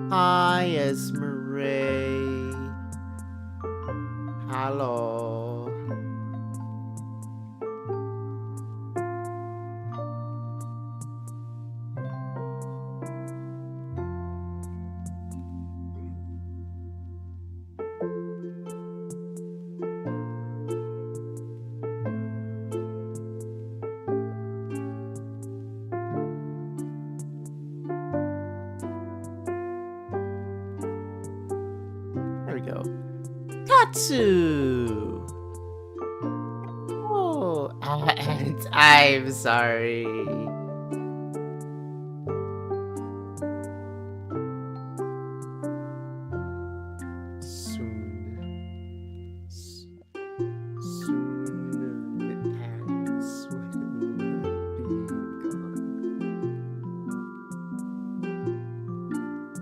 Hi, Esmeralda. Hello. There we go. Katsu! Oh, and I'm sorry.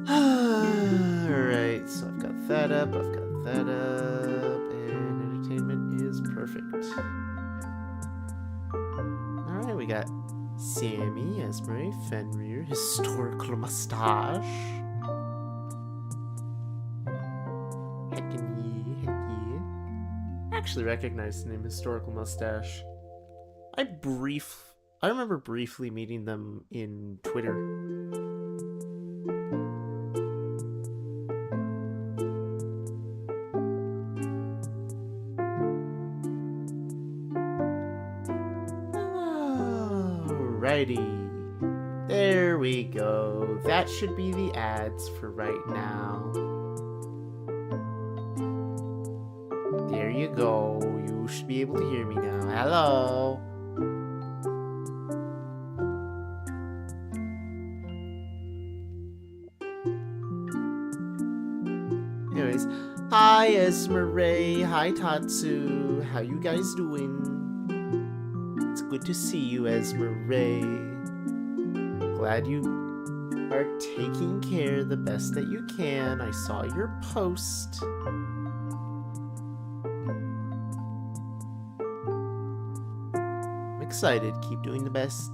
Alright, so I've got that up, and entertainment is perfect. Alright, we got Sammy, Esmeralda, Fenrir, historical mustache. Heck yeah. I actually recognize the name historical mustache. I remember briefly meeting them in Twitter. Alrighty. There we go. That should be the ads for right now. There you go. You should be able to hear me now. Hello. Anyways, hi Esmeralda, hi Tatsu. How you guys doing? It's good to see you, Esmeralda. Glad you are taking care the best that you can. I saw your post. I'm excited. Keep doing the best.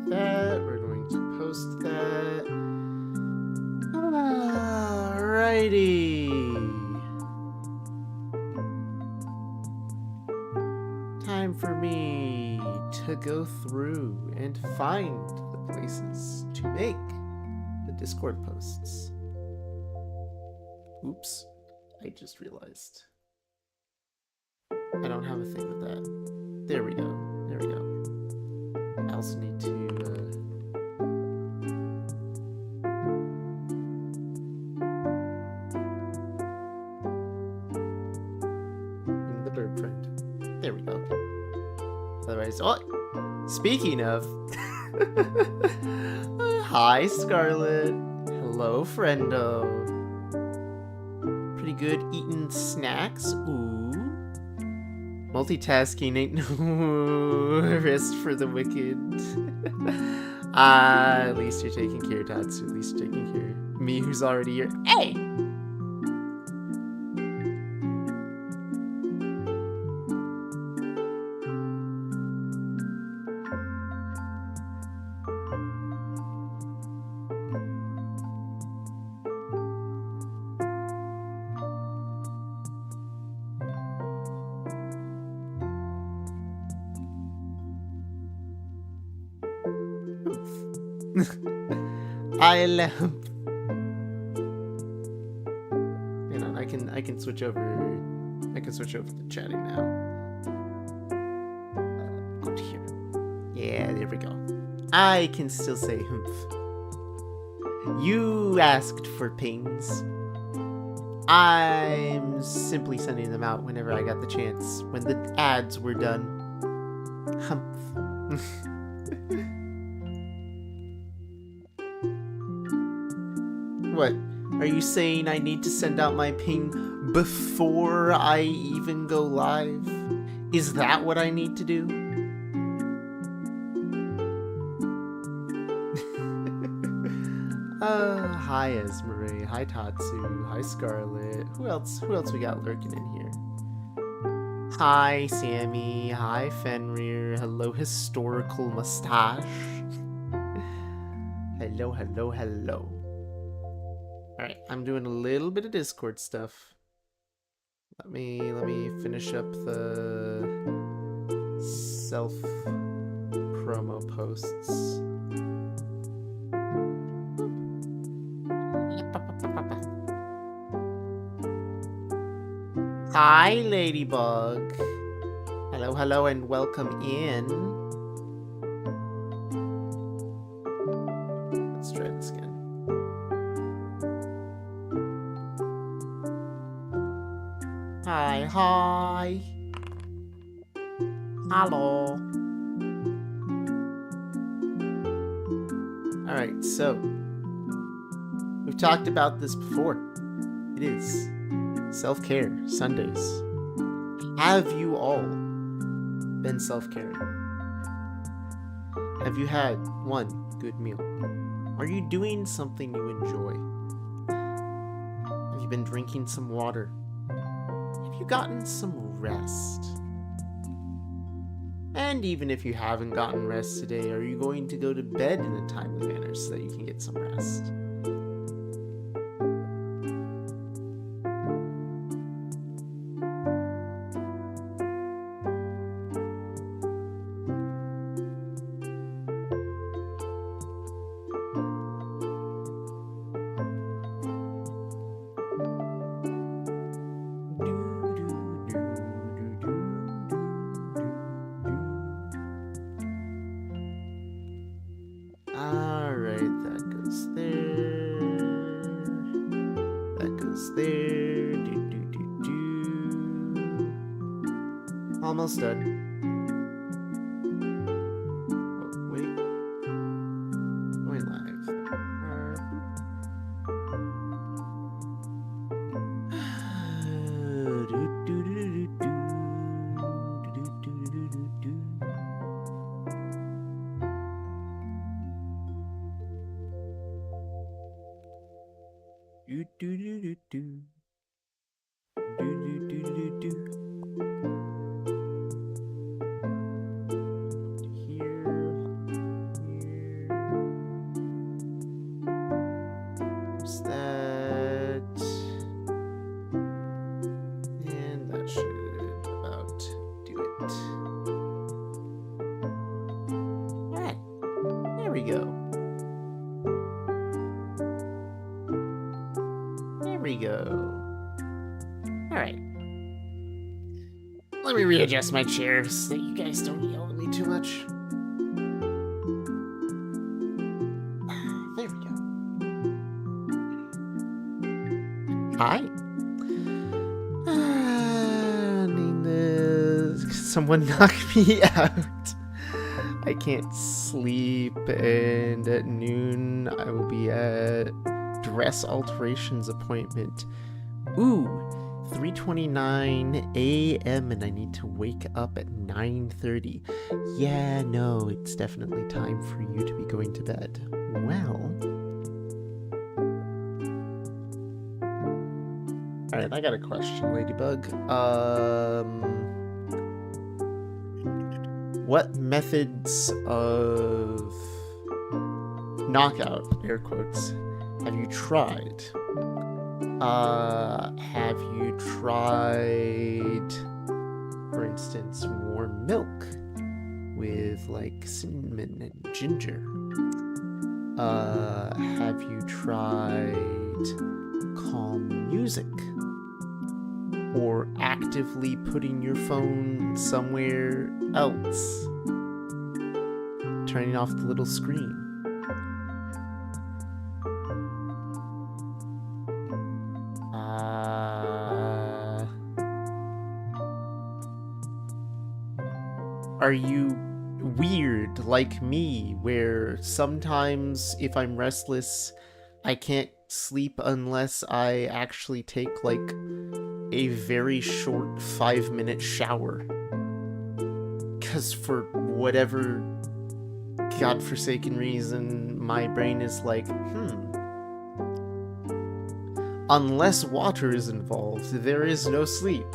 We're going to post that. Alrighty. Time for me to go through and find the places to make the Discord posts. Oops, I just realized I don't have a thing with that. There we go. There we go. I also need to in the bird print. There we go. Otherwise, oh, speaking of, hi Scarlet. Hello, friendo. Pretty good eating snacks. Ooh. Multitasking ain't no rest for the wicked. At least you're taking care, Tatsu. At least you're taking care of me, who's already here. Hey! I lamp. Hang on, I can switch over. I can switch over to chatting now. Out here. Yeah, there we go. I can still say humph. You asked for pings. I'm simply sending them out whenever I got the chance, when the ads were done. Humph. What? Are you saying I need to send out my ping before I even go live? Is that what I need to do? Hi Esmeralda, hi Tatsu, hi Scarlet. Who else we got lurking in here? Hi Sammy, hi Fenrir, hello historical mustache. Hello. Alright, I'm doing a little bit of Discord stuff. Let me finish up the self promo posts. Hi, Ladybug. Hello, and welcome in. Let's try this again. Hi. Hello. Alright, so we've talked about this before. It is self-care Sundays. Have you all been self-caring? Have you had one good meal? Are you doing something you enjoy? Have you been drinking some water? Have you gotten some rest? And even if you haven't gotten rest today, are you going to go to bed in a timely manner so that you can get some rest? Almost done. Oh, wait. Going live. Let me readjust my chair so that you guys don't yell at me too much. There we go. Hi. Someone knock me out. I can't sleep, and at noon I will be at dress alterations appointment. Ooh. 3:29 a.m. and I need to wake up at 9:30. Yeah, no, it's definitely time for you to be going to bed. Well. Alright, I got a question, Ladybug. What methods of knockout, air quotes, have you tried? Have you tried, for instance, warm milk with like cinnamon and ginger? Have you tried calm music? Or actively putting your phone somewhere else? turning off the little screen. Are you weird like me, where sometimes if I'm restless, I can't sleep unless I actually take like a very short 5-minute shower? Because for whatever godforsaken reason, my brain is like, unless water is involved, there is no sleep.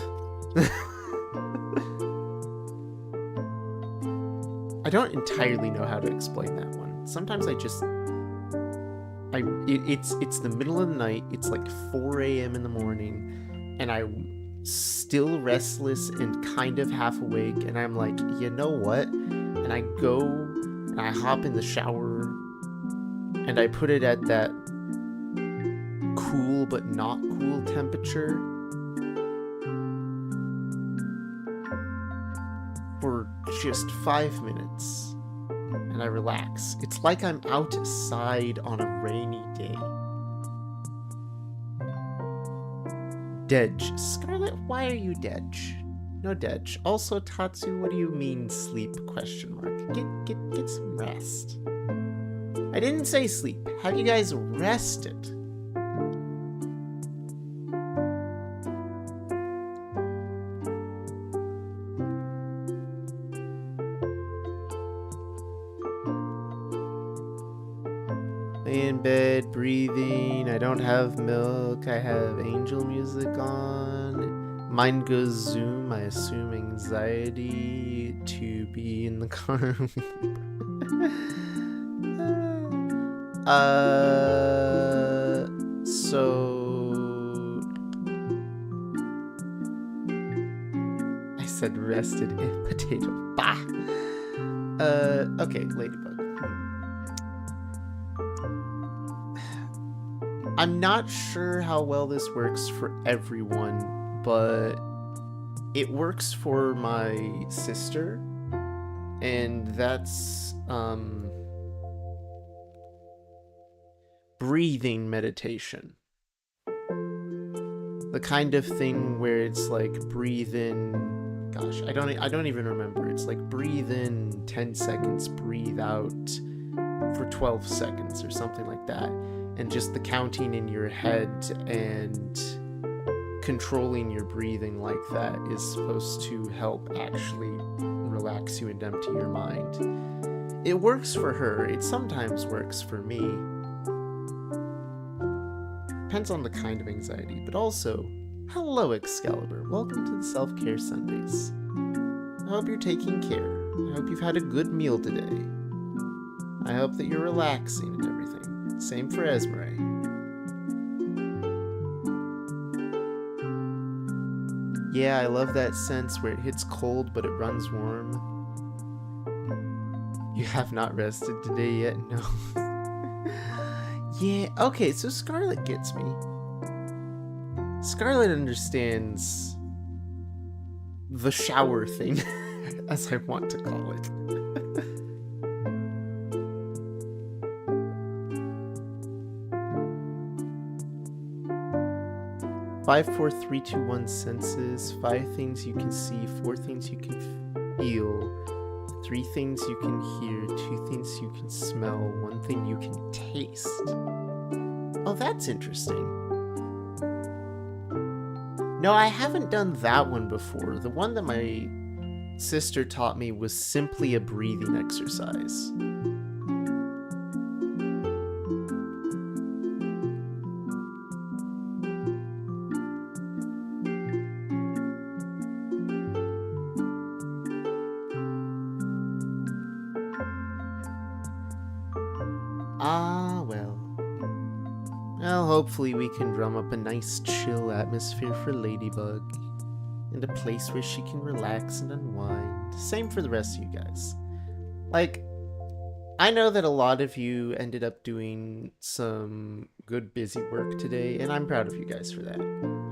I don't entirely know how to explain that one. Sometimes it's the middle of the night, it's like 4 a.m. in the morning, and I'm still restless and kind of half awake, and I'm like, you know what? And I go and I hop in the shower and I put it at that cool but not cool temperature for just 5 minutes, and I relax. It's like I'm outside on a rainy day. Dej. Scarlet, why are you Dej? No Dej. Also, Tatsu, what do you mean sleep? Question mark. Get some rest. I didn't say sleep. Have you guys rested? In bed, breathing. I don't have milk. I have angel music on. Mine goes zoom. I assume anxiety to be in the car. So I said rested in potato. Bah. Okay, Ladybug. I'm not sure how well this works for everyone, but it works for my sister, and that's breathing meditation. The kind of thing where it's like breathe in, gosh, I don't even remember. It's like breathe in 10 seconds, breathe out for 12 seconds or something like that. And just the counting in your head and controlling your breathing like that is supposed to help actually relax you and empty your mind. It works for her. It sometimes works for me. Depends on the kind of anxiety. But also, hello Excalibur. Welcome to the Self-Care Sundays. I hope you're taking care. I hope you've had a good meal today. I hope that you're relaxing and everything. Same for Esmeralda. Yeah, I love that sense where it hits cold but it runs warm. You have not rested today yet? No. Yeah, okay, so Scarlet gets me. Scarlet understands the shower thing, as I want to call it. 5, 4, 3, 2, 1 senses. 5 things you can see. 4 things you can feel. 3 things you can hear. 2 things you can smell. 1 thing you can taste. Oh, that's interesting. No, I haven't done that one before. The one that my sister taught me was simply a breathing exercise. Well, hopefully we can drum up a nice chill atmosphere for Ladybug, and a place where she can relax and unwind. Same for the rest of you guys. Like, I know that a lot of you ended up doing some good busy work today, and I'm proud of you guys for that.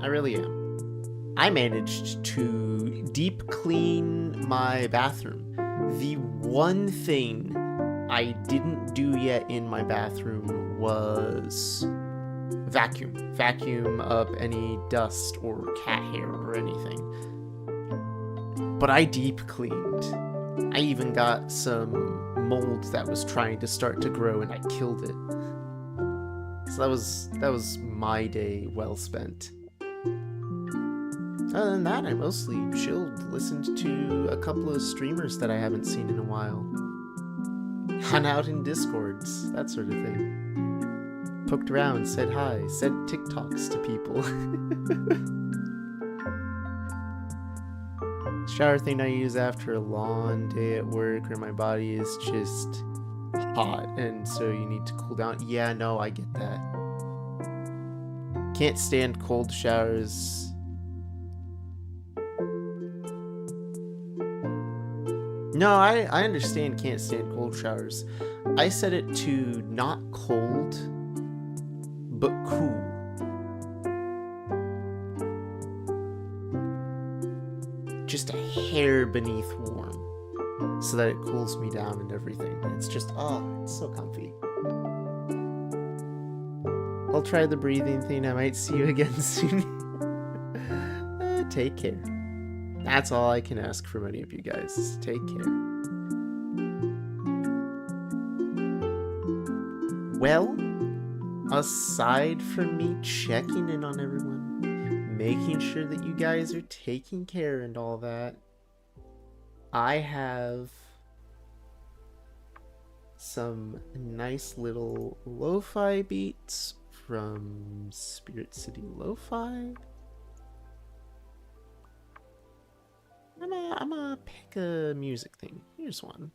I really am. I managed to deep clean my bathroom. The one thing I didn't do yet in my bathroom was vacuum. Vacuum up any dust or cat hair or anything. But I deep cleaned. I even got some mold that was trying to start to grow and I killed it. So that was my day well spent. Other than that, I mostly chilled, listened to a couple of streamers that I haven't seen in a while. Hung out in Discords, that sort of thing. Poked around, said hi, said TikToks to people. Shower thing I use after a long day at work where my body is just hot and so you need to cool down. Yeah, no, I get that. Can't stand cold showers. No, I understand can't stand cold showers. I set it to not cold, but cool. Just a hair beneath warm, so that it cools me down and everything. It's just, oh, it's so comfy. I'll try the breathing thing. I might see you again soon. Take care. That's all I can ask from any of you guys. Take care. Well, aside from me checking in on everyone, making sure that you guys are taking care and all that, I have some nice little lo-fi beats from Spirit City Lo-Fi. I'm gonna pick a music thing. Here's one.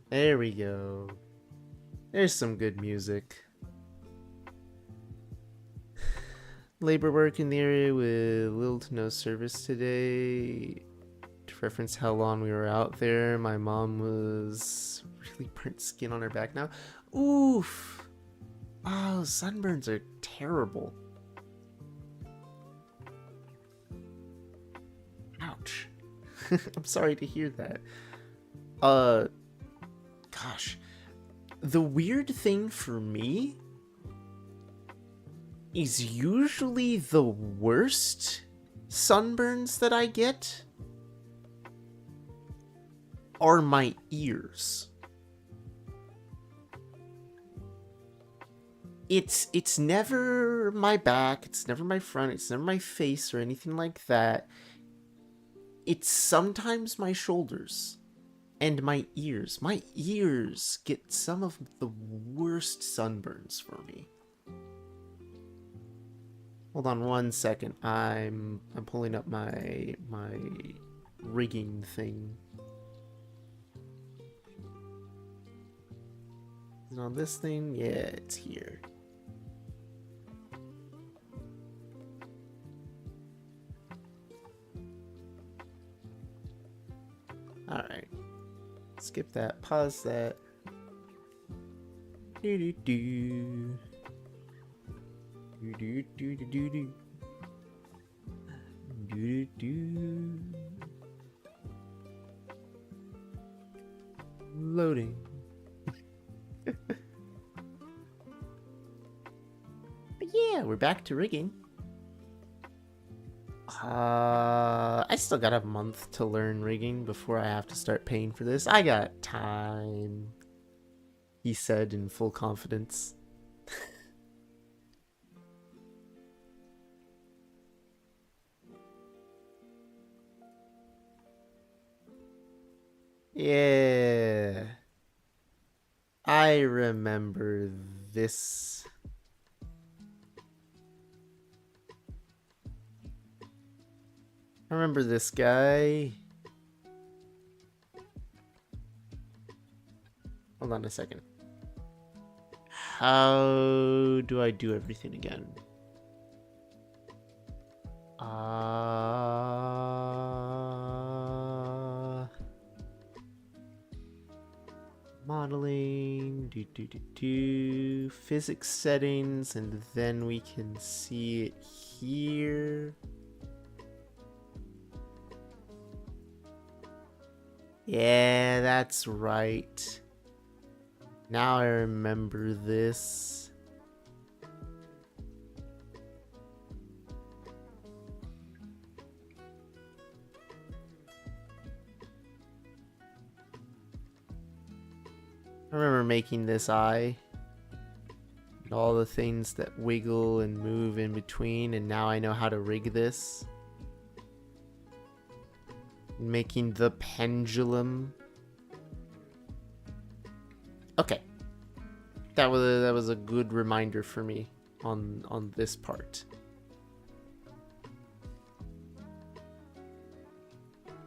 There we go. There's some good music. Labor work in the area with little to no service today. To reference how long we were out there, my mom was really burnt skin on her back now. Oof! Oh, sunburns are terrible. Ouch. I'm sorry to hear that. Gosh. The weird thing for me is usually the worst sunburns that I get are my ears. It's never my back, it's never my front, it's never my face or anything like that. It's sometimes my shoulders and my ears. My ears get some of the worst sunburns for me. Hold on one second. I'm pulling up my rigging thing. Is it on this thing? Yeah, it's here. Alright. Skip that. Pause that. Do-do-do. Do-do-do-do-do-do. Do-do-do. Loading. But yeah, we're back to rigging. I still got a month to learn rigging before I have to start paying for this. I got time, he said in full confidence. Yeah. I remember this. I remember this guy. Hold on a second. How do I do everything again? Modeling, physics settings, and then we can see it here. Yeah, that's right. Now I remember this. I remember making this eye. And all the things that wiggle and move in between, and now I know how to rig this. Making the pendulum. Okay. That was a good reminder for me on this part.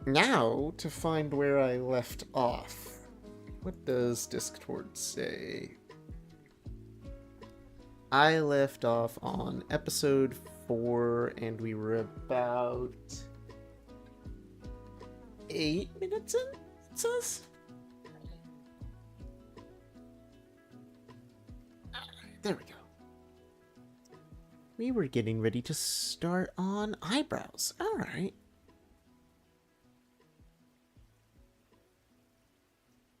Now to find where I left off. What does Discord say? I left off on episode 4 and we were about 8 minutes in, it says? There we go. We were getting ready to start on eyebrows. Alright.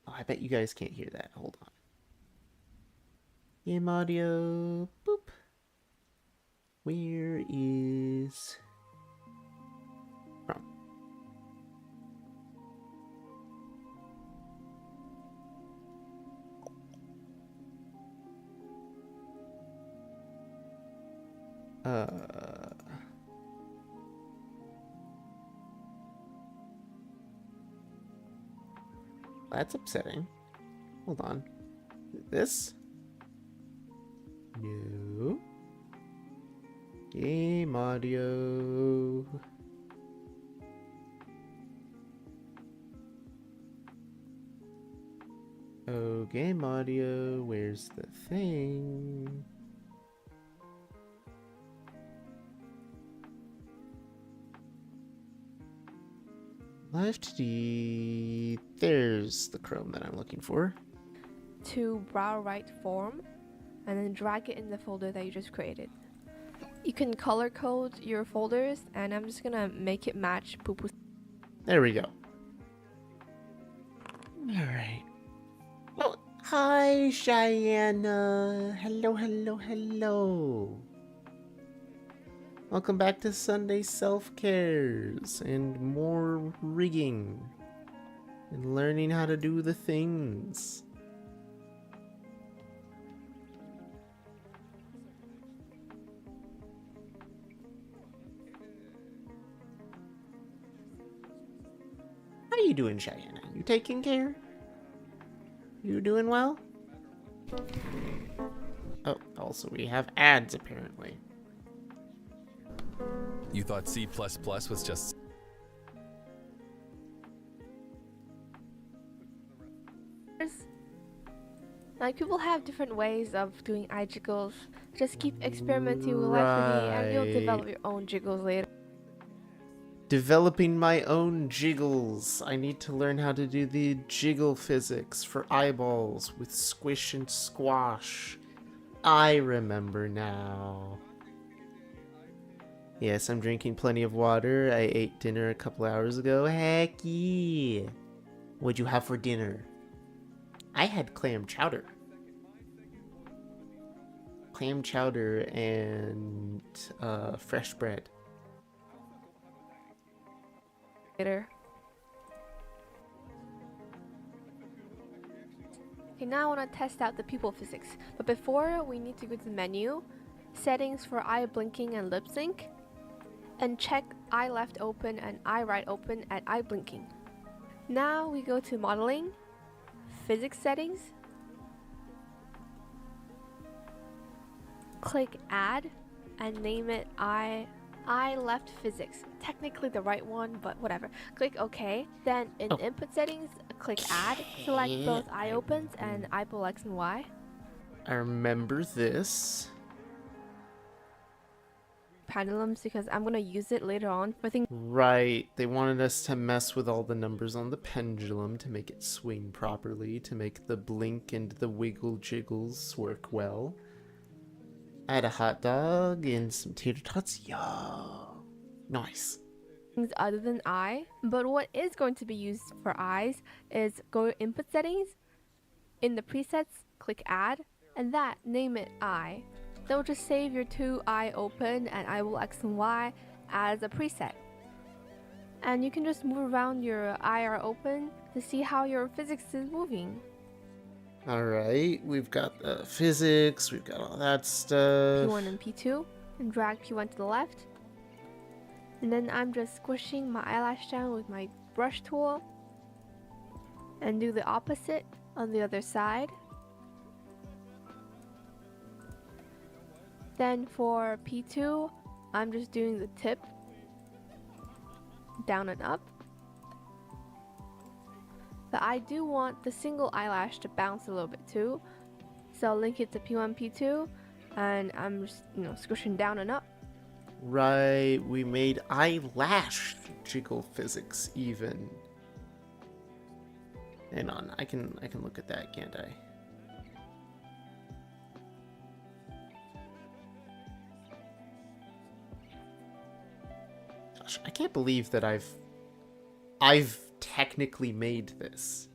Oh, I bet you guys can't hear that. Hold on. Game audio. Boop. Where is... That's upsetting. Hold on. This? No. Game audio. Oh, game audio. Where's the thing? Left D. There's the Chrome that I'm looking for. To brow right form and then drag it in the folder that you just created. You can color code your folders and I'm just gonna make it match Poo Poo. There we go. Alright. Oh, hi Cheyenne. Hello, hello, hello. Welcome back to Sunday Self-Cares and more rigging and learning how to do the things. How you doing, Cheyenne? You taking care? You doing well? Oh, also we have ads apparently. You thought C++ was just... Like, people have different ways of doing eye jiggles. Just keep experimenting with life and you'll develop your own jiggles later. Developing my own jiggles. I need to learn how to do the jiggle physics for eyeballs with squish and squash. I remember now. Yes, I'm drinking plenty of water. I ate dinner a couple hours ago. Heck yeah. What'd you have for dinner? I had clam chowder. Clam chowder and fresh bread. Okay, now I want to test out the pupil physics. But before, we need to go to the menu, settings for eye blinking and lip sync, and check eye left open and eye right open at eye blinking. Now we go to modeling, physics settings, click add, and name it eye left physics. Technically the right one, but whatever. Click OK. Then in input settings, click add, select both eye opens and eyeball X and Y. I remember this. pendulums because I'm gonna use it later on for things. Right, they wanted us to mess with all the numbers on the pendulum to make it swing properly, to make the blink and the wiggle jiggles work well. I had a hot dog and some tater tots. Yo, nice. Other than eye, but what is going to be used for eyes is go to input settings, in the presets click add, and name it eye. That will just save your two eye open and I will X and Y as a preset. And you can just move around your IR open to see how your physics is moving. Alright, we've got physics, we've got all that stuff. P1 and P2, and drag P1 to the left. And then I'm just squishing my eyelash down with my brush tool. And do the opposite on the other side. Then for P2, I'm just doing the tip down and up. But I do want the single eyelash to bounce a little bit too. So I'll link it to P1, P2, and I'm just, squishing down and up. Right, we made eyelash jiggle physics even. Hang on, I can look at that, can't I? Gosh, I can't believe that I've technically made this.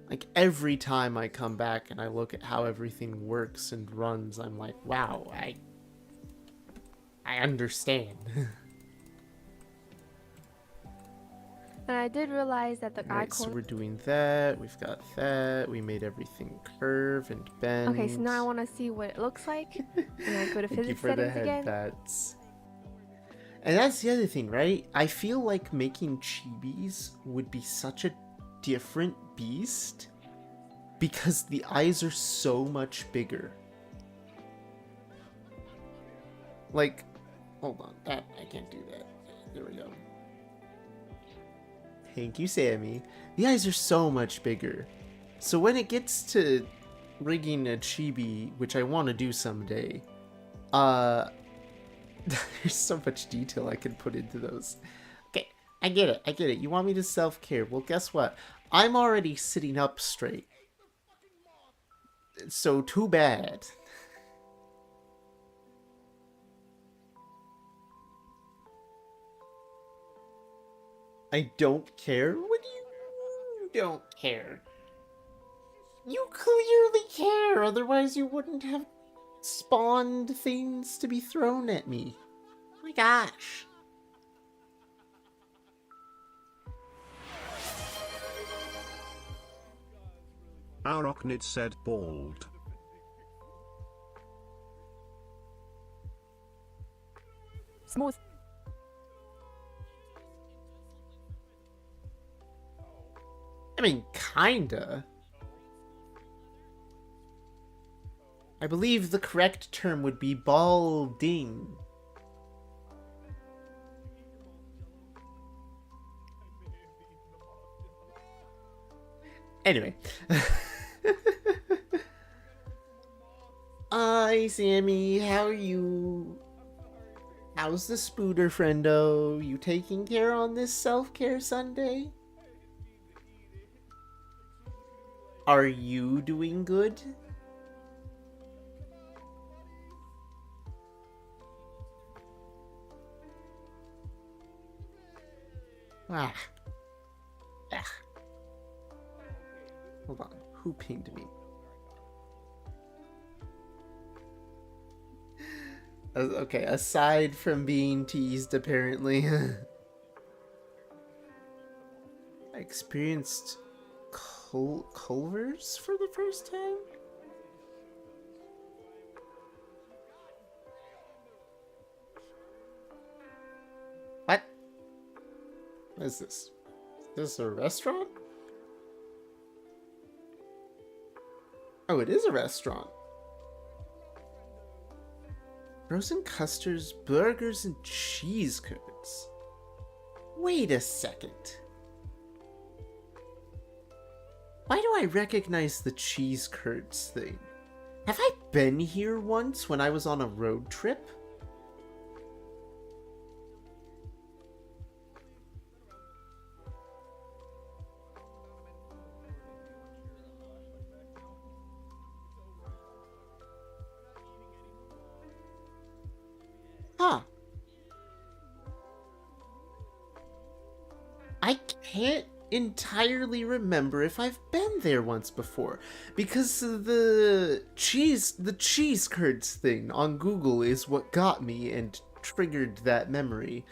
Like every time I come back and I look at how everything works and runs, I'm like, wow, I understand. And I did realize that the Right, so icon. we're doing that. We've got that. We made everything curve and bend. Okay, so now I want to see what it looks like. And I go to Thank you physics for the settings again. headbats. And that's the other thing, right? I feel like making chibis would be such a different beast because the eyes are so much bigger. Like, hold on, I can't do that. There we go. Thank you, Sammy. The eyes are so much bigger. So when it gets to rigging a chibi, which I want to do someday, there's so much detail I can put into those. Okay, I get it. You want me to self-care. Well, guess what? I'm already sitting up straight. So too bad. I don't care. What do you don't care? You clearly care, otherwise you wouldn't have spawned things to be thrown at me. My gosh. Arachnid said bald. Smooth. I mean, kinda. I believe the correct term would be balding. Anyway. Hi, Sammy. How are you? How's the spooter, friendo? You taking care on this self-care Sunday? Are you doing good? Ah. Hold on. Who pinged me? Okay, aside from being teased, apparently. I experienced Culvers for the first time? What? What is this? Is this a restaurant? Oh, it is a restaurant. Frozen custards, burgers, and cheese curds. Wait a second. Why do I recognize the cheese curds thing? Have I been here once when I was on a road trip? Huh. I can't entirely remember if I've been there once before, because the cheese curds thing on Google is what got me and triggered that memory.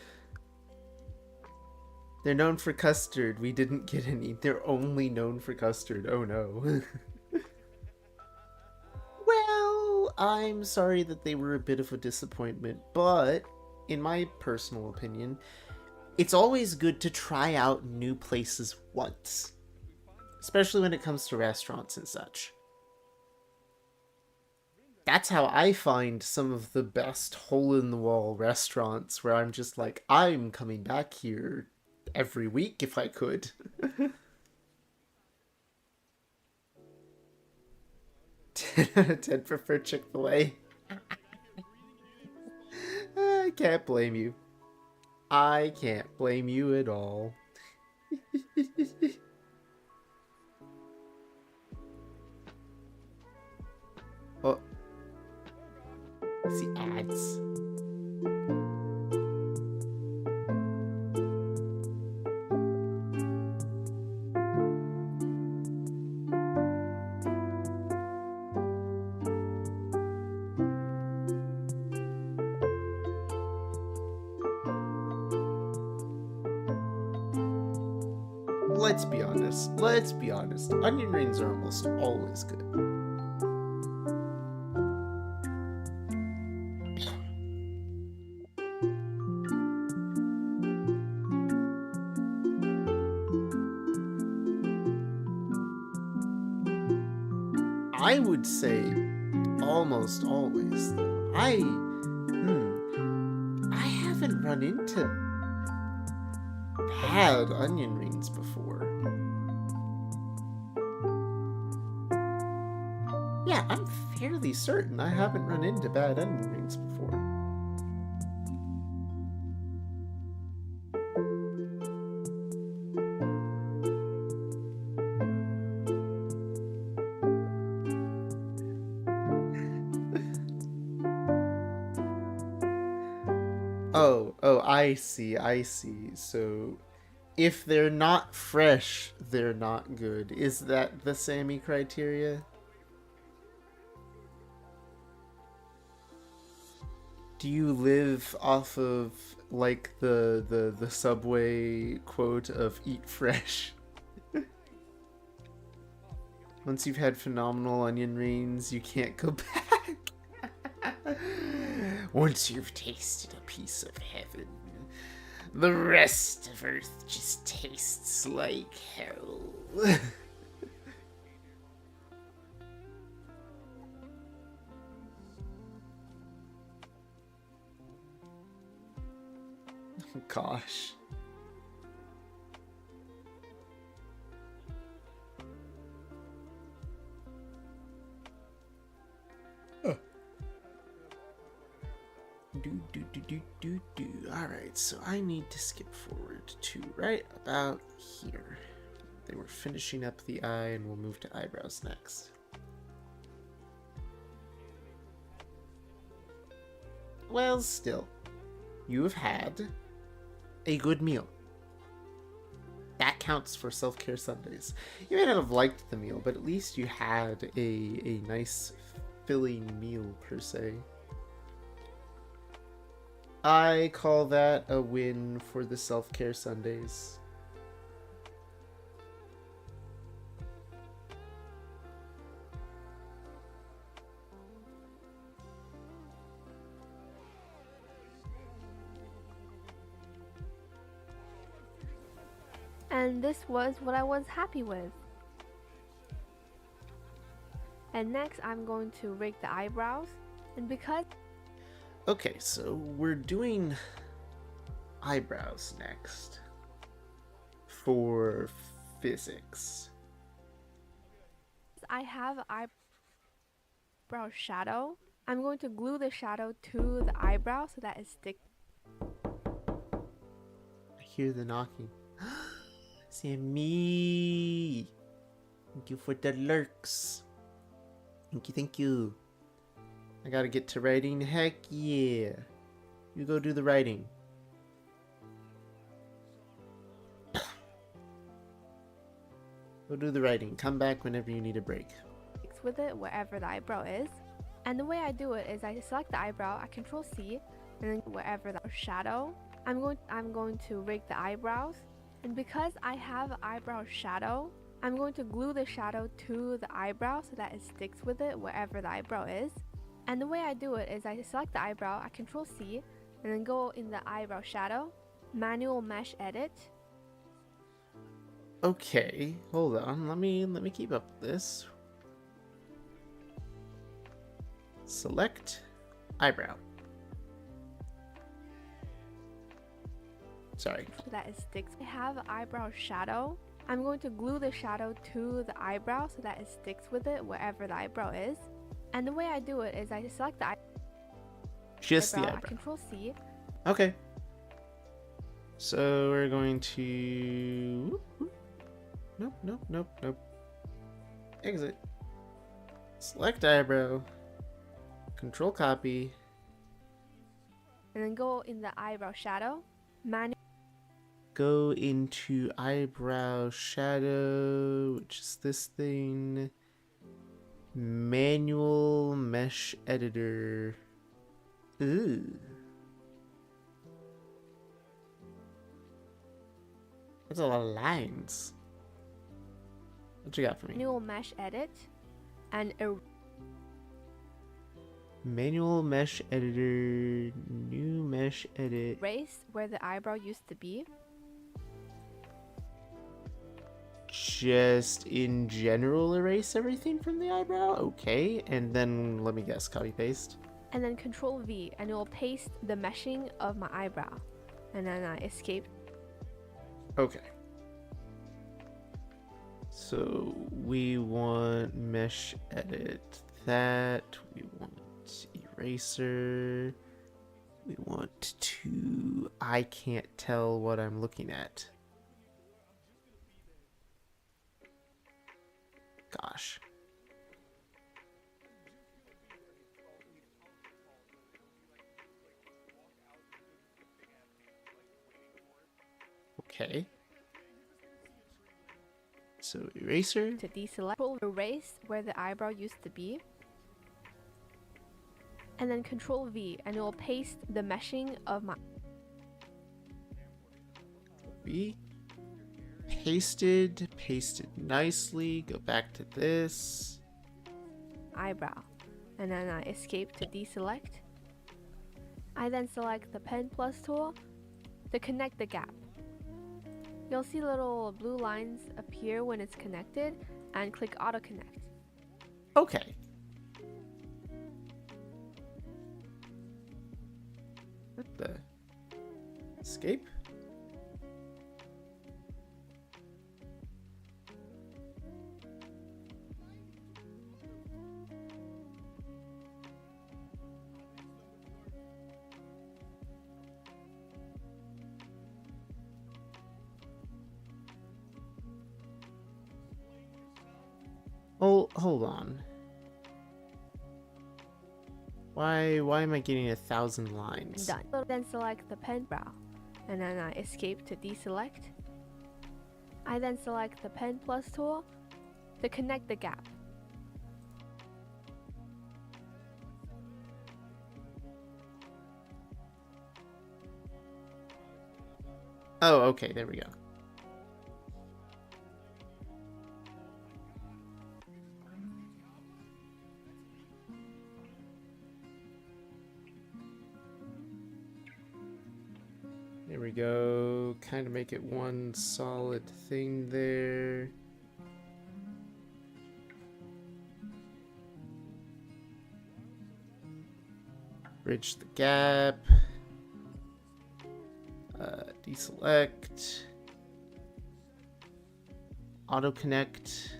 They're known for custard. We didn't get any. They're only known for custard. Oh no. Well, I'm sorry that they were a bit of a disappointment, but in my personal opinion, it's always good to try out new places once, especially when it comes to restaurants and such. That's how I find some of the best hole-in-the-wall restaurants where I'm just like, I'm coming back here every week if I could. Ted prefer Chick-fil-A. I can't blame you. I can't blame you at all. Oh. I see ads. Let's be honest. Let's be honest. Onion rings are almost always good. I would say almost always, though. I haven't run into bad onion rings before. Yeah, I'm fairly certain I haven't run into bad onion rings before. Oh, I see. So, if they're not fresh, they're not good. Is that the Sammy criteria? Do you live off of, like, the Subway quote of eat fresh? Once you've had phenomenal onion rings, you can't go back. Once you've tasted a piece of heaven, the rest of earth just tastes like hell. Oh, gosh. Alright, so I need to skip forward to right about here. They were finishing up the eye, and we'll move to eyebrows next. Well, still, you have had a good meal. That counts for Self-Care Sundays. You may not have liked the meal, but at least you had a nice filling meal, per se. I call that a win for the Self-Care Sundays. And this was what I was happy with. And next I'm going to rig the eyebrows, and because Okay, so we're doing eyebrows next for physics. I have eyebrow shadow, I'm going to glue the shadow to the eyebrow so that it sticks. I hear the knocking. Sammy! Thank you for the lurks. Thank you, thank you. I gotta get to writing. Heck yeah. You go do the writing. Go do the writing. Come back whenever you need a break. With it wherever the eyebrow is. And the way I do it is I select the eyebrow, I control C, and then wherever the shadow, I'm going to rig the eyebrows. And because I have eyebrow shadow, I'm going to glue the shadow to the eyebrow so that it sticks with it wherever the eyebrow is. And the way I do it is I select the eyebrow, I control C, and then go in the eyebrow shadow, manual mesh edit. Okay, hold on. Let me keep up with this. Select eyebrow. Sorry. So that it sticks. I have eyebrow shadow. I'm going to glue the shadow to the eyebrow so that it sticks with it wherever the eyebrow is. And the way I do it is I select the Just eyebrow, the I eyebrow. control C. Okay. So we're going to... Nope. Exit. Select eyebrow. Control copy. And then go in the eyebrow shadow. Go into eyebrow shadow, which is this thing. Manual mesh editor. Ooh. That's a lot of lines. What you got for me? Manual mesh edit. And Manual mesh editor. New mesh edit. erase where the eyebrow used to be. Just in general erase everything from the eyebrow? Okay. And then let me guess, copy paste. And then control V and it will paste the meshing of my eyebrow. And then I escape. Okay. So we want mesh edit that. We want eraser. We want to... I can't tell what I'm looking at. Gosh. Okay. So eraser. To deselect, control erase where the eyebrow used to be. And then control V and it will paste the meshing of my B. Pasted nicely. Go back to this. eyebrow. And then I escape to deselect. I then select the pen plus tool to connect the gap. You'll see little blue lines appear when it's connected and click auto connect. Okay. What the? Escape? Oh, hold on. Why am I getting 1,000 lines? Done. So then select the pen brow and then I escape to deselect. I then select the pen plus tool to connect the gap. Oh, okay, there we go. There we go. Kind of make it one solid thing there. Bridge the gap. Deselect. Auto connect.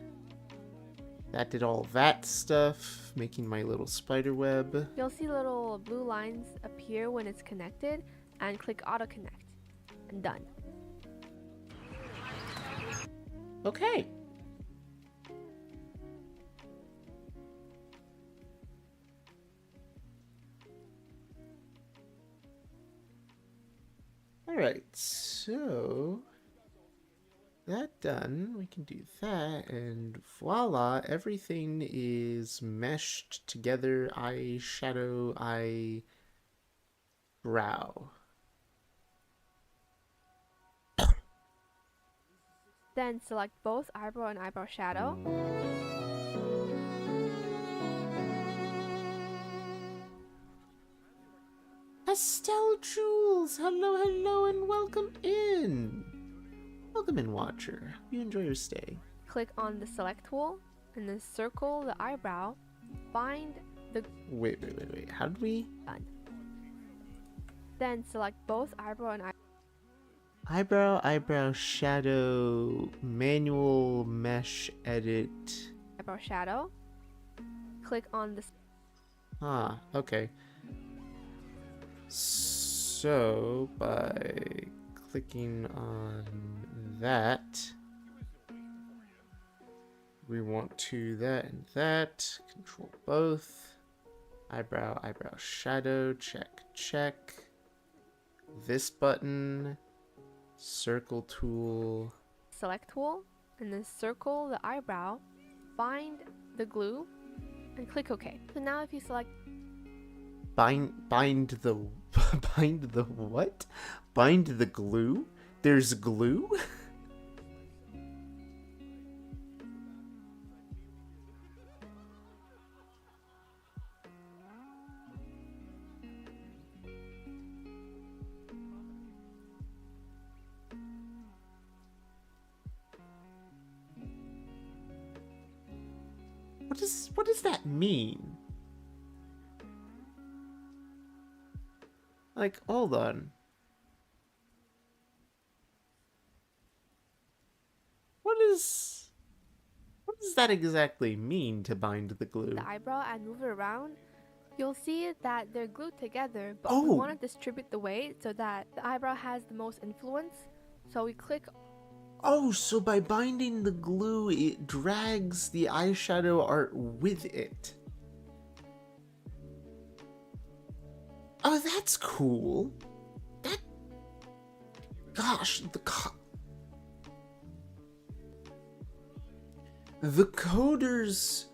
That did all that stuff, making my little spider web. You'll see little blue lines appear when it's connected, and click auto connect. And done. Okay. Alright, so that done, we can do that, and voila, everything is meshed together. Eyeshadow, eyebrow. Then select both eyebrow and eyebrow shadow. Estelle Jules, hello, hello, and welcome in. Welcome in, Watcher. Hope you enjoy your stay. Click on the select tool, and then circle the eyebrow. Find the... Wait. How did we? Done. Then select both eyebrow and Eyebrow, shadow, manual, mesh, edit. eyebrow shadow. Click on the... Ah, okay. So, by clicking on that, we want to that and that. Control both. Eyebrow, shadow, check. This button. Circle tool. select tool, and then circle the eyebrow. Find the glue, and click OK. So now if you select... Bind the bind the what? Bind the glue? There's glue? What does that mean? Like, hold on. What does that exactly mean, to bind the glue? the eyebrow and move it around, you'll see that they're glued together, but we Oh. want to distribute the weight so that the eyebrow has the most influence. So we click... Oh, so by binding the glue, it drags the eyeshadow art with it. Oh, that's cool. Gosh, the coders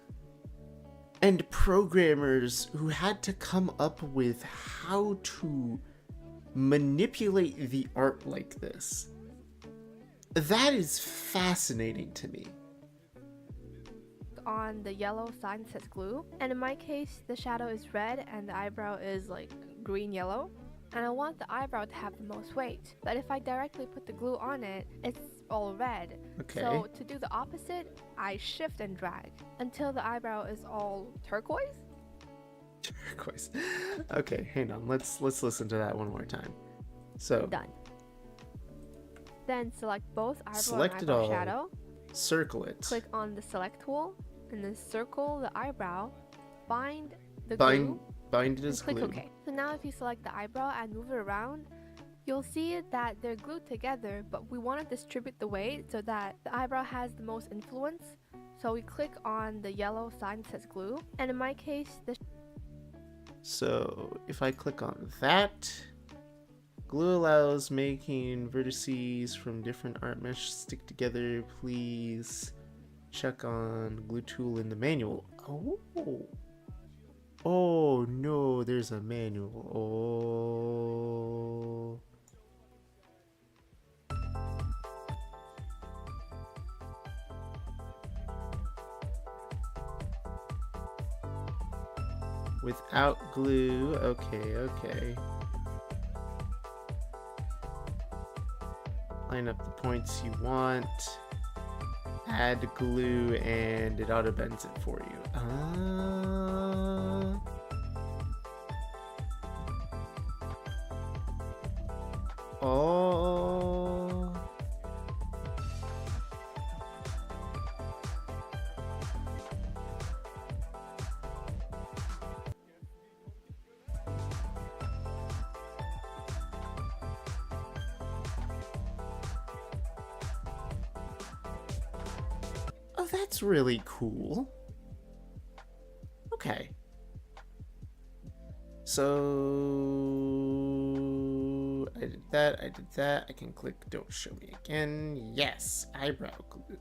and programmers who had to come up with how to manipulate the art like this. That is fascinating to me. on the yellow sign that says glue, and in my case the shadow is red and the eyebrow is like green yellow, and I want the eyebrow to have the most weight, but if I directly put the glue on it, it's all red. Okay. So to do the opposite, I shift and drag until the eyebrow is all turquoise. Turquoise. Okay, hang on. Let's listen to that one more time. So Done. Then select both eyebrow Select and it eyebrow all. shadow. circle it. Click on the select tool and then circle the eyebrow. Find the Bind glue it and as click glue. OK. So now if you select the eyebrow and move it around, you'll see that they're glued together, but we want to distribute the weight so that the eyebrow has the most influence. So we click on the yellow sign that says glue, and in my case, So if I click on that, glue allows making vertices from different art mesh stick together. Please check on glue tool in the manual. Oh no, there's a manual. Oh. Without glue, okay. Line up the points you want, add glue, and it auto bends it for you. Oh. Oh, that's really cool. Okay. So I did that. I can click don't show me again. Yes, eyebrow glue.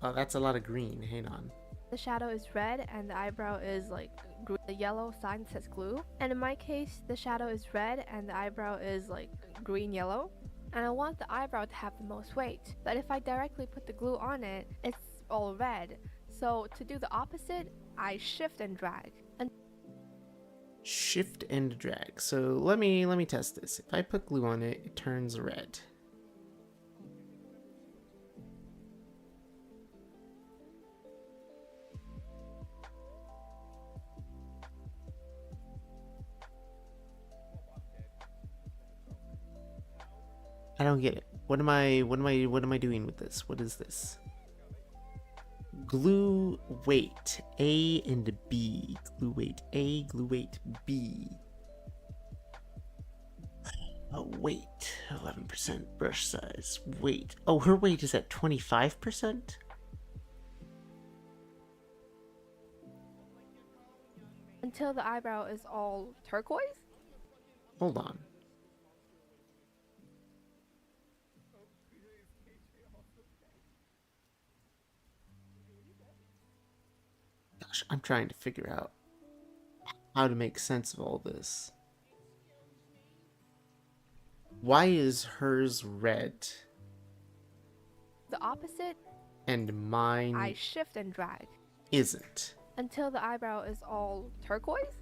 Oh, that's a lot of green. Hang on. The shadow is red and the eyebrow is like the yellow sign says glue. And in my case, the shadow is red and the eyebrow is like green yellow. And I want the eyebrow to have the most weight. But if I directly put the glue on it, it's all red. So to do the opposite, I shift and drag. And Shift and drag. So let me test this. If I put glue on it, it turns red. I don't get it. What am I doing with this? What is this? Glue weight A and B. Glue weight A, glue weight B. Oh, weight 11%. Brush size. Weight. Oh, her weight is at 25%? until the eyebrow is all turquoise. Hold on. Gosh, I'm trying to figure out how to make sense of all this. Why is hers red The opposite, and mine I shift and drag isn't? until the eyebrow is all turquoise.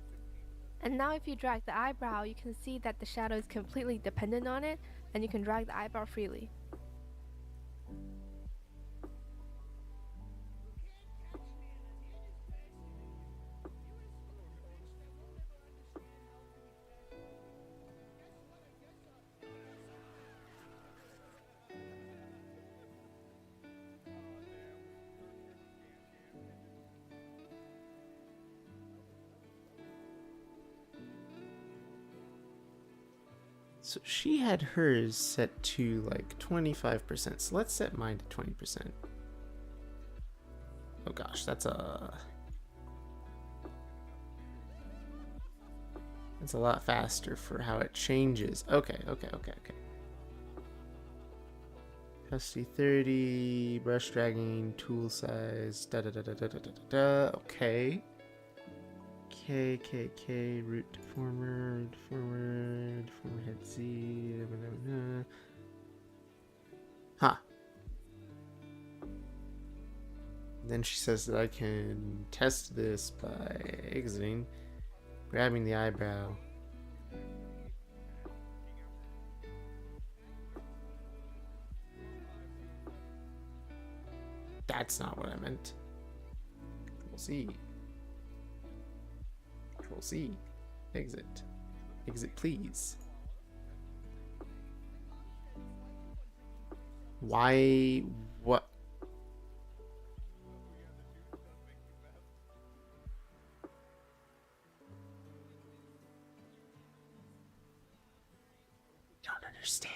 And now if you drag the eyebrow, you can see that the shadow is completely dependent on it, and you can drag the eyebrow freely. So she had hers set to like 25%. So let's set mine to 20%. Oh gosh, that's a lot faster for how it changes. Okay. Custody 30, brush dragging, tool size, okay. K, root deformer, head Z, Huh. Then she says that I can test this by exiting, grabbing the eyebrow. That's not what I meant. Control C. Control C. Exit. Exit, please. Why? What? Don't understand.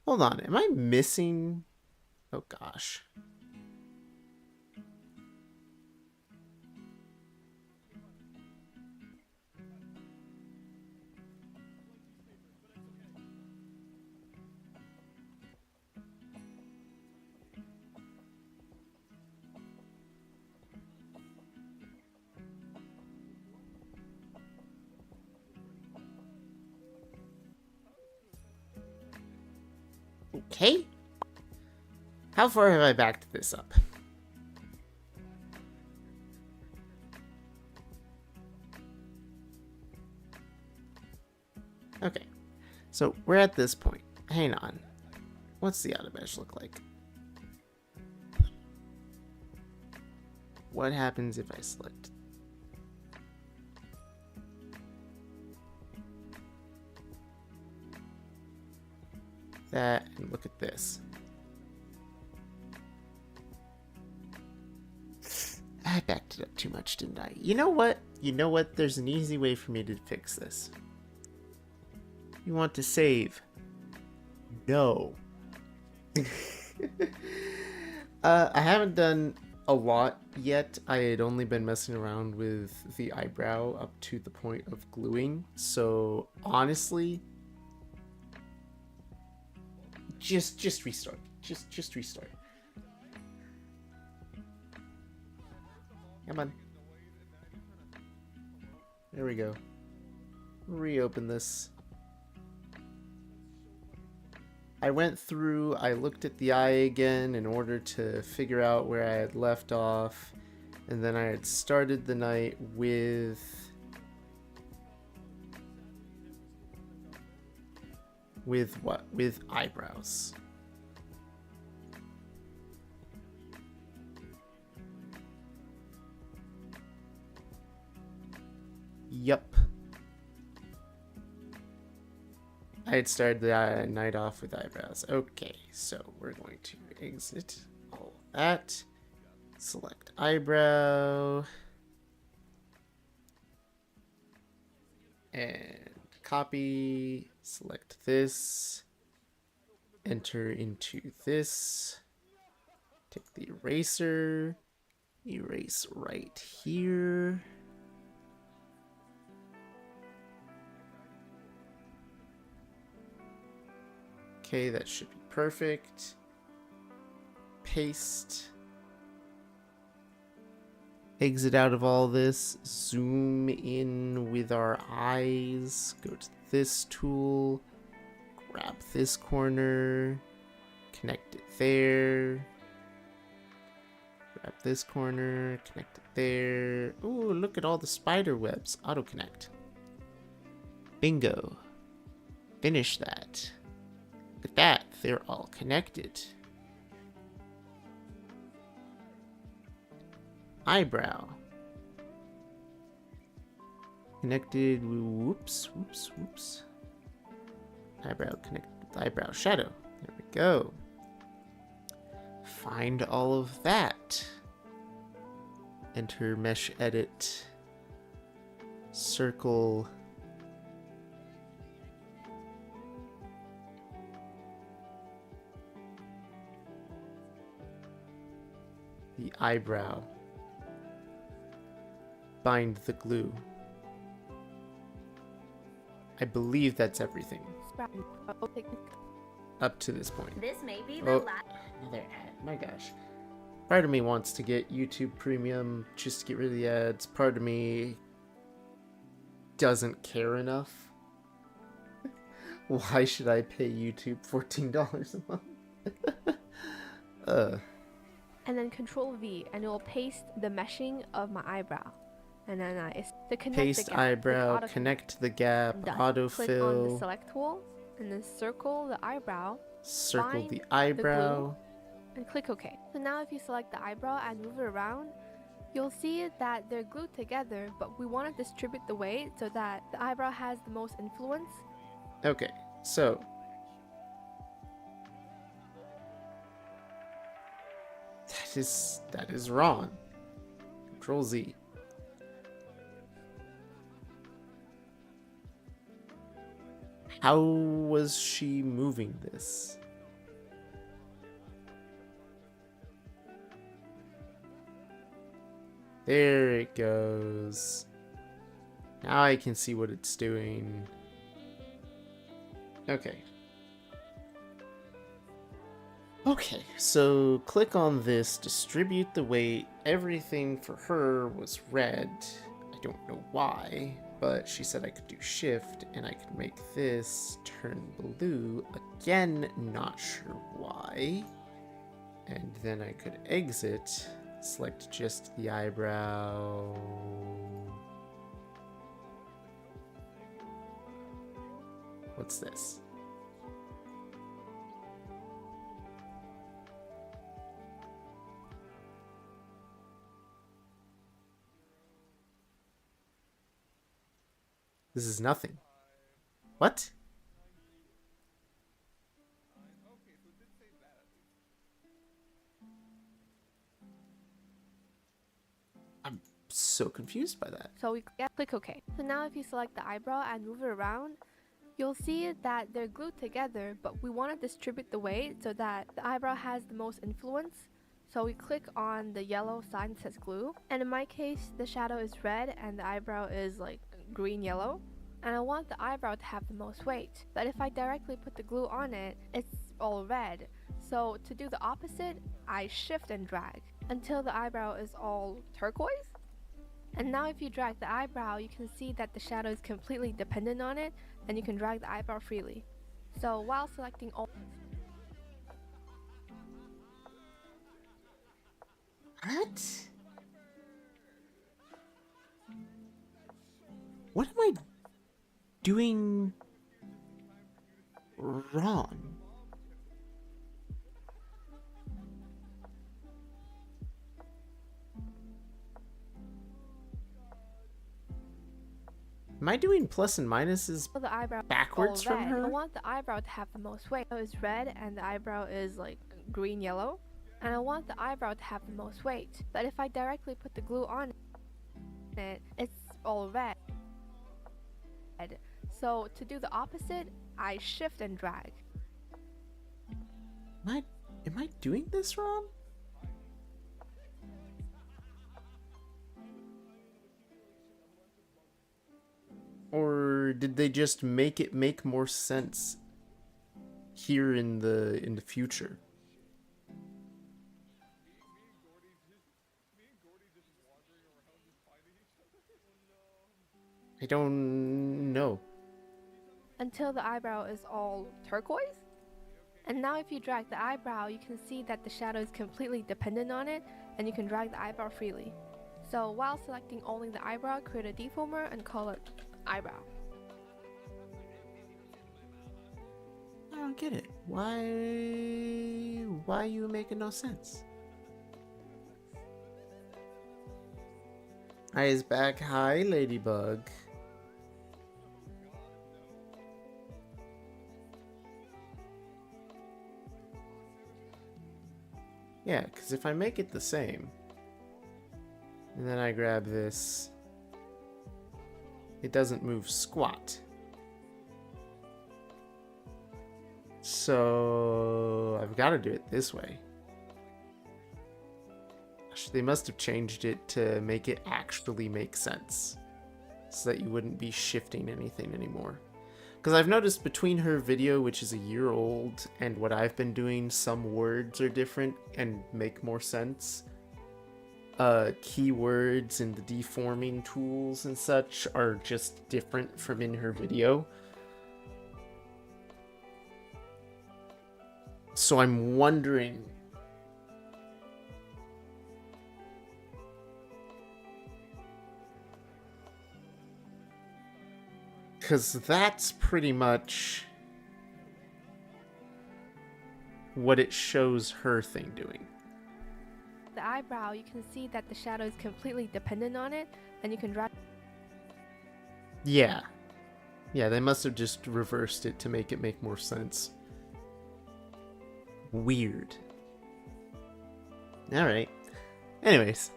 Hold on, am I missing? Oh gosh. Okay. How far have I backed this up? Okay. So we're at this point. Hang on. What's the auto mesh look like? What happens if I select that and look at this? I backed it up too much, didn't I? You know what? You know what? There's an easy way for me to fix this. You want to save? No. I haven't done a lot yet. I had only been messing around with the eyebrow up to the point of gluing. So honestly, just restart. Just restart. Come on. There we go. Reopen this. I went through, I looked at the eye again in order to figure out where I had left off, and then I had started the night with what? With eyebrows. Yup. I had started the night off with eyebrows. Okay, so we're going to exit all that. Select eyebrow. And copy. Select this. Enter into this. Take the eraser. Erase right here. Okay, that should be perfect. Paste. Exit out of all this. Zoom in with our eyes. Go to this tool. Grab this corner. Connect it there. Grab this corner. Connect it there. Ooh, look at all the spider webs. Auto connect. Bingo. Finish that. Look at that, they're all connected. Eyebrow. Connected, whoops. Eyebrow connected with eyebrow shadow. There we go. Find all of that. Enter mesh edit. Circle. The eyebrow. Bind the glue. I believe that's everything. Up to this point. This may be the last. Another ad. My gosh. Part of me wants to get YouTube Premium just to get rid of the ads. Part of me doesn't care enough. Why should I pay YouTube $14 a month? And then Control V, and it will paste the meshing of my eyebrow. And then it's to connect Paste the gap. eyebrow, connect the gap, Click on the autofill, select tool, and then circle the eyebrow. circle find the the eyebrow. And click OK. So now if you select the eyebrow and move it around, you'll see that they're glued together, but we want to distribute the weight so that the eyebrow has the most influence. Okay, so that is wrong. Control Z. How was she moving this? There it goes. Now I can see what it's doing. Okay. Okay, so click on this, distribute the weight. Everything for her was red. I don't know why, but she said I could do shift and I could make this turn blue. Again, not sure why. And then I could exit, select just the eyebrow. What's this? This is nothing. What? I'm so confused by that. So we click OK. So now if you select the eyebrow and move it around, you'll see that they're glued together, but we want to distribute the weight so that the eyebrow has the most influence. So we click on the yellow sign that says glue, and in my case the shadow is red and the eyebrow is like green yellow, and I want the eyebrow to have the most weight. But if I directly put the glue on it, it's all red. So to do the opposite, I shift and drag until the eyebrow is all turquoise. And now if you drag the eyebrow, you can see that the shadow is completely dependent on it, and you can drag the eyebrow freely. So while selecting all... What? What am I doing wrong? Am I doing plus and minuses the eyebrow backwards all from red. her? I want the eyebrow to have the most weight. It's red and the eyebrow is like green yellow, and I want the eyebrow to have the most weight. But if I directly put the glue on it, it's all red. So to do the opposite, I shift and drag. Am I doing this wrong? Or did they just make it make more sense here in the future? I don't know. Until the eyebrow is all turquoise. And now if you drag the eyebrow, you can see that the shadow is completely dependent on it, and you can drag the eyebrow freely. So while selecting only the eyebrow, create a deformer and call it eyebrow. I don't get it. Why you making no sense? Hi is back. Hi, Ladybug. Yeah, because if I make it the same, and then I grab this, it doesn't move squat. So I've got to do it this way. They must have changed it to make it actually make sense, so that you wouldn't be shifting anything anymore. Because I've noticed between her video, which is a year old, and what I've been doing, some words are different and make more sense. Keywords and the deforming tools and such are just different from in her video. So I'm wondering, because that's pretty much what it shows her thing doing. The eyebrow, you can see that the shadow is completely dependent on it, and you can drag. Yeah. Yeah, they must have just reversed it to make it make more sense. Weird. Alright. Anyways.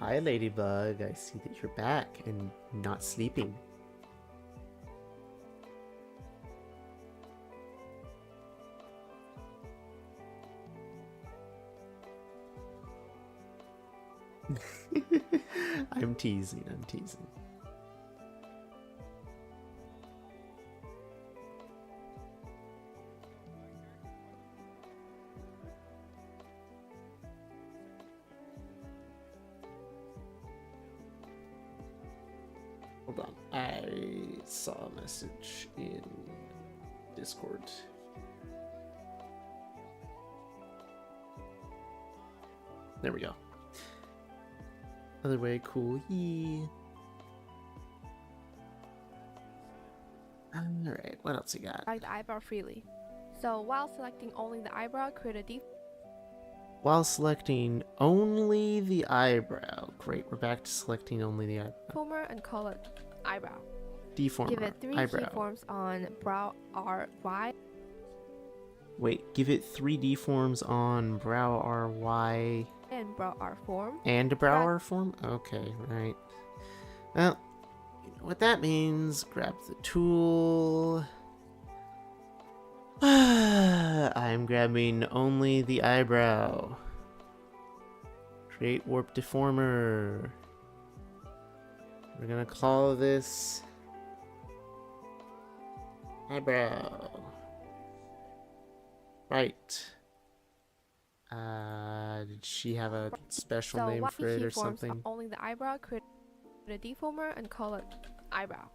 Hi, Ladybug. I see that you're back and not sleeping. I'm teasing. Hold on. I saw a message in Discord. There we go. Other way, cool. Alright, what else you got? Drag the eyebrow freely. So while selecting only the eyebrow, create a deformer. While selecting only the eyebrow. Great, we're back to selecting only the eyebrow. Deformer and call it eyebrow. Deformer. Give it 3 eyebrow. keyforms on brow RY. Wait, give it 3 deforms on brow RY. and brow arc form. And a brow arc form? Okay, right. Well, you know what that means. Grab the tool. I'm grabbing only the eyebrow. Create warp deformer. We're gonna call this eyebrow. Right. Did she have a special name for it or something? Only the eyebrow, create a deformer and call it eyebrow.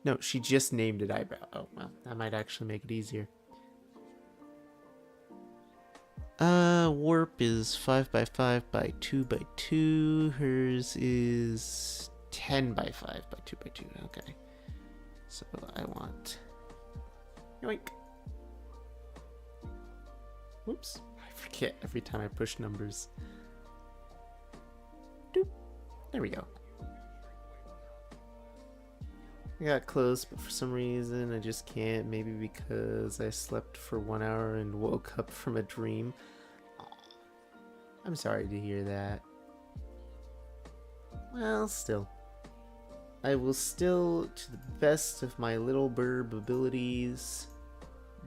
No, she just named it eyebrow. Oh, well, that might actually make it easier. Warp is 5 by 5 by 2 by 2. Hers is 10 by 5 by 2 by 2. Okay. So I want... Yoink. Whoops. I forget every time I push numbers. Doop. There we go. I got close, but for some reason I just can't. Maybe because I slept for 1 hour and woke up from a dream. I'm sorry to hear that. Well, still. I will still, to the best of my little burb abilities,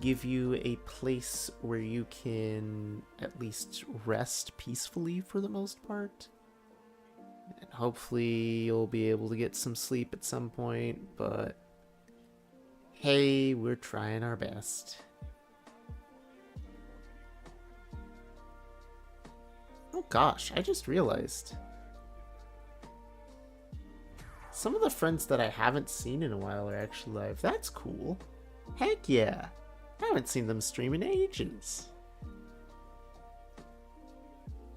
give you a place where you can at least rest peacefully for the most part. And hopefully you'll be able to get some sleep at some point, but hey, we're trying our best. Oh gosh, I just realized. Some of the friends that I haven't seen in a while are actually live. That's cool. Heck yeah. I haven't seen them stream in ages.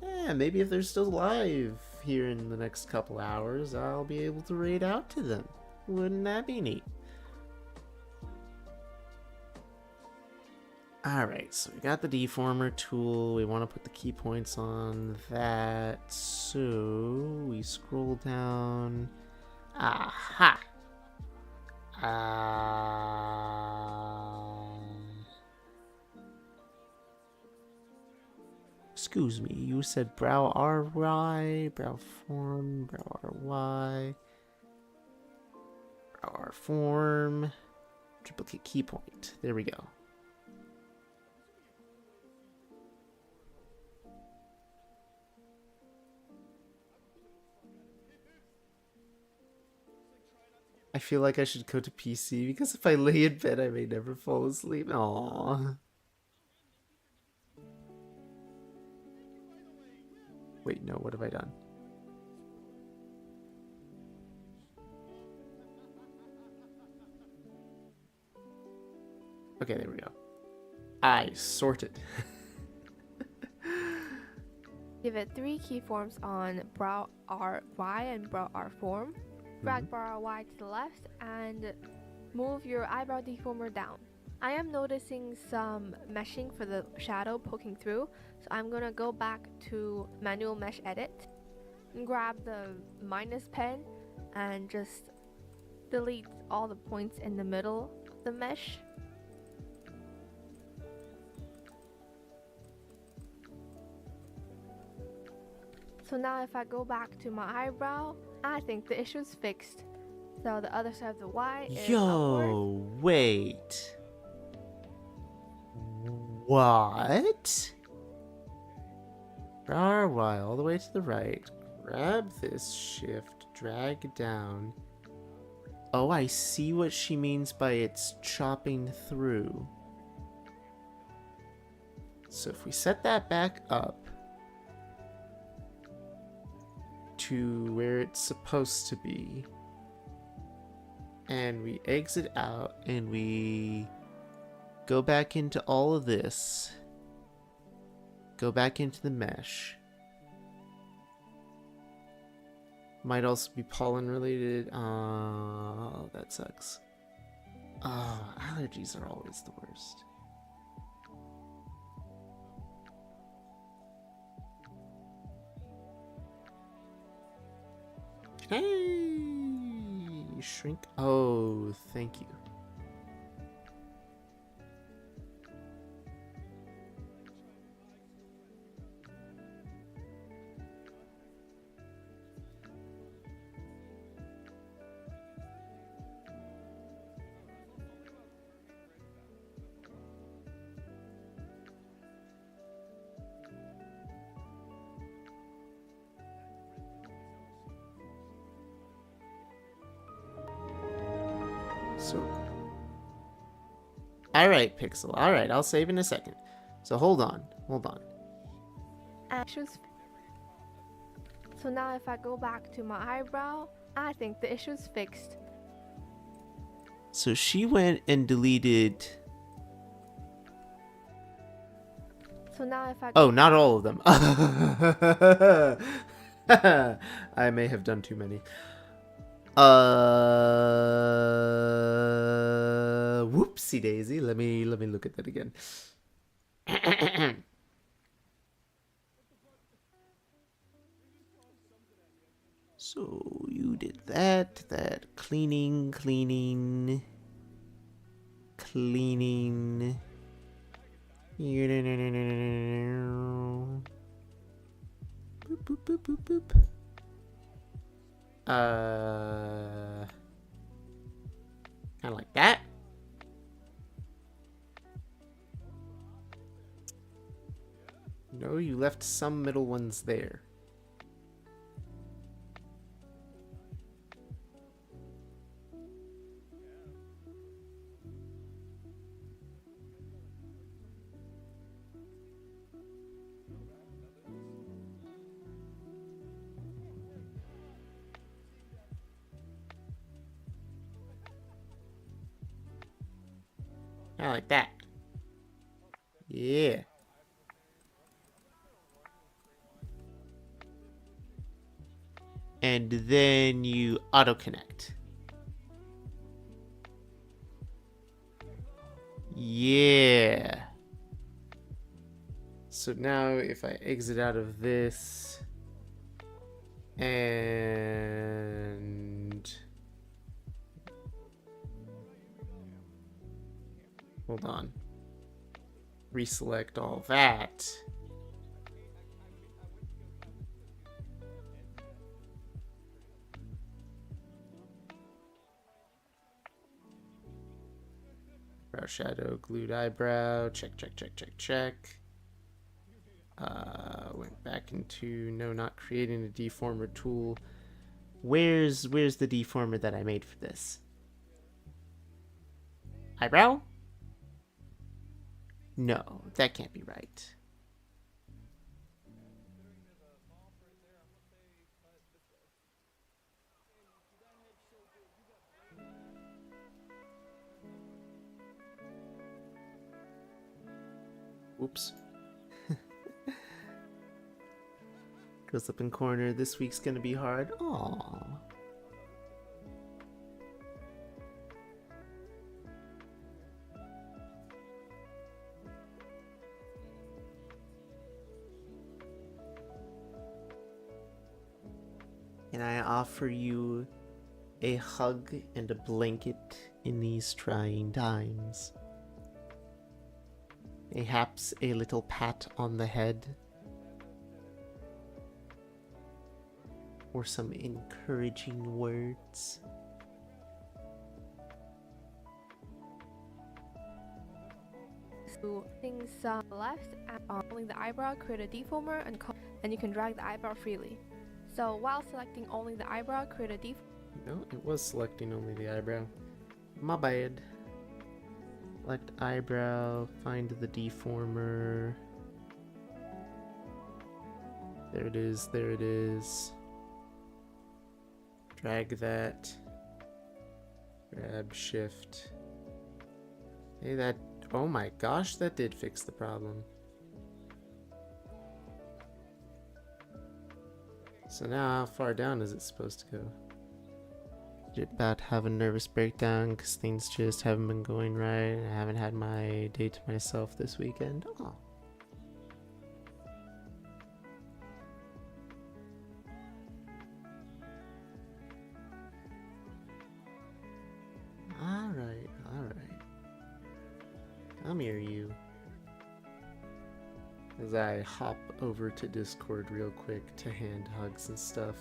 Yeah, maybe if they're still live here in the next couple hours, I'll be able to raid out to them. Wouldn't that be neat? Alright, so we got the deformer tool. We want to put the key points on that. So we scroll down. Aha! Excuse me, you said brow RY, brow form, brow RY, brow R form, triplicate key point. There we go. I feel like I should go to PC because if I lay in bed, I may never fall asleep. Aww. Wait, no, what have I done? Okay, there we go. I sorted. Give it 3 keyforms on brow RY and brow R form. Drag brow RY to the left and move your eyebrow deformer down. I am noticing some meshing for the shadow poking through, so I'm gonna go back to manual mesh edit and grab the minus pen and just delete all the points in the middle of the mesh. So now if I go back to my eyebrow, I think the issue's fixed. So the other side of the Y is upward. Wait. What? Brow Y all the way to the right. Grab this shift, drag it down. Oh, I see what she means by it's chopping through. So if we set that back up to where it's supposed to be, and we exit out and we go back into all of this, go back into the mesh. Might also be pollen related. Oh, that sucks. Oh, allergies are always the worst. Hey, shrink. Oh, thank you. So, alright, Pixel. Alright, I'll save in a second. So hold on. Issues. So now if I go back to my eyebrow, I think the issue's fixed. So she went and deleted... So now if I Oh, not all of them. I may have done too many. Whoopsie daisy. Let me look at that again. So you did that cleaning. Boop, boop, boop, boop, boop. Kind of like that. No, you left some middle ones there. Kind of like that. Yeah. And then you auto connect. Yeah. So now if I exit out of this and hold on. Reselect all that. Brow shadow, glued eyebrow, check. Went back into no, not creating a deformer tool. Where's the deformer that I made for this? Eyebrow? No, that can't be right. Oops. Goes up in corner. This week's gonna be hard. Aww. And I offer you a hug and a blanket in these trying times. Perhaps a little pat on the head. Or some encouraging words. So things left and only the eyebrow, create a deformer and you can drag the eyebrow freely. So while selecting only the eyebrow, create a deformer. No, it was selecting only the eyebrow. My bad. Select eyebrow, find the deformer. There it is. Drag that. Grab shift. Hey, that, oh my gosh, that did fix the problem. So now how far down is it supposed to go? About to have a nervous breakdown because things just haven't been going right. I haven't had my day to myself this weekend. Oh. Alright. Come here, you. As I hop over to Discord real quick to hand hugs and stuff.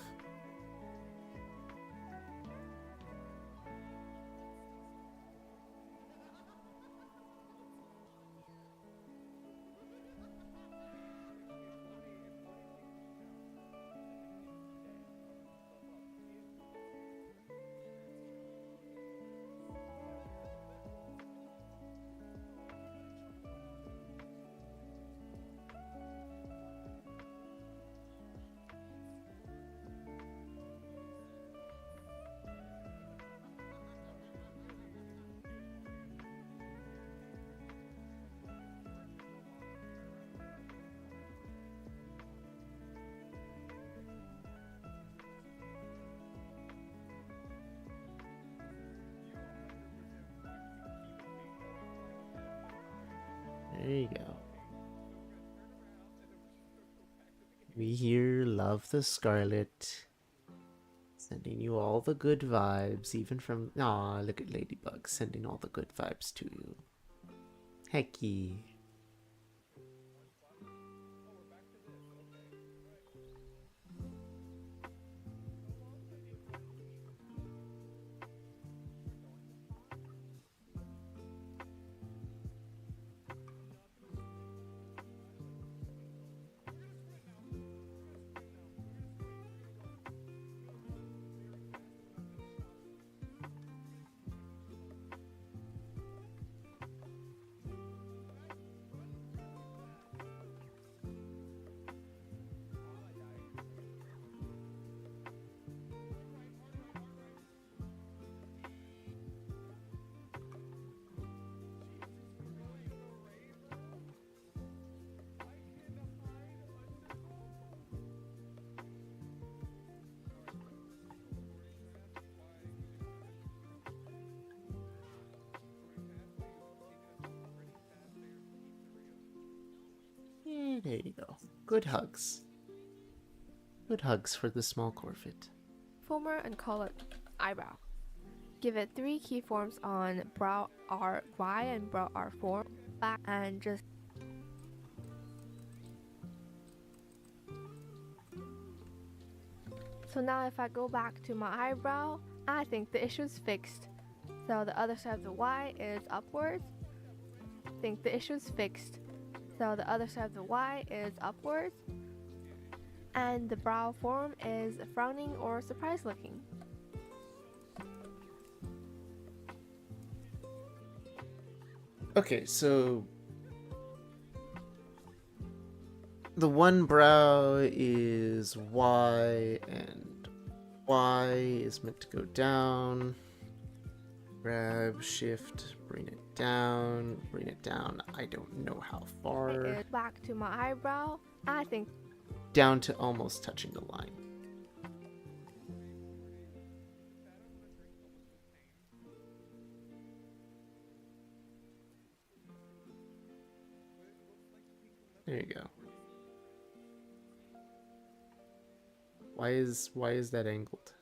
We here love the Scarlet. Sending you all the good vibes, even from... Aw, look at Ladybug, sending all the good vibes to you. Hecky. Yeah, there you go. Good hugs. Good hugs for the small Corvid. Former and call it eyebrow. Give it 3 keyforms on brow R-Y and brow R4. Back and just... So now if I go back to my eyebrow, I think the issue is fixed. So the other side of the Y is upwards. I think the issue is fixed. So the other side of the Y is upwards. And the brow form is frowning or surprised looking. Okay, so the one brow is Y and Y is meant to go down. Grab, shift, bring it down, bring it down. I don't know how far. Back to my eyebrow, I think down to almost touching the line. There you go. Why is that angled?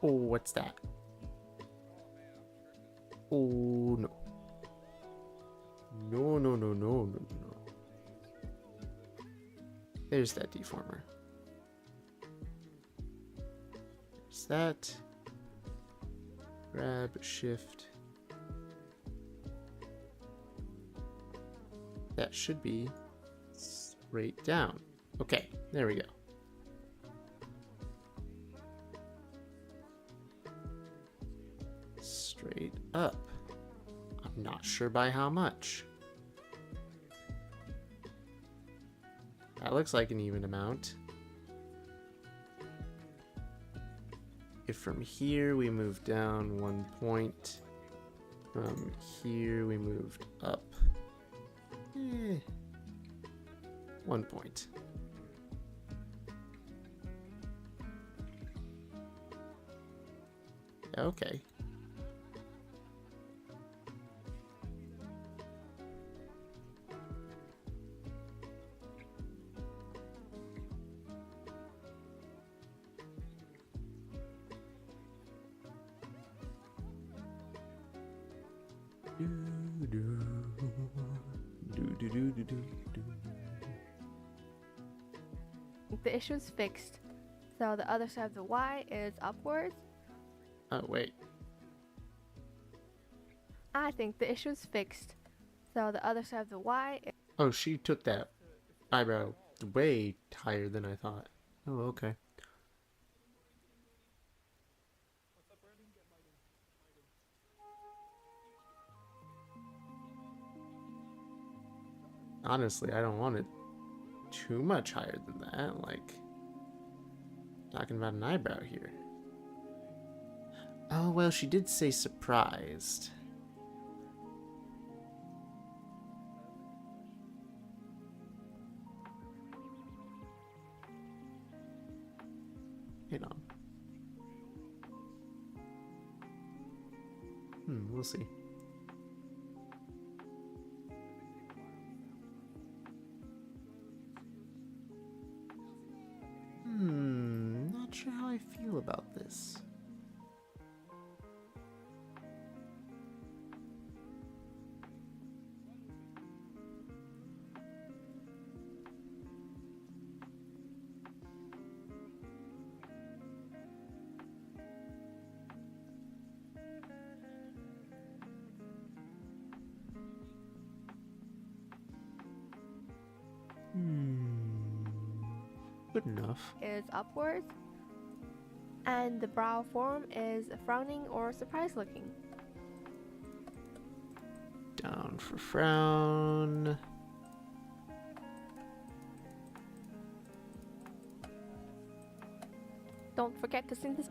Oh, what's that? Oh, no. No, no, no, no, no, no. There's that deformer. There's that. Grab, shift. That should be straight down. Okay, there we go. Straight up. I'm not sure by how much. That looks like an even amount. If from here we move down 1 point, from here we moved up 1 point. Okay. the issue is fixed. So the other side of the Y is upwards. Oh, wait. I think the issue is fixed. So the other side of the Y is... Oh, she took that eyebrow way higher than I thought. Oh, okay. Honestly, I don't want it too much higher than that. Like, talking about an eyebrow here. Oh, well, she did say surprised. Hang on. We'll see. Not sure how I feel about this. Good enough. Is upwards, and the brow form is frowning or surprised looking. Down for frown. Don't forget to sing this.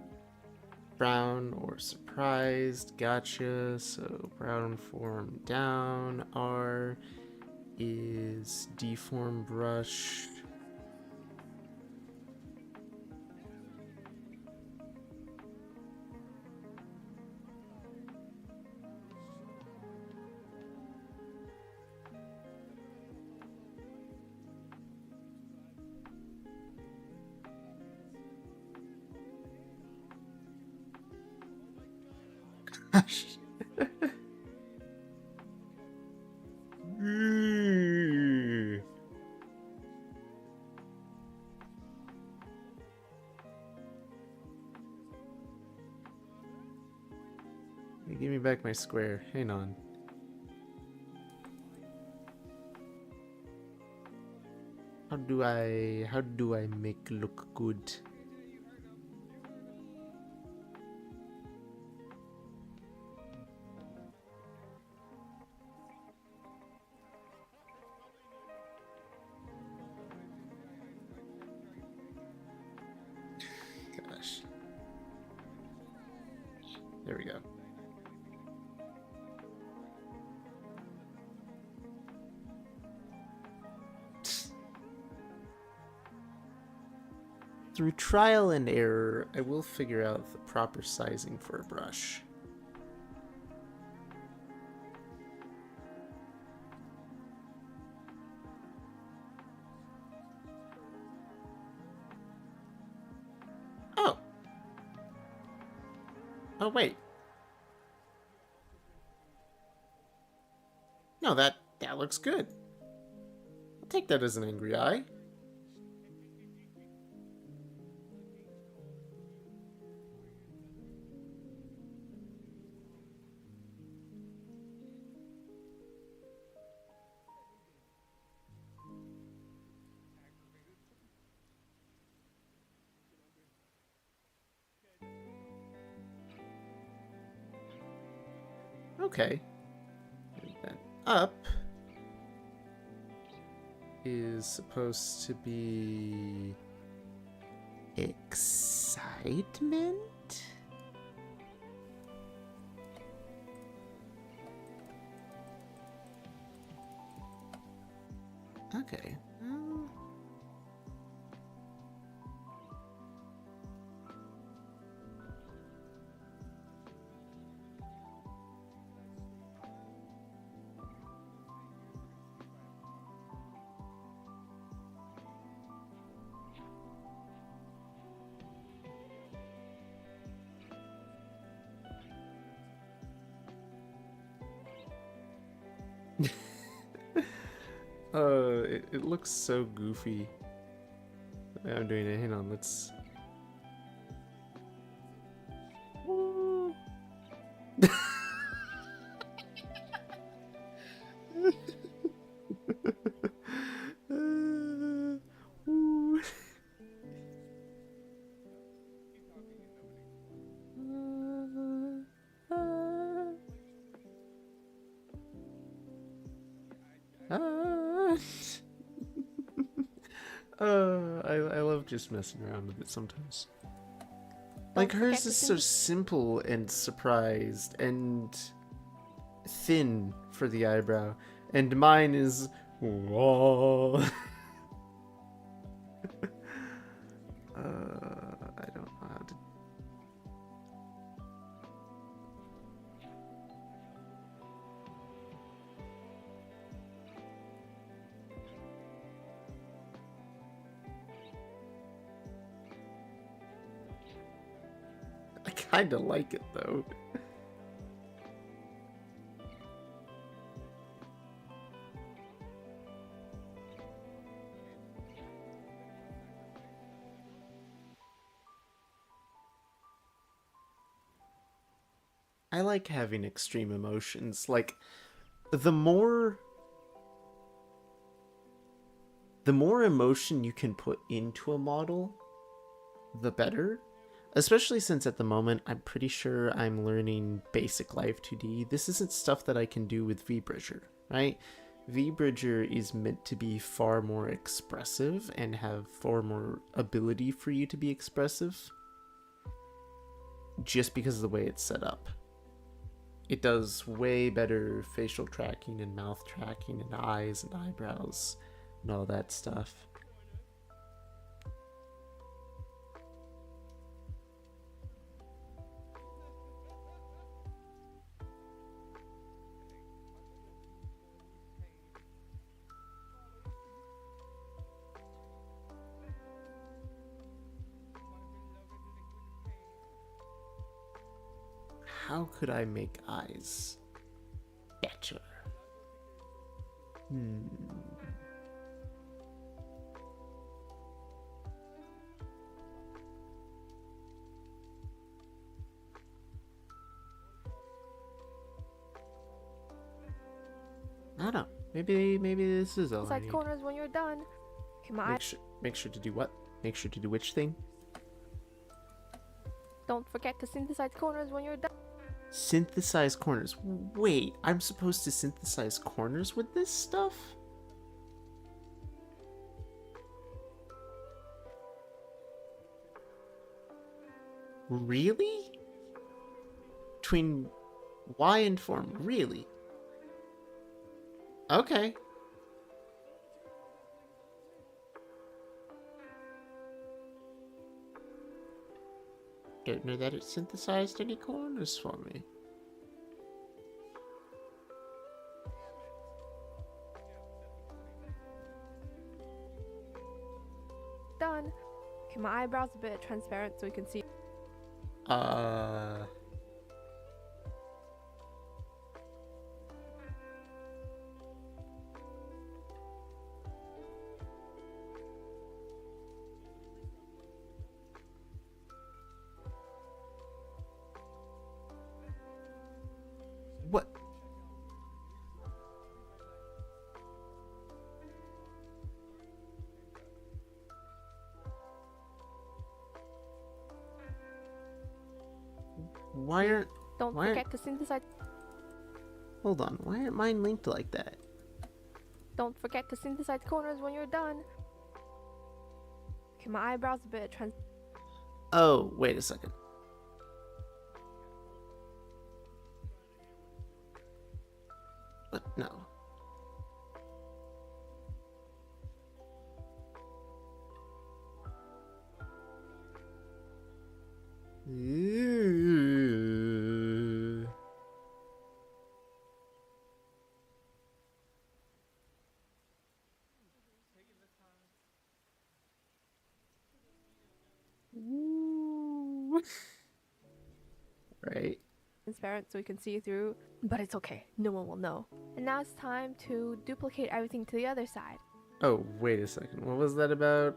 Frown or surprised. Gotcha. So brown form down. R is deform brush. Gosh. Give me back my square. Hang on. How do I make look good? Gosh. There we go. Through trial and error, I will figure out the proper sizing for a brush. Oh. Oh, wait. No, that looks good. I'll take that as an angry eye. Okay. And then up is supposed to be excitement? Okay. It looks so goofy. I'm doing it. Hang on, let's. Woo. Woo. I love just messing around with it sometimes. Like hers is so simple and surprised and thin for the eyebrow, and mine is I don't. kinda like it though. I like having extreme emotions. Like, the more emotion you can put into a model, the better. Especially since at the moment, I'm pretty sure I'm learning basic Live 2D. This isn't stuff that I can do with VBridger, right? VBridger is meant to be far more expressive and have far more ability for you to be expressive. Just because of the way it's set up. It does way better facial tracking and mouth tracking and eyes and eyebrows and all that stuff. How could I make eyes better? I don't know. Maybe this is all I Side need. corners when you're done. Okay, my Make sure to do what? Make sure to do which thing? Don't forget to synthesize corners when you're done. Synthesize corners. Wait, I'm supposed to synthesize corners with this stuff? Really? Between Y and form, really? Okay. Don't know that it synthesized any corners for me. Done. Okay, my eyebrows a bit transparent so you can see. What? Why aren't... Don't Why forget to synthesize. Hold on, why aren't mine linked like that? Don't forget to synthesize corners when you're done. Okay, my eyebrows a bit trans. Oh, wait a second. What? No. Right. Transparent so you can see through, but it's okay, no one will know. And now it's time to duplicate everything to the other side. Oh, wait a second. What was that about?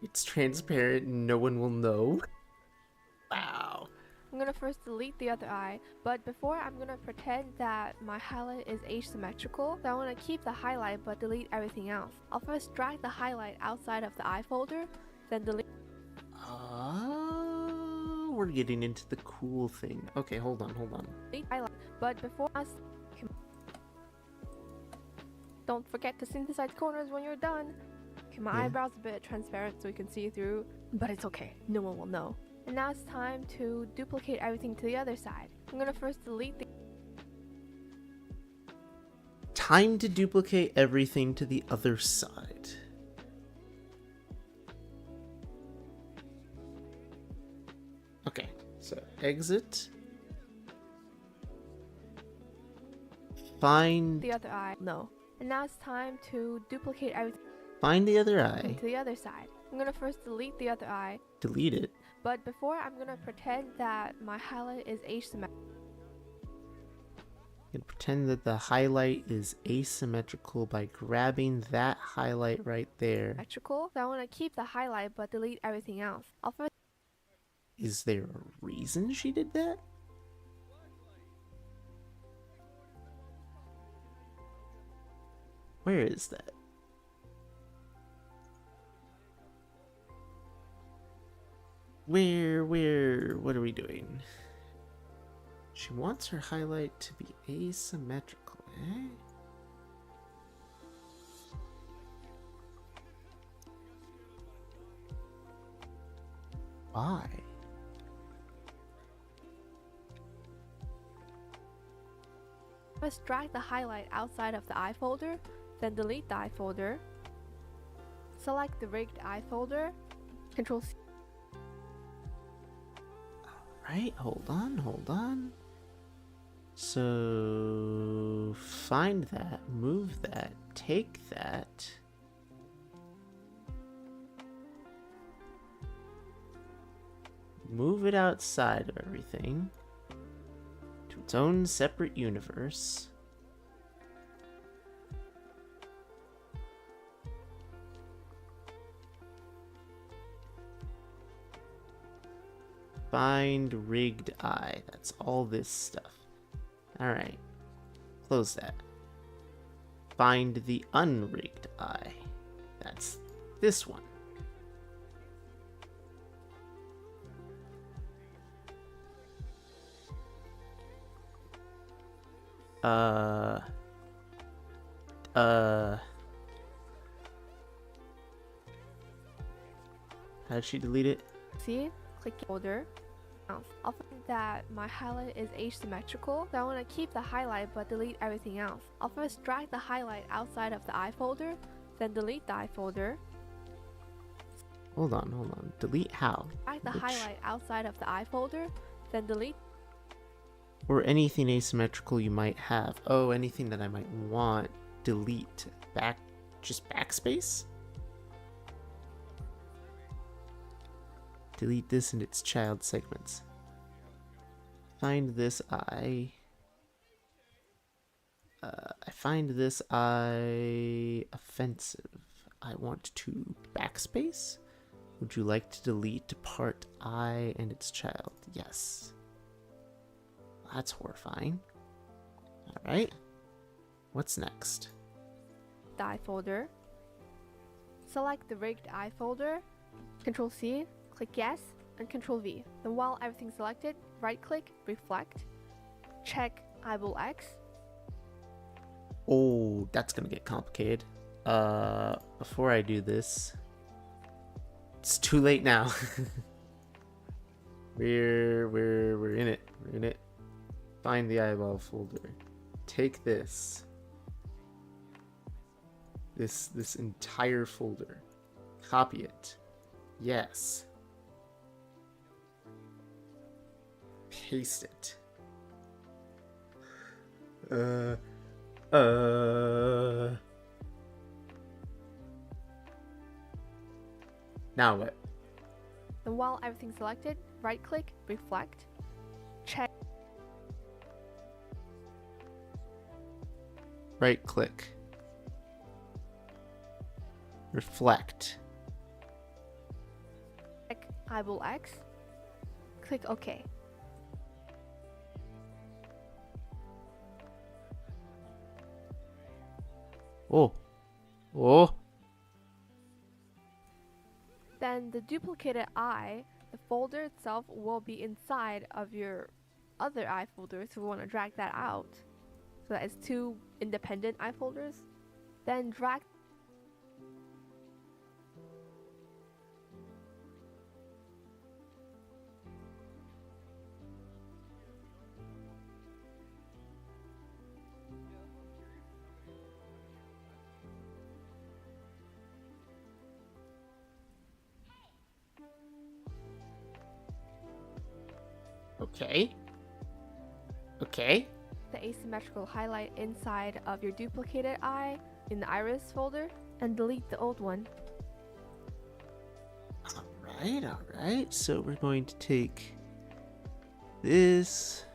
It's transparent and no one will know. Wow. I'm gonna first delete the other eye, but before I'm gonna pretend that my highlight is asymmetrical. So I wanna keep the highlight but delete everything else. I'll first drag the highlight outside of the eye folder, then delete. Oh, we're getting into the cool thing. Okay, hold on. Highlight, but before us, don't forget to synthesize corners when you're done. Okay, my eyebrows a bit transparent so you can see through, but it's okay, no one will know. And now it's time to duplicate everything to the other side. I'm gonna first delete the. Time to duplicate everything to the other side. Okay, so exit. Find The other eye. No. And now it's time to duplicate everything the other eye. to the other side. I'm gonna first delete the other eye, Delete it. But before, I'm gonna pretend that my highlight is asymmetrical. You can pretend that the highlight is asymmetrical by grabbing that highlight right there. So I want to keep the highlight but delete everything else. I'll first Is there a reason she did that? Where is that? What are we doing? She wants her highlight to be asymmetrical, eh? Why? First, drag the highlight outside of the eye folder, then delete the eye folder. Select the rigged eye folder, Control C. Right, hold on. So, find that, move that, take that. Move it outside of everything to its own separate universe. Find rigged eye. That's all this stuff. Alright. Close that. Find the unrigged eye. That's this one. How did she delete it? See? Click folder. I'll find that my highlight is asymmetrical, so I want to keep the highlight but delete everything else. I'll first drag the highlight outside of the eye folder, then delete the eye folder. Hold on. Delete how? Drag the highlight outside of the eye folder, then delete. Or anything asymmetrical you might have. Oh, anything that I might want. Delete. Just backspace? Delete this and its child segments. Find this eye. I find this eye offensive. I want to backspace. Would you like to delete part I and its child? Yes. That's horrifying. Alright. What's next? The eye folder. Select the rigged eye folder, Control C, click yes, and Control V. Then while everything's selected, right click, reflect, check eyeball X. Oh, that's gonna get complicated. Before I do this, it's too late now. We're in it. We're in it. Find the eyeball folder. Take this entire folder. Copy it. Yes. Paste it. Now what? Then while everything's selected, right click, reflect, check. Right click. Reflect. Check eyeball X, click OK. Oh. Then the duplicated eye, the folder itself will be inside of your other eye folder, so we want to drag that out. So that is two independent eye folders. Then drag. Okay. The asymmetrical highlight inside of your duplicated eye in the iris folder and delete the old one. Alright. So we're going to take this.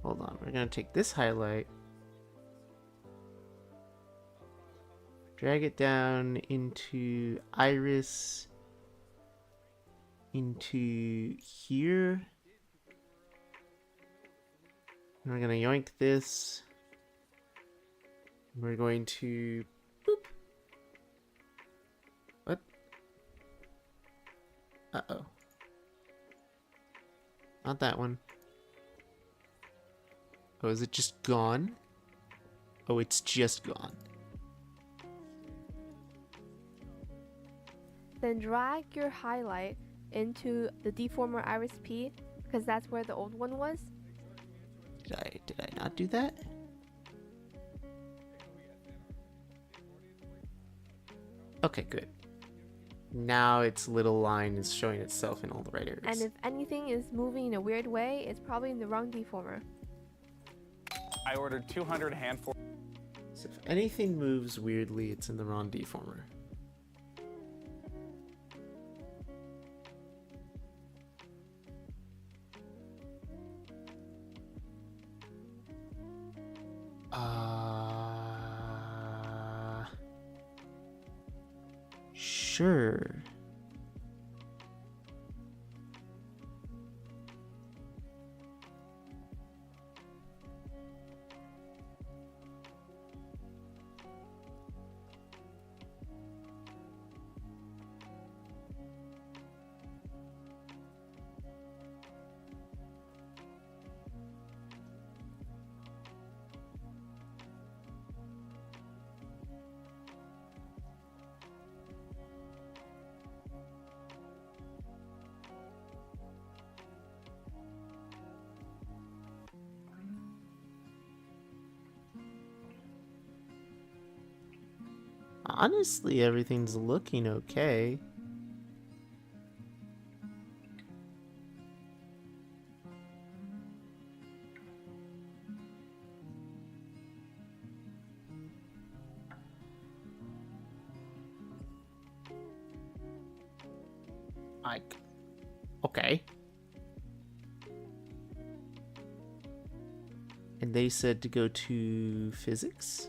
Hold on. We're going to take this highlight. Drag it down into iris. Into here. And we're going to yoink this. We're going to boop. What? Uh-oh. Not that one. Oh, is it just gone? Oh, it's just gone. Then drag your highlight into the deformer iris P, because that's where the old one was. Did I not do that? Okay, good. Now its little line is showing itself in all the right areas. And if anything is moving in a weird way, it's probably in the wrong deformer. I ordered 200 handfuls. So if anything moves weirdly, it's in the wrong deformer. Sure. Honestly, everything's looking okay. Okay. And they said to go to physics?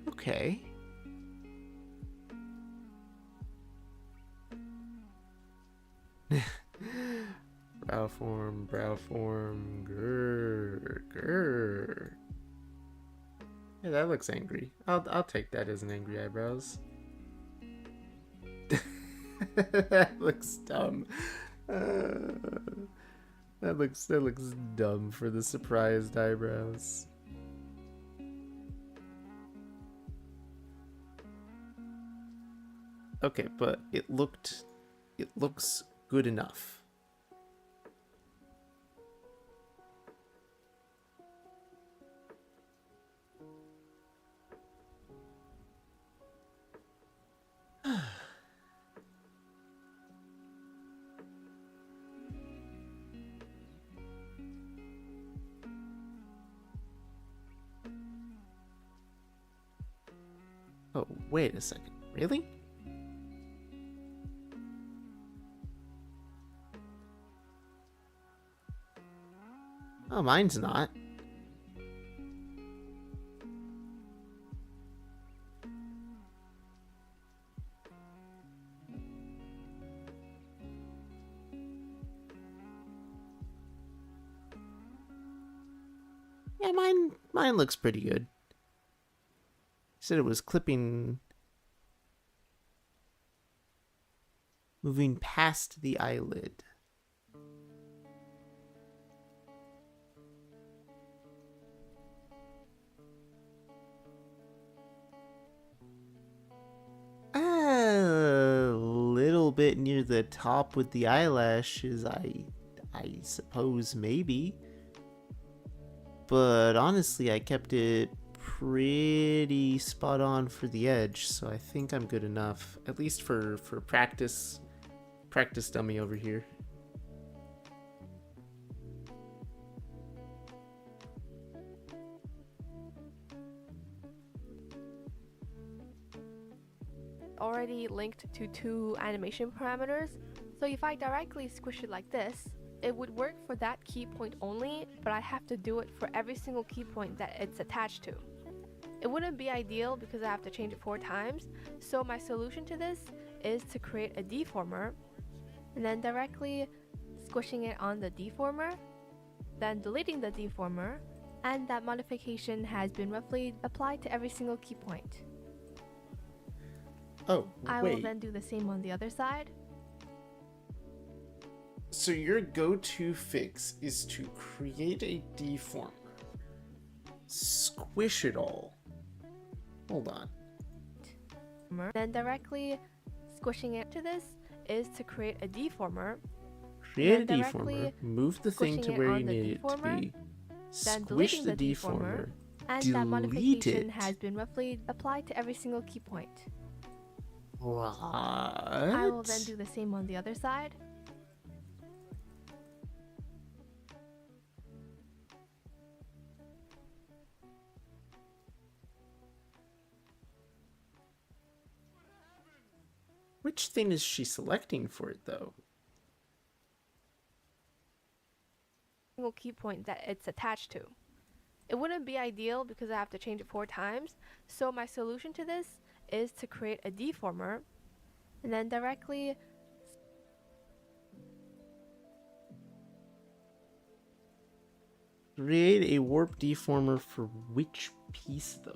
Okay. Brow form, grr. Yeah, that looks angry. I'll take that as an angry eyebrows. That looks dumb. That looks dumb for the surprised eyebrows. Okay, but it looks good enough. Oh, wait a second. Really? Oh, mine's not. Yeah, mine looks pretty good. Said it was clipping, moving past the eyelid. A little bit near the top with the eyelashes, I suppose, maybe. But honestly, I kept it pretty spot on for the edge, so I think I'm good enough, at least for practice dummy over here. Already linked to 2 animation parameters, so if I directly squish it like this, it would work for that key point only, but I have to do it for every single key point that it's attached to. It wouldn't be ideal because I have to change it 4 times, so my solution to this is to create a deformer, and then directly squishing it on the deformer, then deleting the deformer, and that modification has been roughly applied to every single key point. Oh, I wait. will then do the same on the other side. So your go-to fix is to create a deformer, squish it all. Hold on. Then directly squishing it to this is to create a deformer. Create a then deformer, directly move the thing to squishing it where on you the need it to deformer, be, then squish deleting the the deformer, and delete that modification it. has been roughly applied to every single key point. What? I will then do the same on the other side. Which thing is she selecting for it, though? Single key point that it's attached to. It wouldn't be ideal because I have to change it 4 times, so my solution to this is to create a deformer, and then directly Create a warp deformer for which piece, though?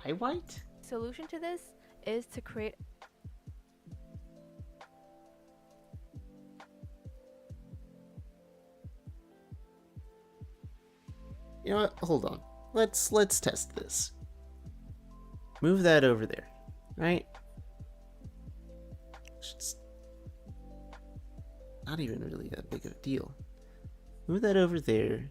Eye white? solution to this is to create You know what? Hold on. Let's test this. Move that over there, right? It's not even really that big of a deal. Move that over there.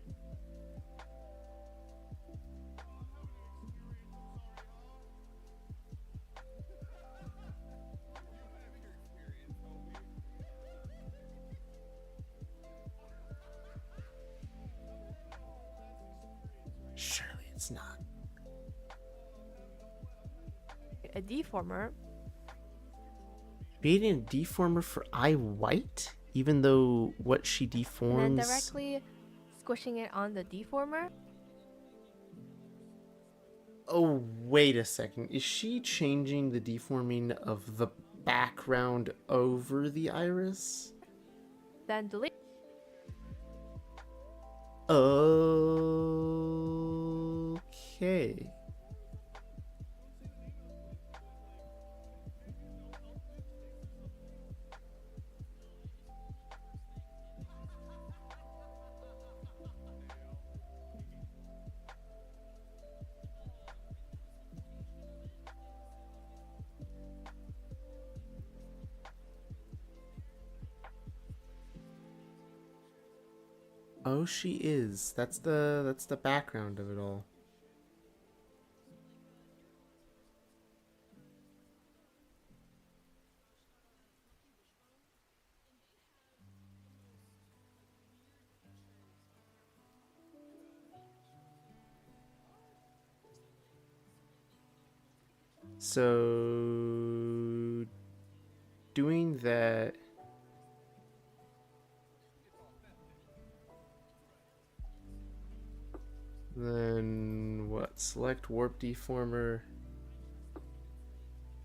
Surely it's not. a deformer. Creating a deformer for eye white? Even though what she And then deforms... directly squishing it on the deformer. Oh, wait a second. Is she changing the deforming of the background over the iris? Then delete. Okay. Oh, she is. That's the background of it all. So doing that, then what? Select warp deformer,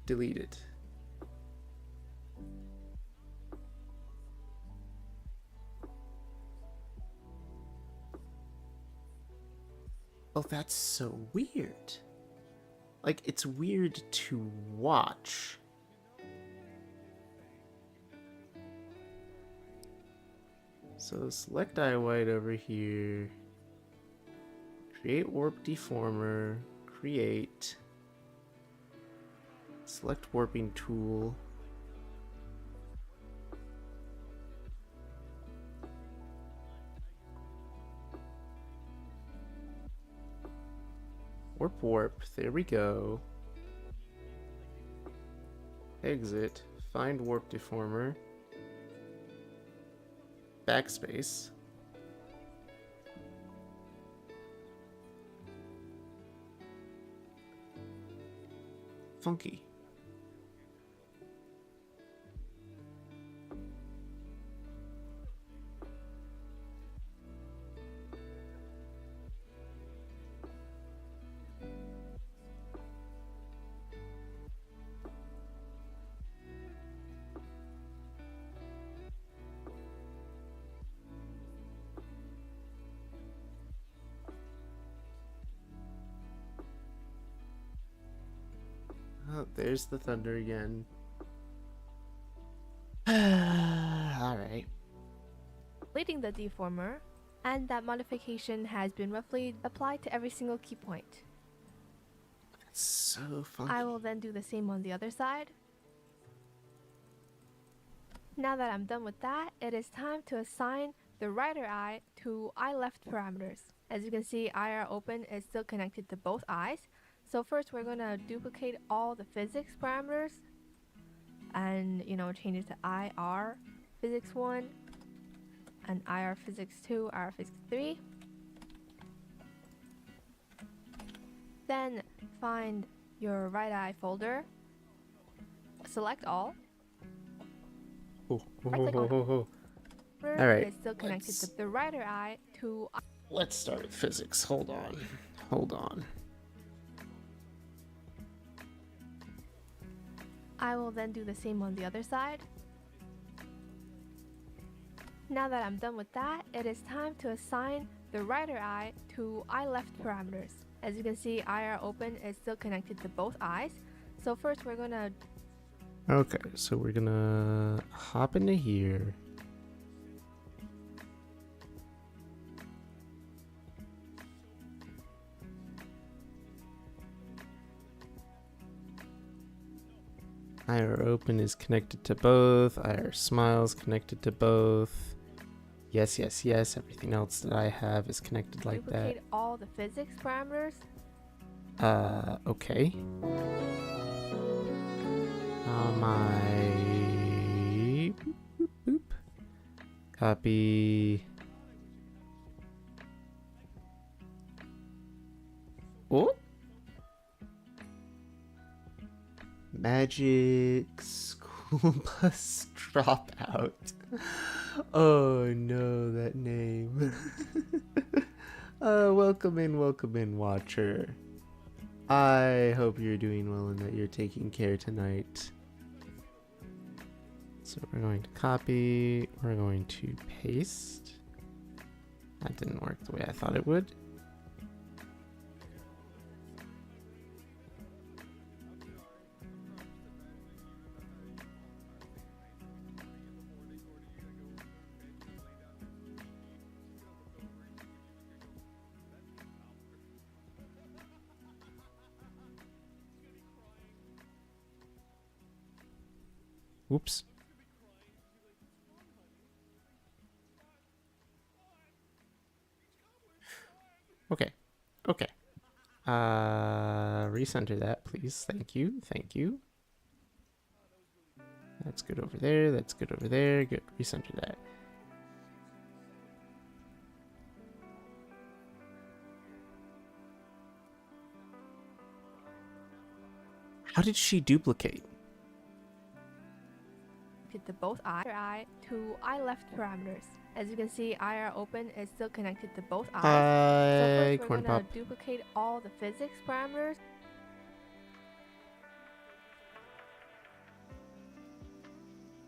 delete it. Oh, that's so weird. Like, it's weird to watch. So select eye white over here. Create warp deformer. Create. Select warping tool. Warp. There we go. Exit. Find warp deformer. Backspace. Funky. Oh, there's the thunder again. Alright. Completing the deformer, and that modification has been roughly applied to every single key point. That's so funky. I will then do the same on the other side. Now that I'm done with that, it is time to assign the righter eye to eye left parameters. As you can see, IR open is still connected to both eyes. So first we're gonna duplicate all the physics parameters and change it to IR physics 1 and IR physics 2, IR physics 3. Then find your right eye folder, select all. Right-click on it. Alright, It's still connected to the righter eye to. let's start with physics. Hold on. I will then do the same on the other side. Now that I'm done with that, it is time to assign the righter eye to eye left parameters. As you can see, IR open is still connected to both eyes. So first we're gonna. Okay, so we're gonna hop into here. IR open is connected to both. IR smiles connected to both. Yes. Everything else that I have is connected like that. Duplicate all the physics parameters. Okay. My boop. Copy. Oh. Magic School Bus Dropout. Oh no, that name. Welcome in, watcher. I hope you're doing well and that you're taking care tonight. So we're going to copy, we're going to paste. That didn't work the way I thought it would. Whoops. Okay. Recenter that, please. Thank you. That's good over there. Good. Recenter that. How did she duplicate? To both eye to eye left parameters. As you can see, IR open is still connected to both eyes. So first we're gonna duplicate all the physics parameters.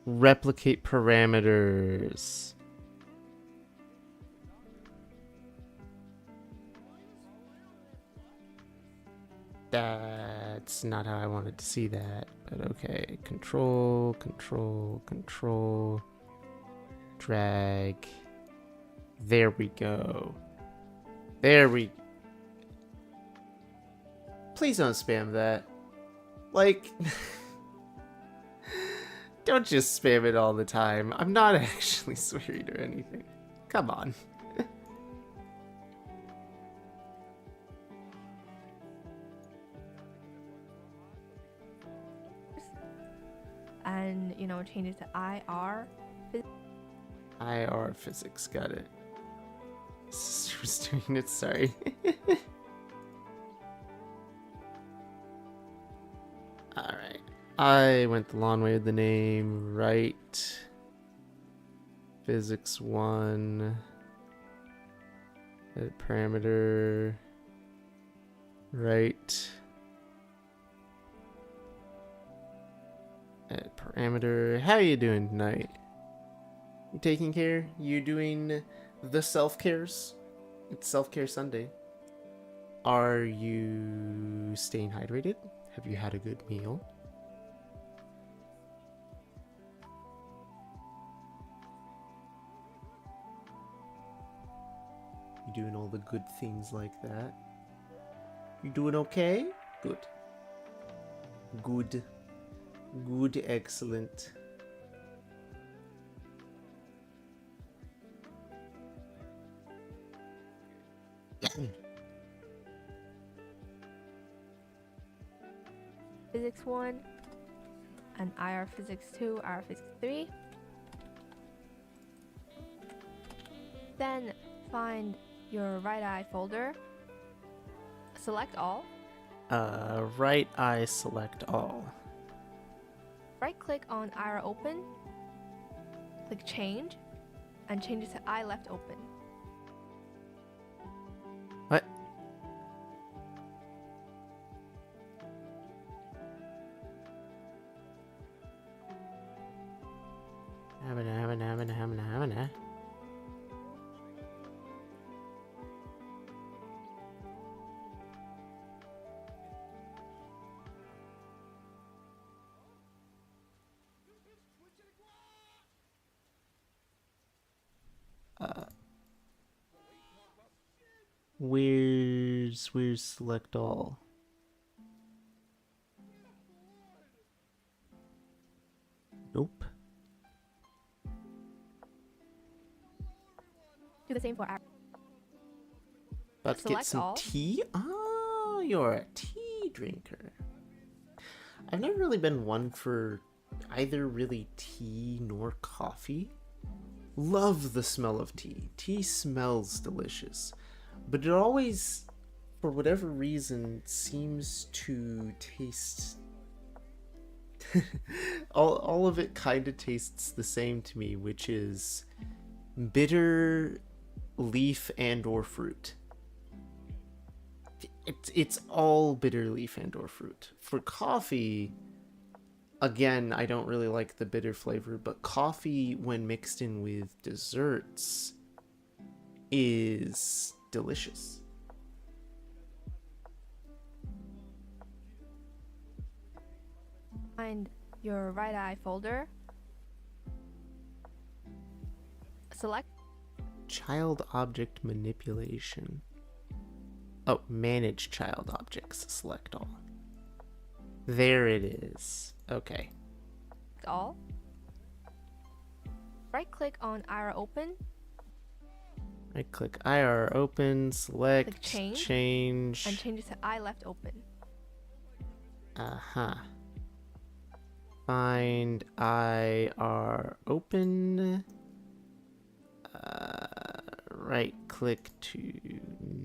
Replicate parameters. That's not how I wanted to see that, but okay. Control, control, control. Drag. There we go. There we... Please don't spam that. Like... Don't just spam it all the time. I'm not actually swearing or anything. Come on. And, you know, change it to IR. IR physics, got it. Sister's doing it, sorry. Alright. I went the long way with the name, right. Physics 1. Edit parameter. Right. Edit parameter. How you doing tonight? You taking care? You doing the self-cares? It's self-care Sunday. Are you staying hydrated? Have you had a good meal? You doing all the good things like that? You doing okay? Good. Good. Good, excellent. Physics 1 and IR Physics 2, IR Physics 3. Then find your right eye folder. Select all. Right eye select all. Right click on IR open. Click change and change it to eye left open. What? Havana. Where's select all? Nope. Do the same for IR. About to get Select some all. tea? Oh, you're a tea drinker. I've never really been one for either really tea nor coffee. Love the smell of tea. Tea smells delicious. But it always, for whatever reason, seems to taste... all of it kind of tastes the same to me, which is bitter leaf and or fruit. It's all bitter leaf and or fruit. For coffee, again, I don't really like the bitter flavor, but coffee when mixed in with desserts is delicious. Find your right eye folder. Select Child object manipulation. Oh, manage child objects. Select all. There it is. Okay. all. Right click on IR open. Right click IR open, select Click change. change. And change it to eye left open. Find IR open. Right click to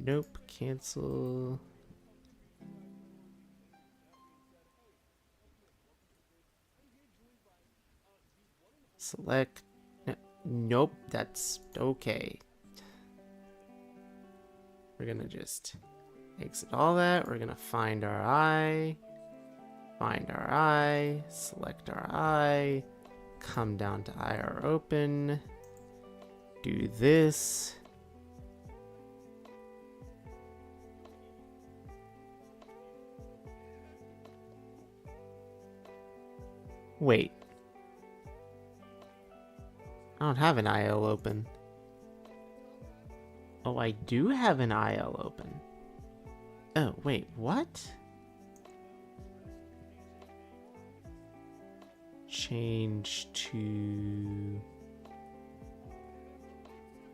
nope, cancel. Select. Nope, that's okay. We're gonna just exit all that. We're gonna find our eye. Find our eye. Select our eye. Come down to IR open. Do this. Wait. I don't have an IL open. Oh, I do have an IL open. Oh, wait, what? Change to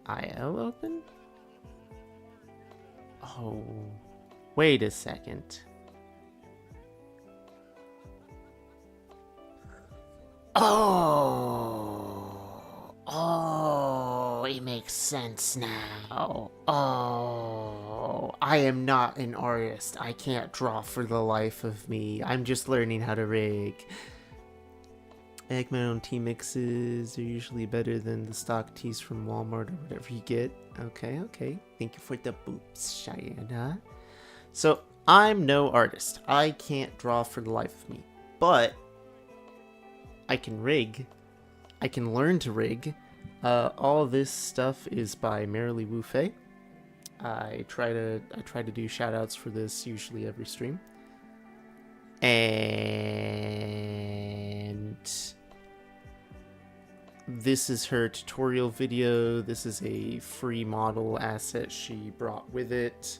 IL open? Oh, wait a second. Oh, it makes sense now. Oh, I am not an artist. I can't draw for the life of me. I'm just learning how to rig. I make my own tea mixes. They're usually better than the stock teas from Walmart or whatever you get. Okay, okay. Thank you for the boops, Cheyenne. So, I'm no artist. I can't draw for the life of me. But I can rig. I can learn to rig. All this stuff is by Merrily Wu Fei. I try to do shoutouts for this usually every stream. And this is her tutorial video. This is a free model asset she brought with it.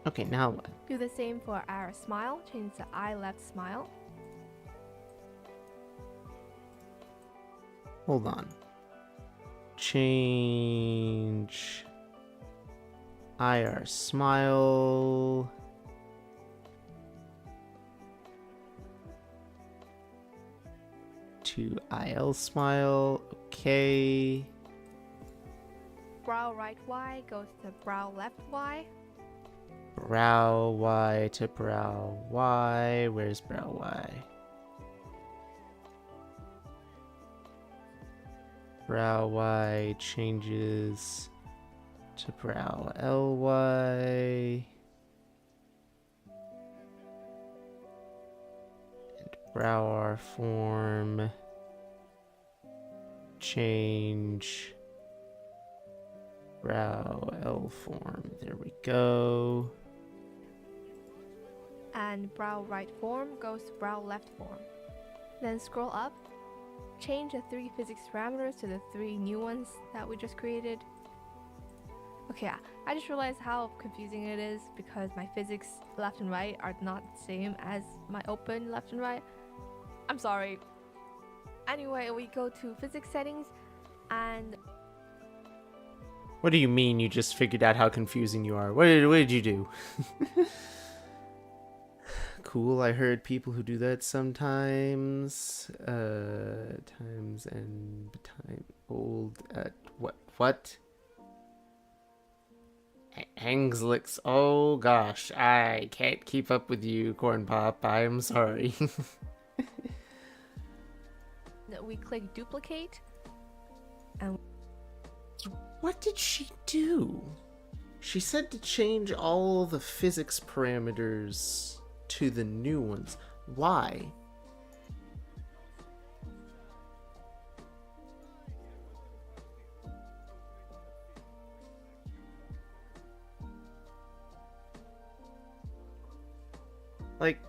Okay, now what? Do the same for our smile. Change the eye left smile. Hold on. Change IR smile to IL smile. Okay. Brow right Y goes to brow left Y. Brow Y to brow Y. Where's brow Y? Brow Y changes to brow LY. And brow R form. Change brow L form. There we go. And brow right form goes to brow left form. Then scroll up. Change the 3 physics parameters to the 3 new ones that we just created. Okay, yeah, I just realized how confusing it is because my physics left and right are not the same as my open left and right. I'm sorry. Anyway, we go to physics settings and... What do you mean you just figured out how confusing you are? What did you do? Cool, I heard people who do that sometimes. Times and time old at what? Angslix. Oh gosh, I can't keep up with you, Corn Pop. I'm sorry. we click duplicate and what did she do? She said to change all the physics parameters to the new ones. Why? Like,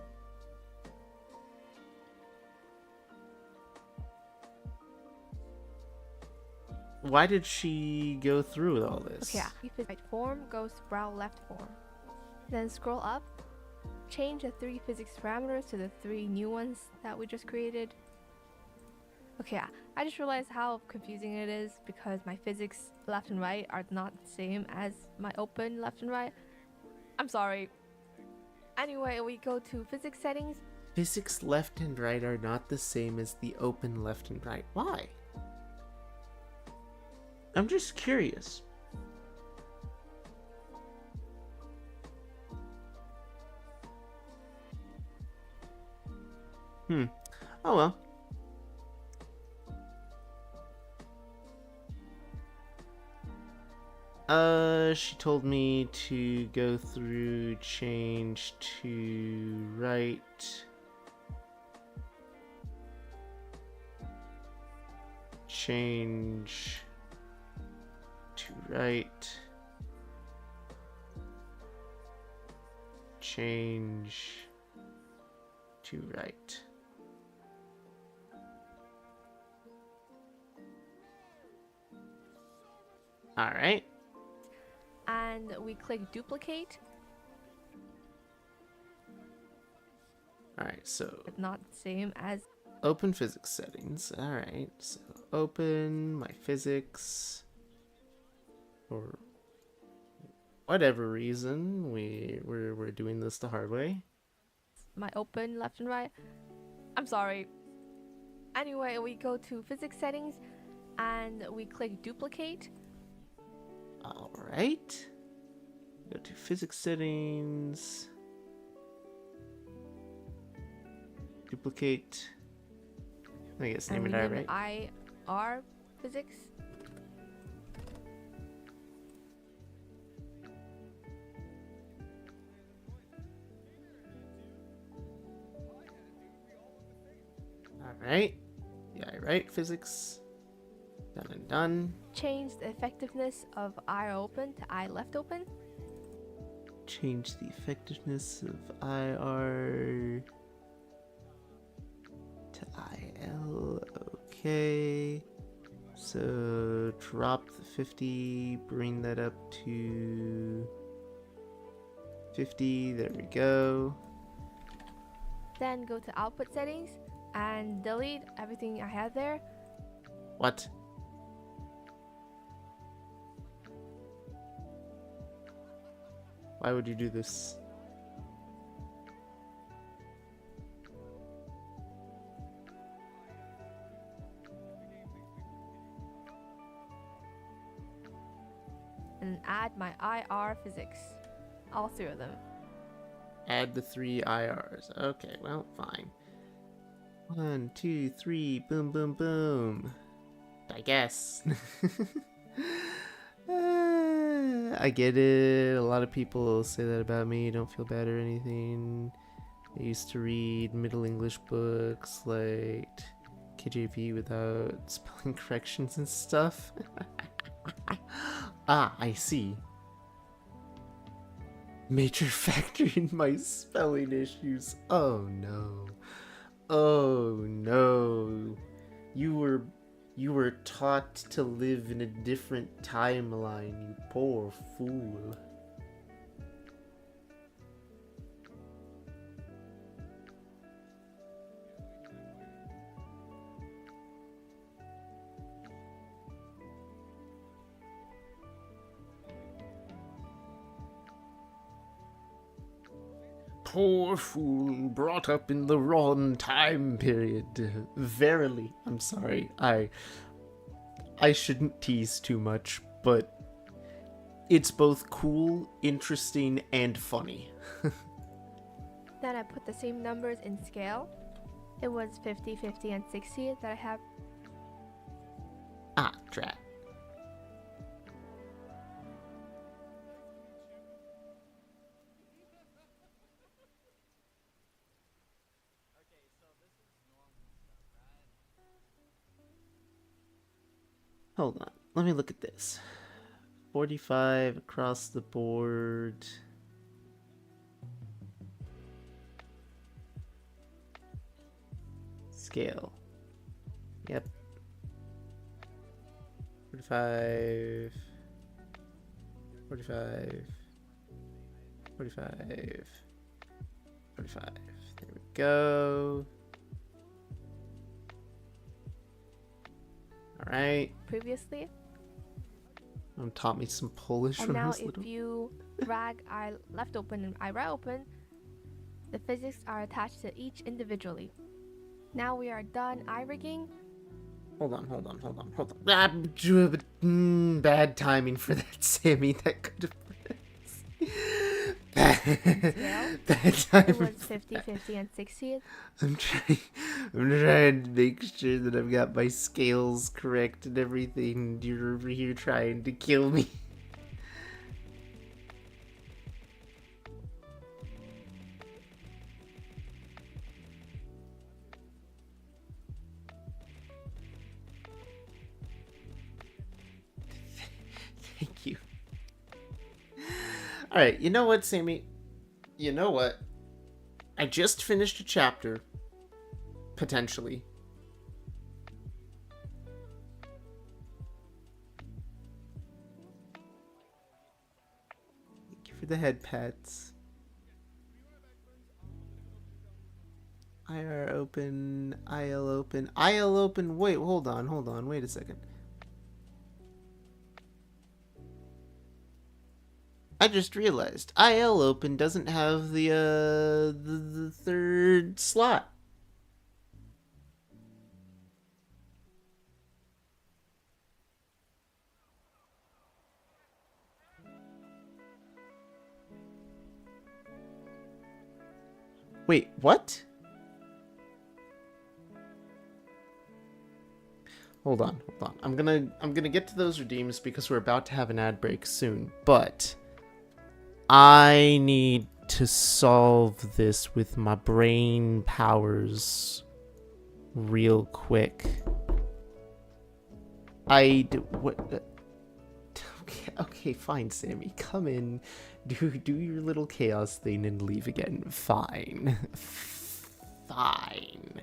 why did she go through with all this? okay, yeah, right form goes to brow left form. Then scroll up. Change the 3 physics parameters to the 3 new ones that we just created. Okay, yeah, I just realized how confusing it is because my physics left and right are not the same as my open left and right. I'm sorry. Anyway, we go to physics settings. Physics left and right are not the same as the open left and right. Why? I'm just curious. Oh well. She told me to go through, change to right. change to right, change to right. All right. And we click duplicate, All right, so but not the same as. open physics settings. All right, so open my physics. For whatever reason, we're doing this the hard way. My open left and right. I'm sorry. Anyway, we go to physics settings and we click duplicate. All right. Go to physics settings. Duplicate. I guess name And it we out, name right? it IR physics. All right. Yeah, right. Physics. Done and done. Change the effectiveness of IR open to I left open. Change the effectiveness of IR to IL. Okay. So drop the 50, bring that up to 50. There we go. Then go to output settings and delete everything I had there. What? Why would you do this? And add my IR physics. All three of them. Add the 3 IRs. Okay, well, fine. 1, 2, 3, boom, boom, boom. I guess. I get it. A lot of people say that about me. Don't feel bad or anything. I used to read Middle English books like KJV without spelling corrections and stuff. Ah, I see. Major factor in my spelling issues. Oh no. Oh no. You were taught to live in a different timeline, you poor fool. Poor fool, brought up in the wrong time period. Verily, I'm sorry. I shouldn't tease too much, but it's both cool, interesting, and funny. Then I put the same numbers in scale. It was 50, 50, and 60 that I have. Ah, drat. Hold on, let me look at this. 45 across the board. Scale. Yep. 45. 45. 45. 45. There we go. Alright. Previously. Taught me some Polish And when I now was if little. you drag I left open and I right open, the physics are attached to each individually. Now we are done eye rigging. Hold on. Ah, bad timing for that, Sammy. That could have Scale. bad It timing. was 50, 50, and 60. I'm trying to make sure that I've got my scales correct and everything. You're over here trying to kill me. Alright, you know what, Sammy? You know what? I just finished a chapter. Potentially. Thank you for the head pats. IR open, IL open, IL open. Wait, hold on, wait a second. I just realized IL open doesn't have the third slot. Wait, what? Hold on. I'm gonna get to those redeems because we're about to have an ad break soon, but I need to solve this with my brain powers real quick. What? Okay, fine, Sammy. Come in, do your little chaos thing and leave again. Fine. Fine.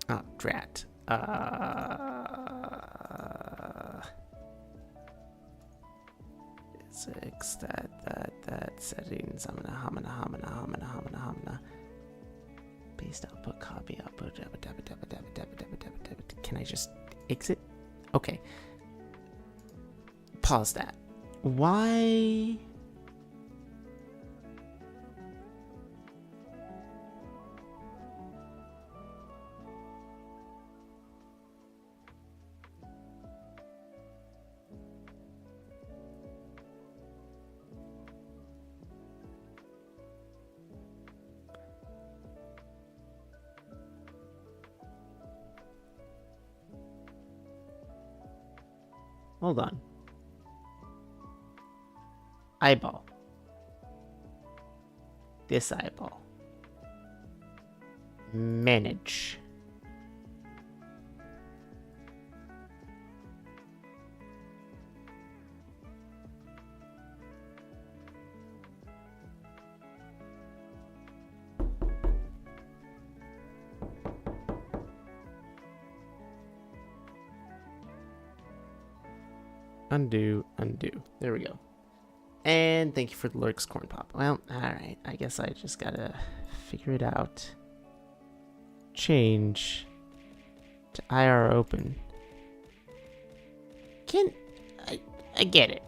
Oh, drat. Six, that settings. Hamana. Paste output, copy output. Can I just exit? Okay. Pause that. Why? Hold on. Eyeball. This eyeball. Manage. Undo. There we go. And thank you for the Lurk's corn pop. Well, alright. I guess I just gotta figure it out. Change to IR open. I get it.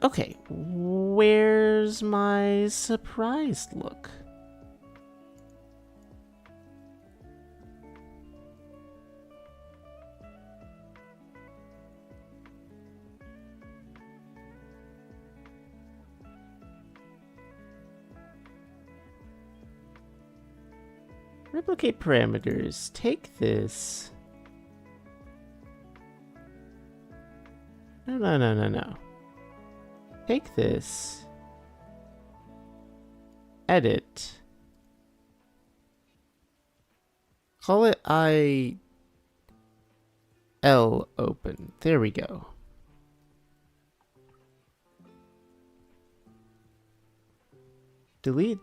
Okay, where's my surprised look? Replicate parameters. Take this. No. Take this. Edit. Call it IL open. There we go. Delete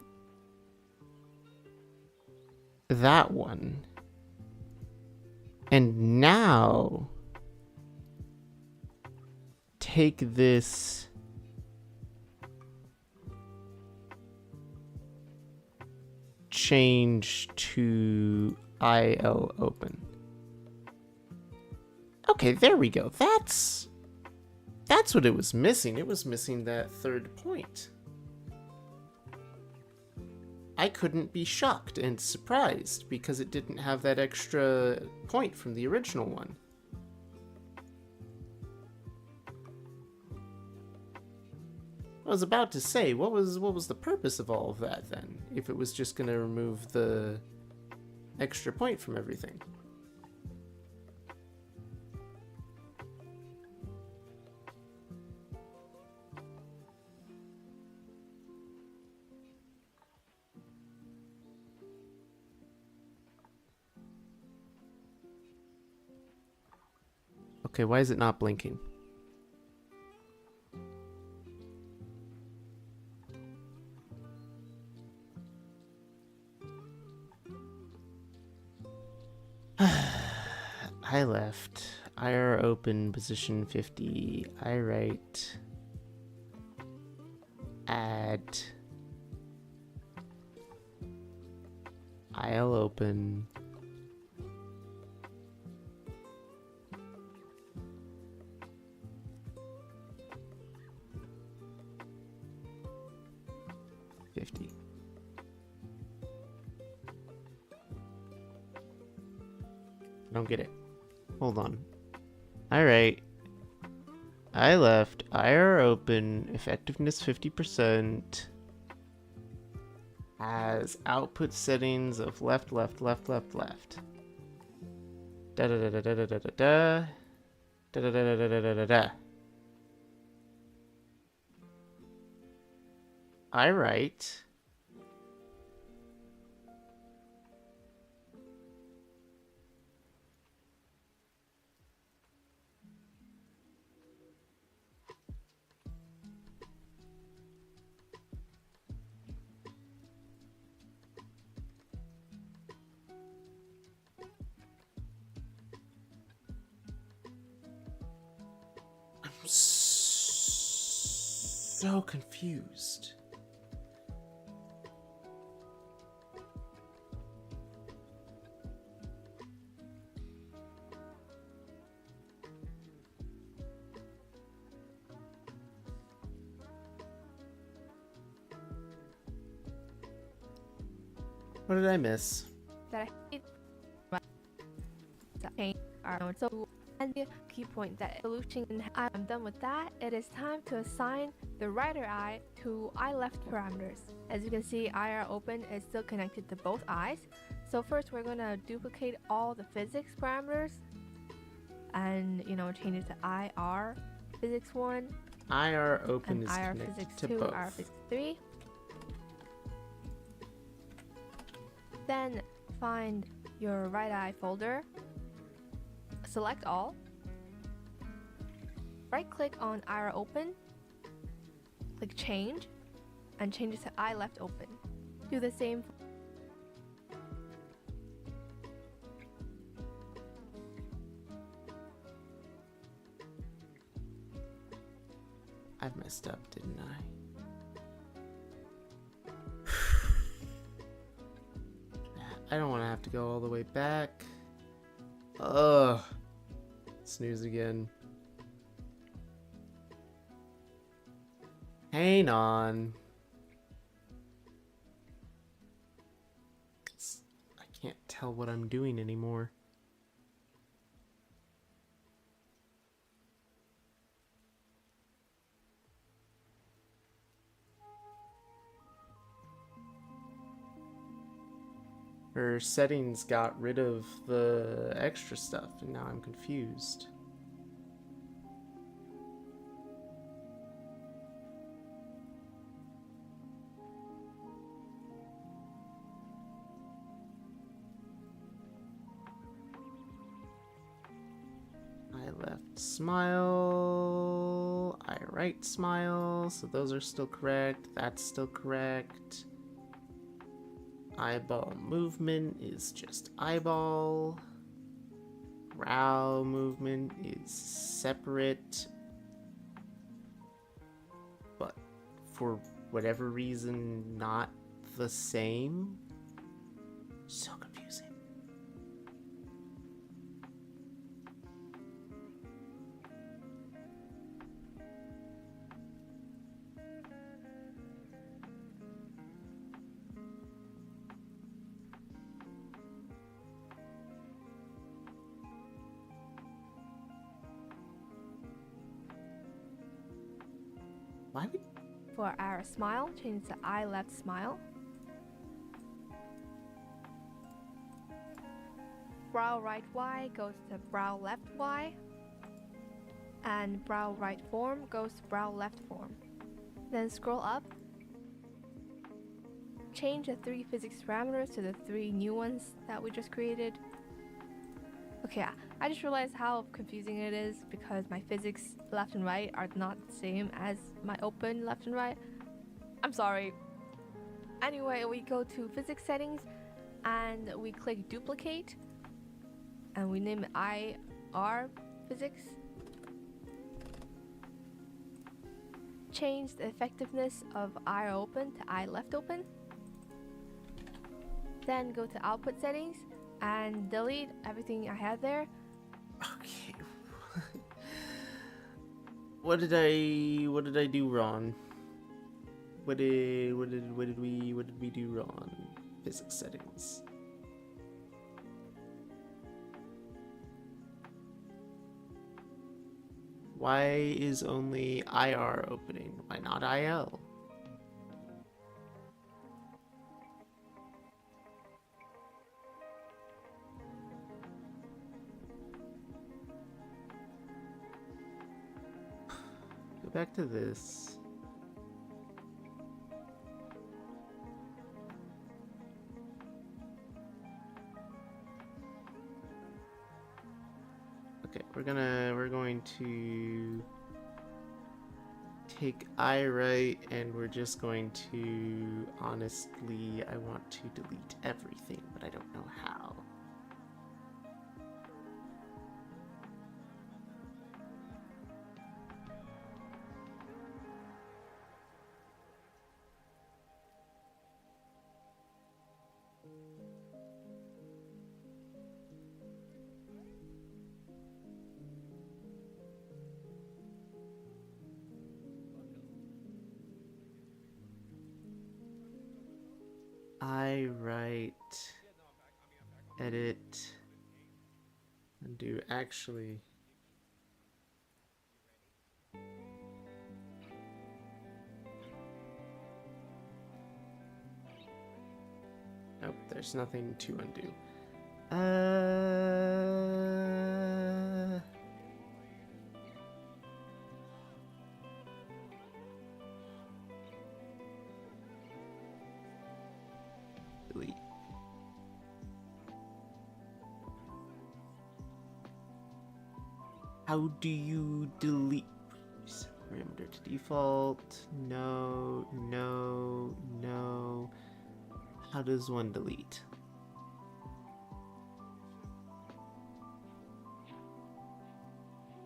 that one. And now take this change to IL open. Okay, there we go. That's what it was missing. It was missing that third point. I couldn't be shocked and surprised because it didn't have that extra point from the original one. I was about to say, what was the purpose of all of that then? If it was just going to remove the extra point from everything. Okay, why is it not blinking? I left. IR open, position 50. I right. Add. IL open. $50. Don't get it. Hold on. Alright. I left. IR open. Effectiveness 50%. Has output settings of left, left, left, left, left. Da da da da da da da da. Da da da da da da da da. I write. I'm so confused. What did I miss? That so and the key point that solution. I'm done with that. It is time to assign the writer eye to eye left parameters. As you can see, IR open is still connected to both eyes. So first we're gonna duplicate all the physics parameters and change it to IR physics 1 IR open and is IR connected physics to 2, both. IR physics 3. Then find your right eye folder, select all, right click on IR open, click change, and change it to eye left open. Do the same. I messed up, didn't I? I don't want to have to go all the way back. Ugh. Snooze again. Hang on. I can't tell what I'm doing anymore. Her settings got rid of the extra stuff, and now I'm confused. I left smile, I right smile, so those are still correct, that's still correct. Eyeball movement is just eyeball. Brow movement is separate. But for whatever reason, not the same. So confusing. Why would... For our smile, change to eye left smile. Brow right Y goes to brow left Y. And brow right form goes to brow left form. Then scroll up. Change the 3 physics parameters to the 3 new ones that we just created. Okay, I just realized how confusing it is because my physics left and right are not the same as my open left and right. I'm sorry. Anyway, we go to physics settings and we click duplicate. and we name it IR physics. Change the effectiveness of I open to I left open. Then go to output settings and delete everything I had there. Okay. What did I do wrong? What did we do wrong? Physics settings. Why is only IR opening? Why not IL? Go back to this. Okay, we're going to take I right, and we're just going to, honestly, I want to delete everything, but I don't know how. I write, edit, undo. Actually, nope, there's nothing to undo. Delete. How do you delete? Parameter to default. No, no, no. How does one delete?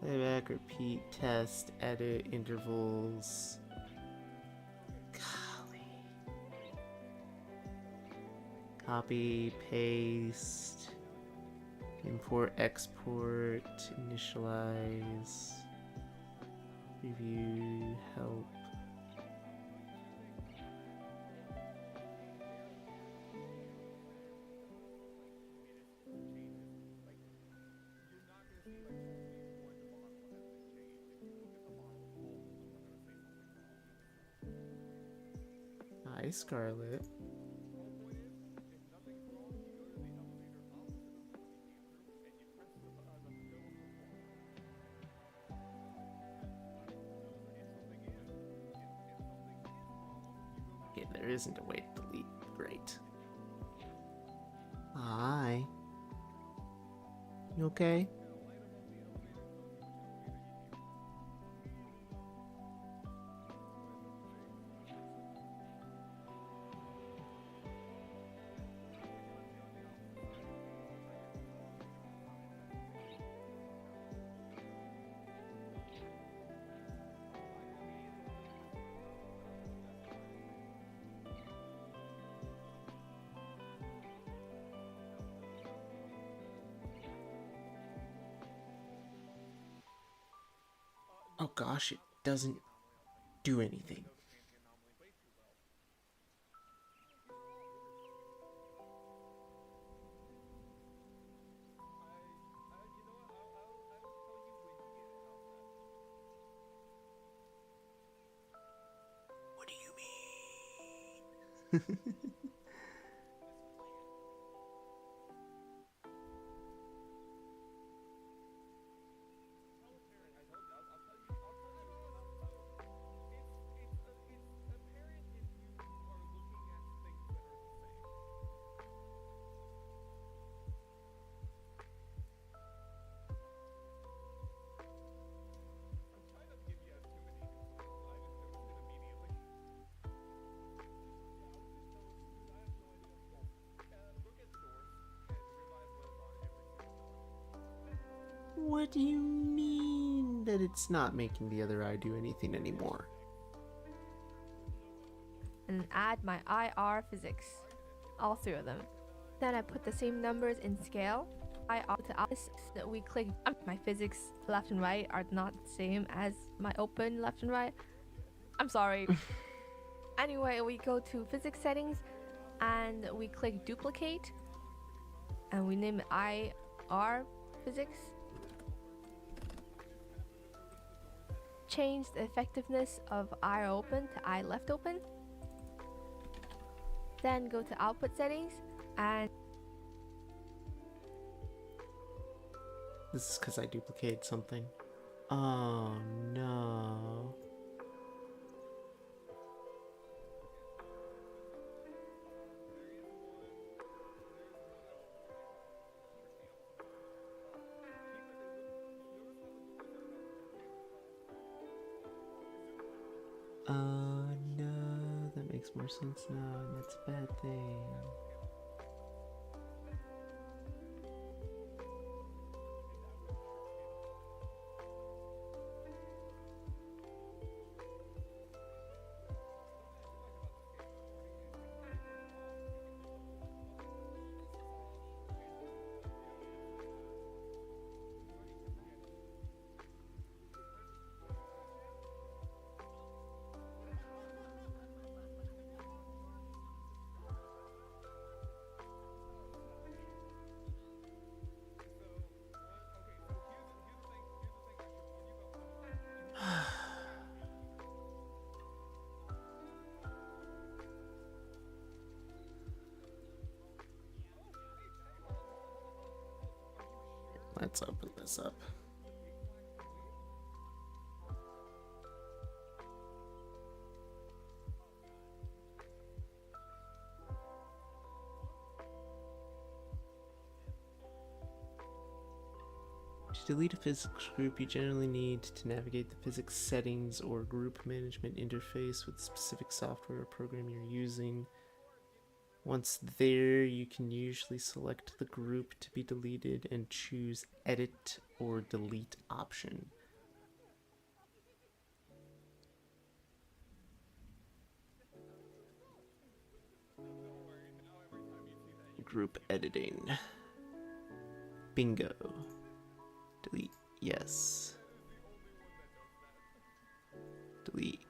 Playback, repeat, test, edit, intervals. Golly. Copy, paste, import, export, initialize, review, help. Hi, Scarlet. Okay, there isn't a way to delete. Great. Hi. You okay? Oh gosh, it doesn't do anything. What do you mean? What do you mean that it's not making the other eye do anything anymore? And add my IR physics. All three of them. Then I put the same numbers in scale. IR to eyes that we click. My physics left and right are not the same as my open left and right. I'm sorry. Anyway, we go to physics settings and we click duplicate and we name it IR physics. Change the effectiveness of eye open to eye left open. Then go to output settings and This is because I duplicated something. Oh no. No, that makes more sense now, and that's a bad thing. Let's open this up. To delete a physics group, you generally need to navigate the physics settings or group management interface with the specific software or program you're using. Once there, you can usually select the group to be deleted and choose Edit or Delete option. Group editing. Bingo. Delete. Yes. Delete.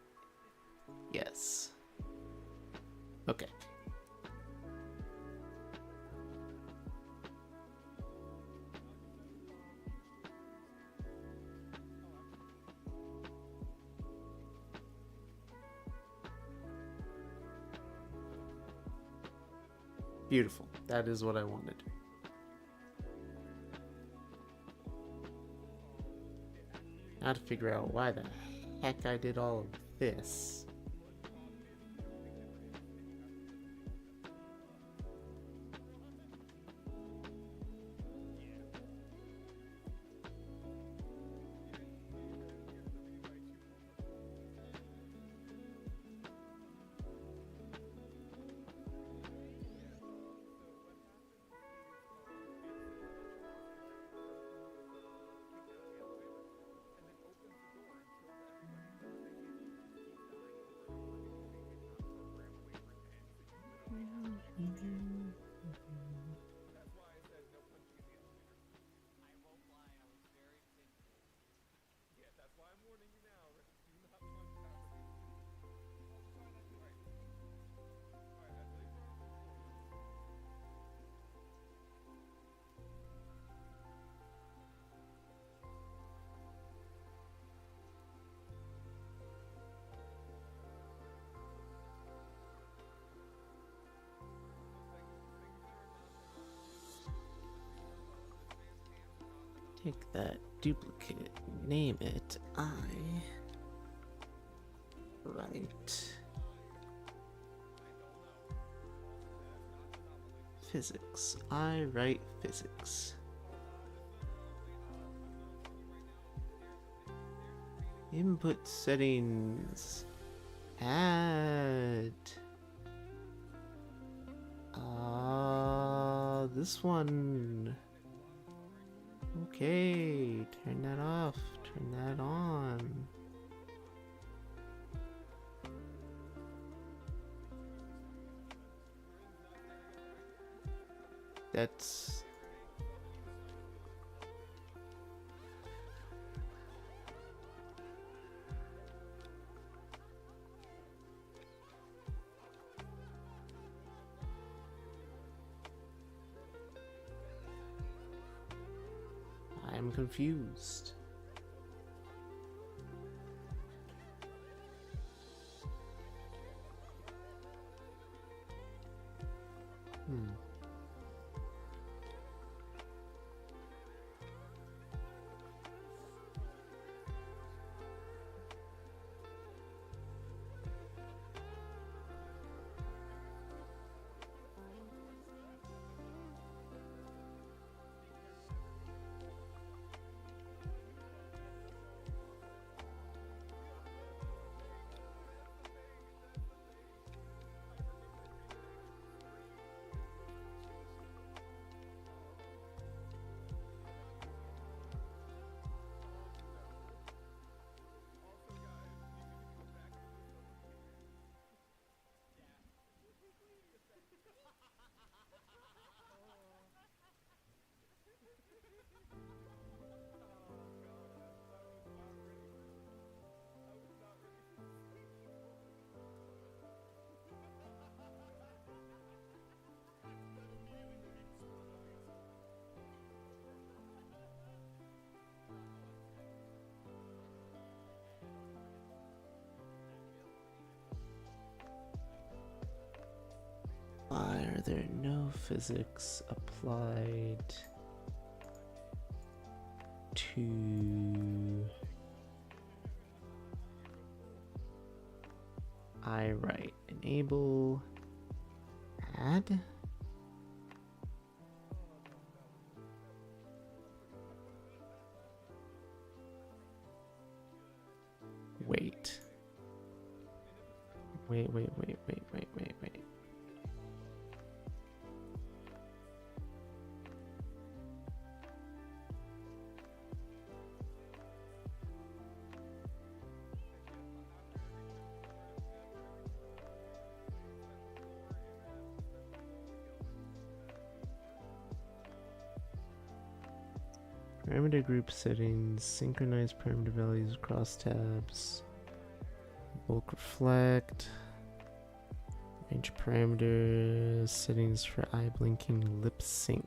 Yes. Okay. Beautiful. That is what I wanted. Now to figure out why the heck I did all of this. Take that duplicate, name it right physics. I write physics. Input settings. Add. This one. Okay, turn that off. Turn that on. That's... I'm confused. Why are there no physics applied to I write? Enable add? Wait. Wait. Parameter group settings, synchronize parameter values across tabs, bulk reflect, range parameters, settings for eye blinking, lip sync.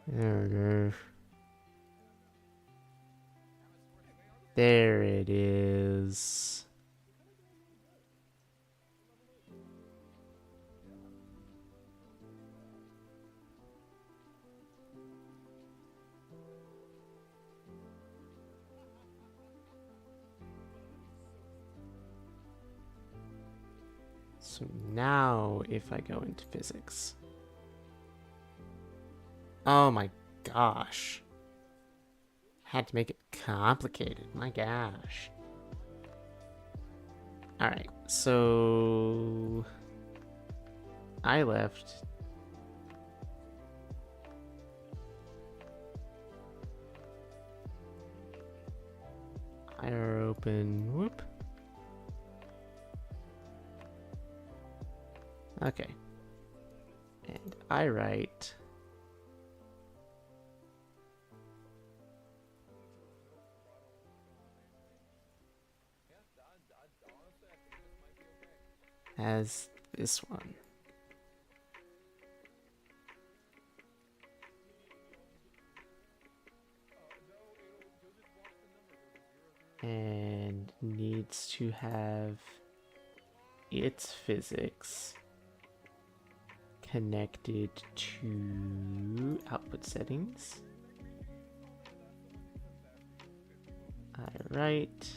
There we go. There it is. So now if I go into physics. Oh my gosh. Had to make it complicated. My gosh. Alright, so I left. I are open. Whoop. Okay. And I write. As this one. And needs to have its physics connected to output settings. I write.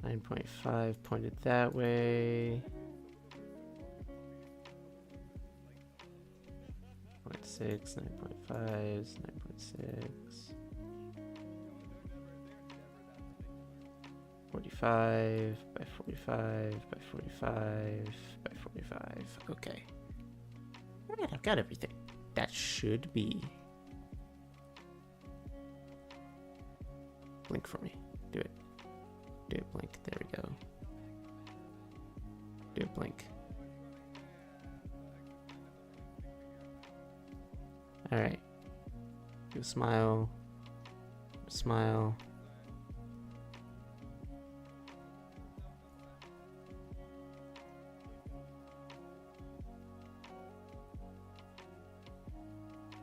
9.5 pointed that way. 0.6, 9.5, 9.6. 45 by 45 by 45 by 45. Okay. Alright, I've got everything. That should be. Blink for me. Do it. Do it, blink. There we go. Do it, blink. Alright. Do a smile. Smile.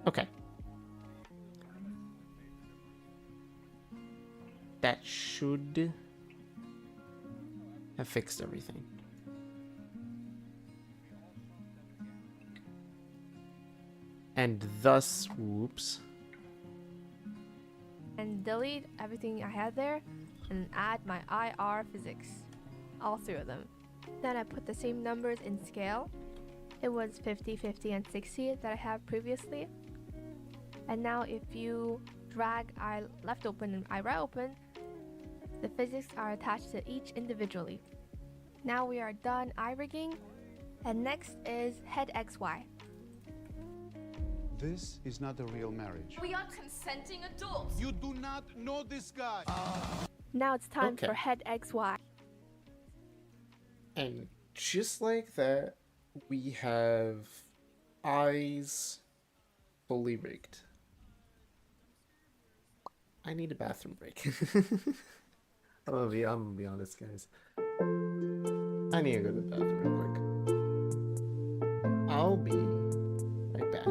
Okay. That should have fixed everything. And thus, whoops. And delete everything I had there and add my IR physics. All three of them. Then I put the same numbers in scale. It was 50, 50, and 60 that I had previously. And now if you drag I left open and I right open, the physics are attached to each individually. Now we are done eye rigging, and next is head XY. This is not a real marriage. We are consenting adults. You do not know this guy. Now it's time Okay. for head XY. And just like that, we have eyes fully rigged. I need a bathroom break. I'm gonna be honest, guys. I need to go to the bathroom real quick. I'll be right back.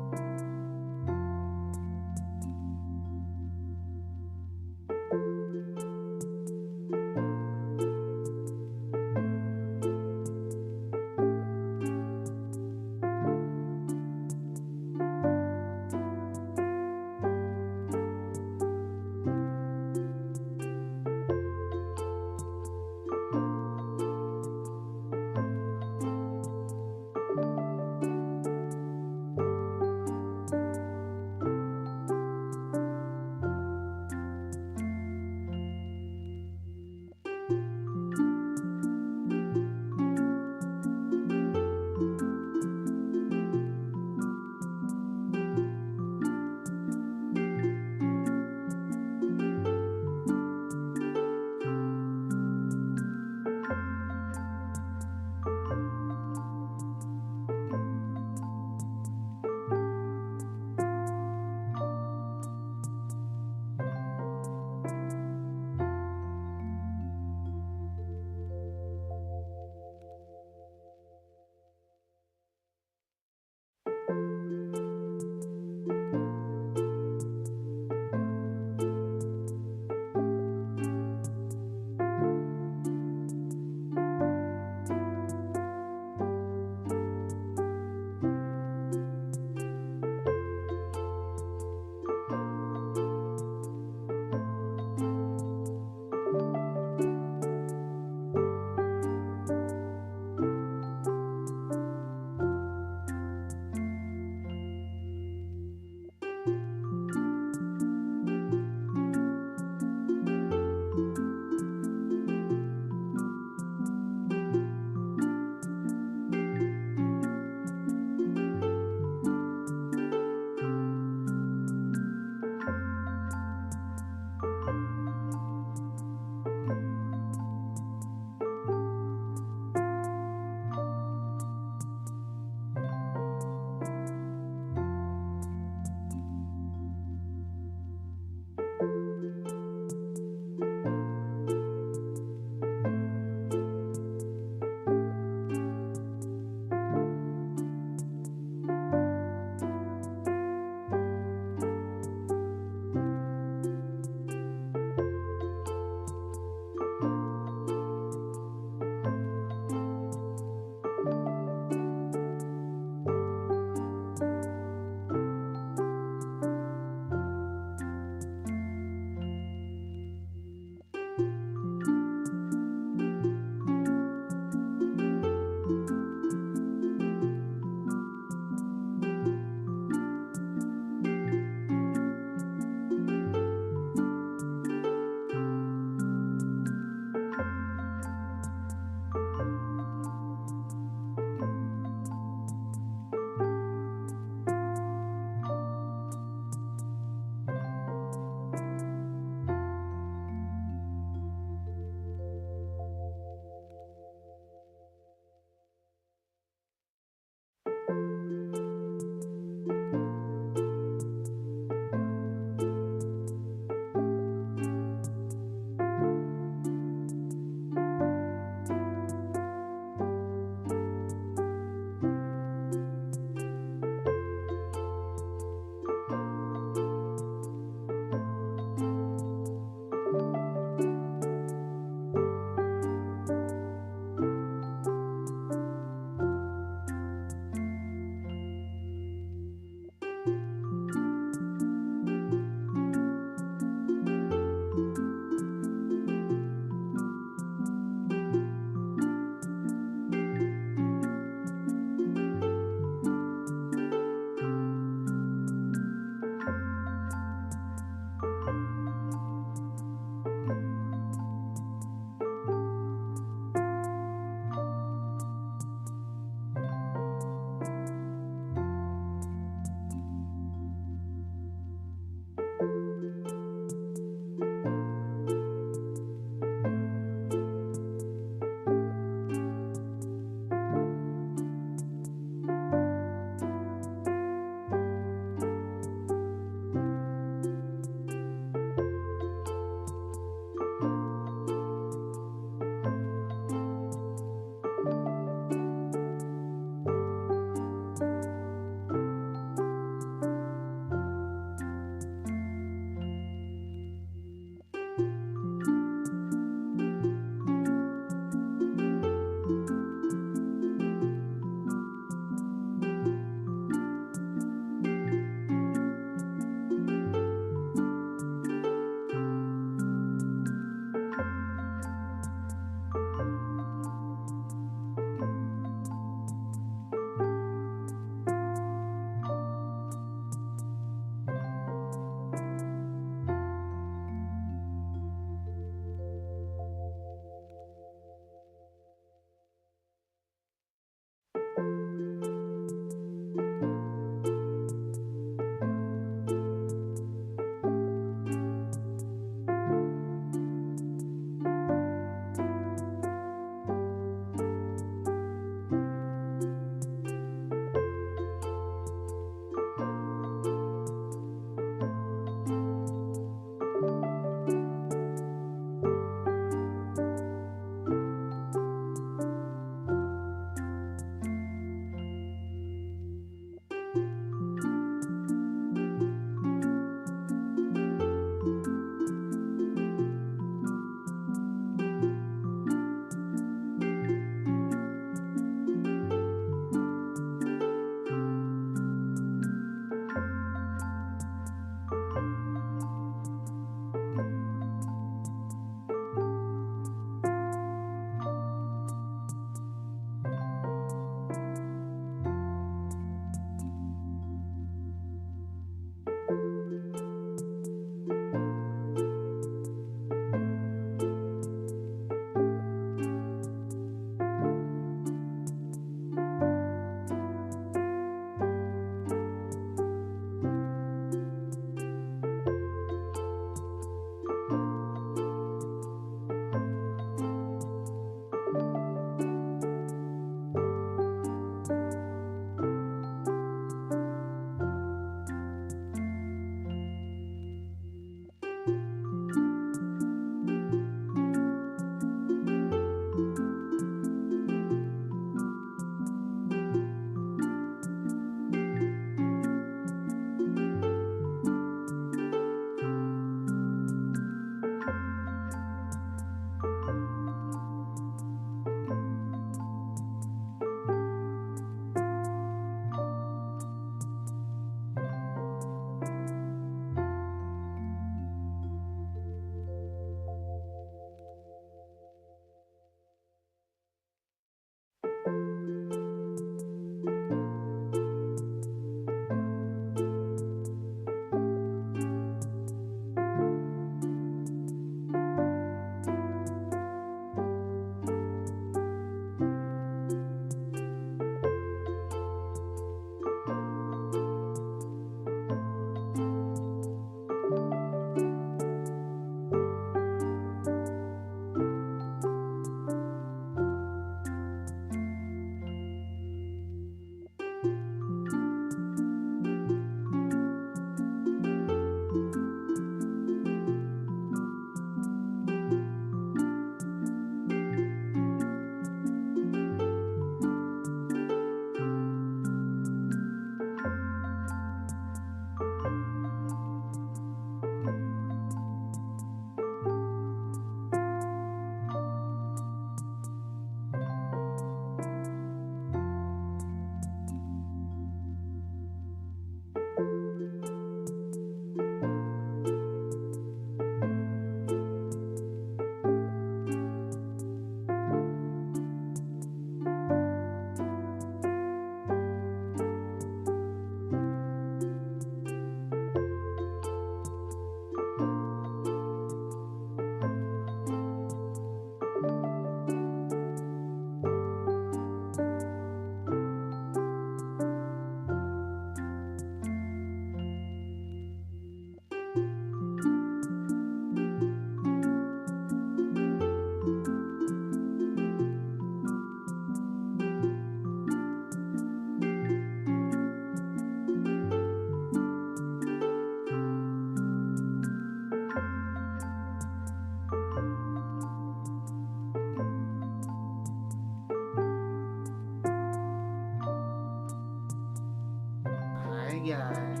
Hi guys.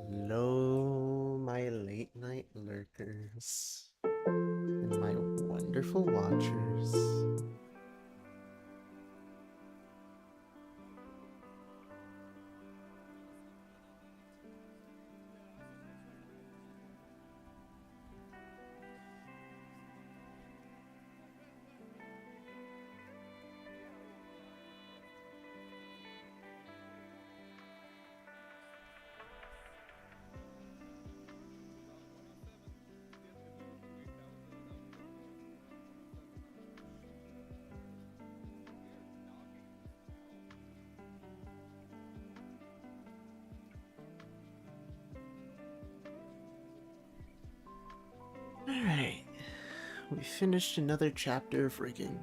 Hello, my late night lurkers and my wonderful watchers. Alright, we finished another chapter of rigging.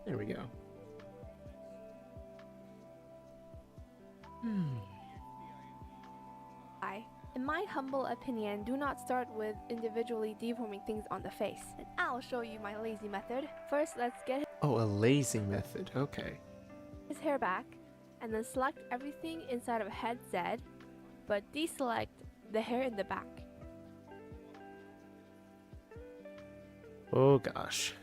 There we go. In my humble opinion, do not start with individually deforming things on the face. And I'll show you my lazy method. First, let's get Oh, a lazy method. Okay. his hair back, and then select everything inside of head Z, but deselect the hair in the back. Oh gosh.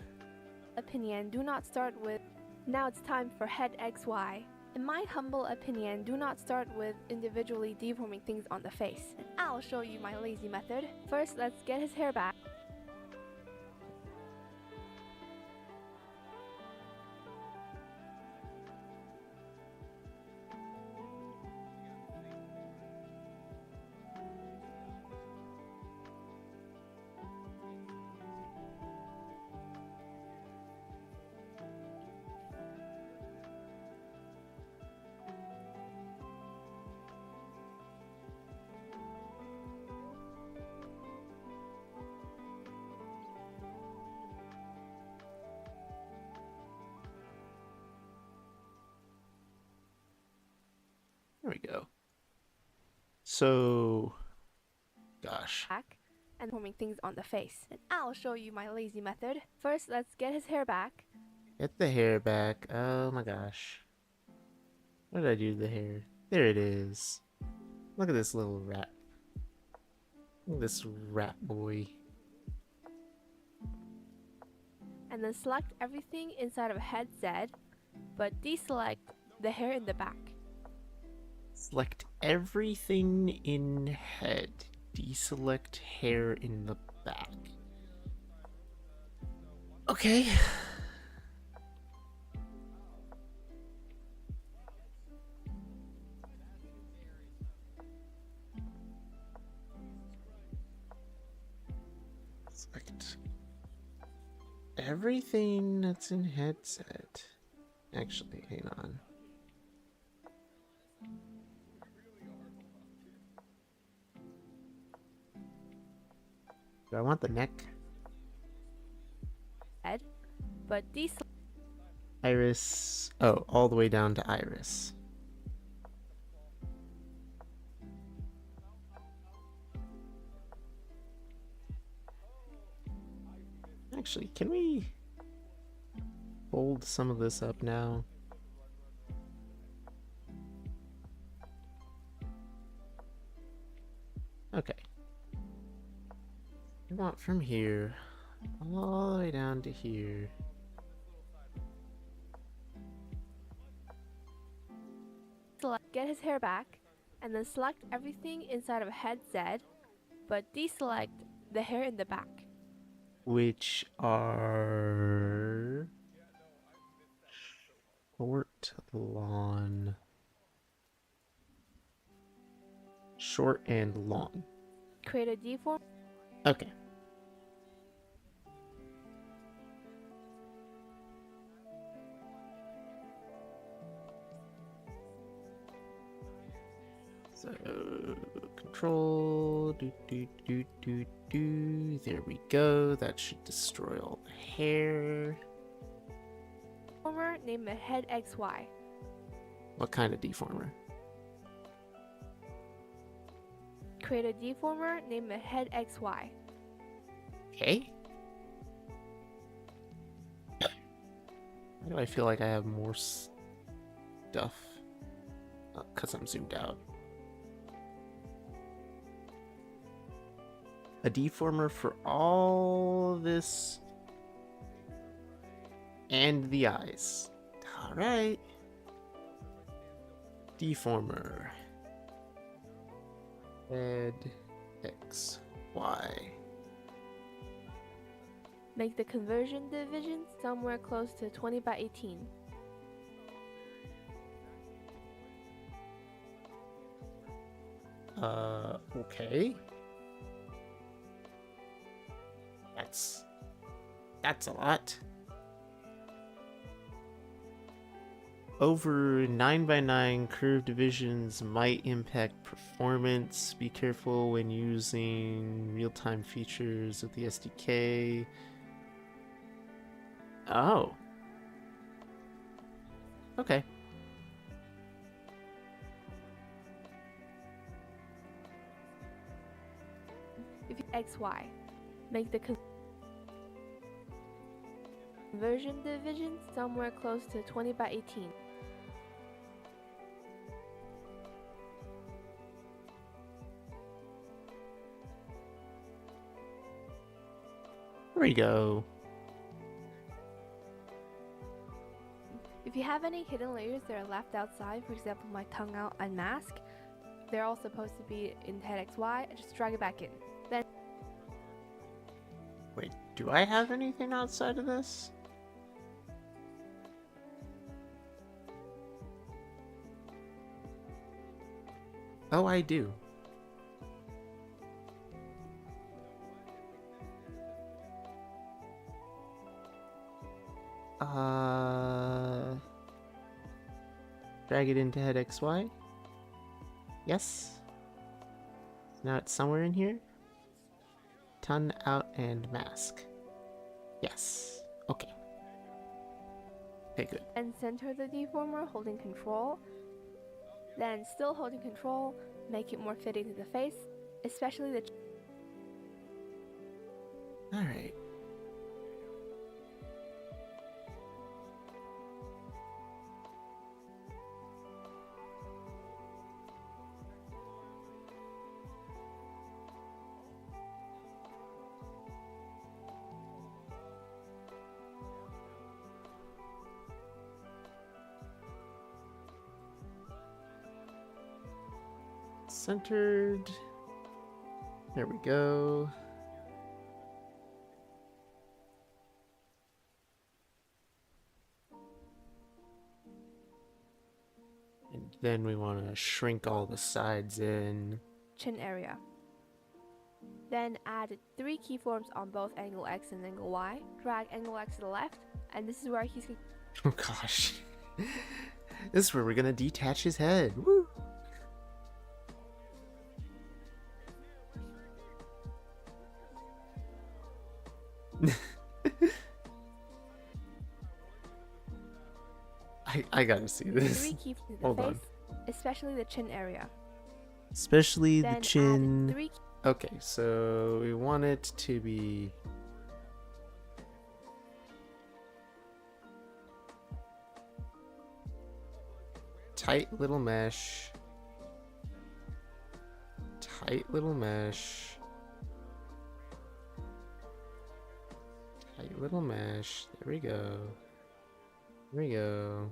Opinion, do not start with... Now it's time for head XY. In my humble opinion, do not start with individually deforming things on the face. And I'll show you my lazy method. First, let's get his hair back. There we go. So, gosh. Back and forming things on the face. And I'll show you my lazy method. First, let's get his hair back. Get the hair back. Oh my gosh. What did I do to the hair? There it is. Look at this little rat. Look at this rat boy. And then select everything inside of head Z, but deselect the hair in the back. Select everything in head. Deselect hair in the back. Okay. Select everything that's in headset. Actually, hang on. Do I want the neck? Head, but deselect. Iris. Oh, all the way down to iris. Actually, can we fold some of this up now? Okay. I want from here all the way down to here. Get his hair back, and then select everything inside of head Z, but deselect the hair in the back. Which are short, long, short and long. Create a deform. Okay. So control There we go. That should destroy all the hair. Deformer, name it head XY. What kind of deformer? Create a deformer, name it head XY. Okay. Why do I feel like I have more stuff? Because I'm zoomed out. A deformer for all this and the eyes. Alright. Deformer. Head X, Y. Make the conversion division somewhere close to 20 by 18. Okay. That's a lot. Over 9x9 curved divisions might impact performance. Be careful when using real-time features of the SDK. Oh. Okay. If you XY, make the conversion division somewhere close to 20 by 18. There we go. If you have any hidden layers that are left outside, for example my tongue out and mask, they're all supposed to be in head XY, just drag it back in. Then Wait, do I have anything outside of this? Oh, I do. Drag it into head XY. Yes. Now it's somewhere in here. Tongue out and mask. Yes. Okay. Okay, good. and center the deformer holding control. Then still holding control, make it more fitting to the face, especially the Alright. Centered. There we go. And then we want to shrink all the sides in. chin area. Then add 3 keyforms on both angle X and angle Y. Drag angle X to the left, and this is where he's Oh gosh. This is where we're gonna detach his head. Woo! I gotta see this. 3 keyframes to the Hold face, on. especially the chin area. Especially Then the add chin. 3 Okay, so we want it to be tight little mesh. Tight little mesh. Tight little mesh. There we go. There we go.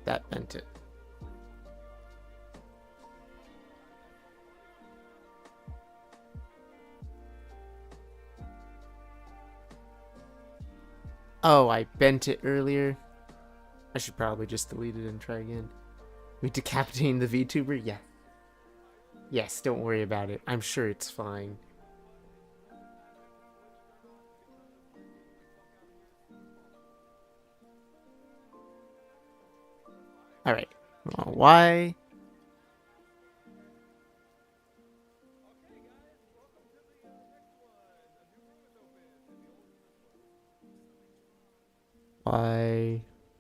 That bent it. Oh, I bent it earlier. I should probably just delete it and try again. We decapitating the VTuber? Yeah. Yes, don't worry about it. I'm sure it's fine. Alright. Why?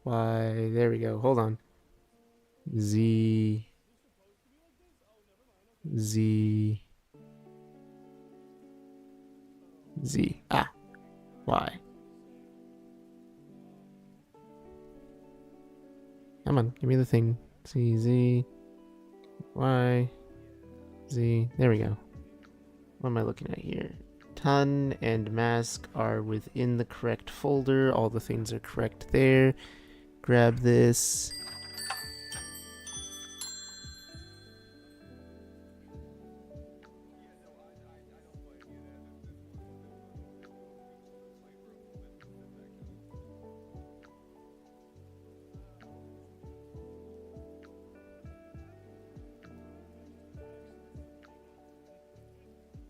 Why? There we go. Hold on. Z. Ah. Y. Come on, give me the thing. Z. Y. Z. There we go. What am I looking at here? Ton and mask are within the correct folder. All the things are correct there. Grab this.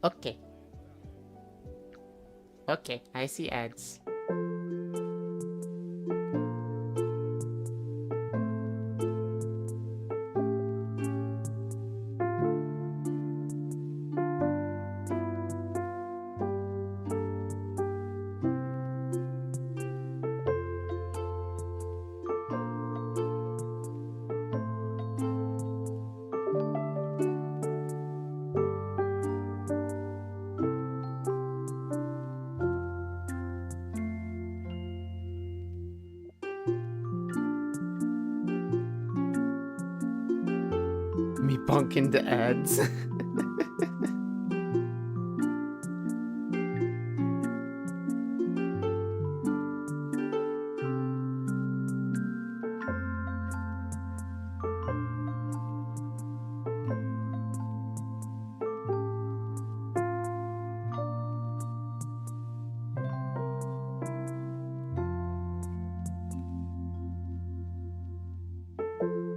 Okay. Okay, I see ads. Me bunk into ads.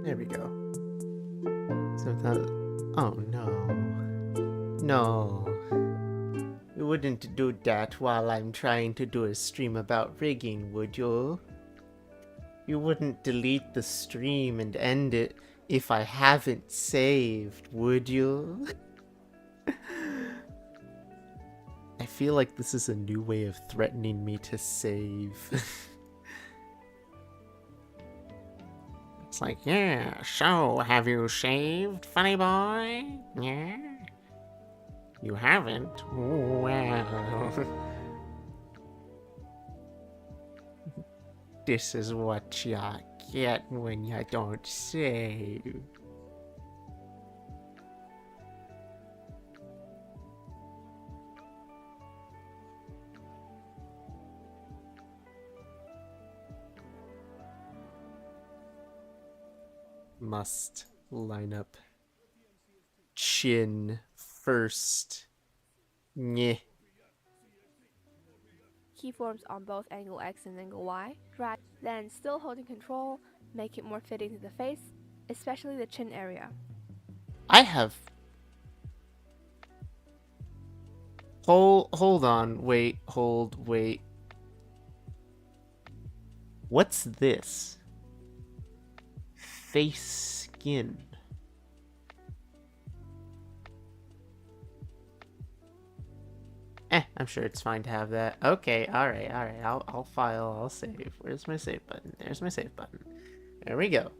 There we go. So that. Oh no. No. You wouldn't do that while I'm trying to do a stream about rigging, would you? You wouldn't delete the stream and end it if I haven't saved, would you? I feel like this is a new way of threatening me to save. It's like, yeah, so have you saved, funny boy? Yeah? You haven't? Well. This is what you get when you don't save. Must line up chin first. Nyeh. Keyforms on both angle X and angle Y. Drag, then still holding control, make it more fitting to the face, especially the chin area. I have... Hold on, wait, wait. What's this? Face skin. I'm sure it's fine to have that. Okay, alright. I'll file, I'll save. Where's my save button? There's my save button. There we go.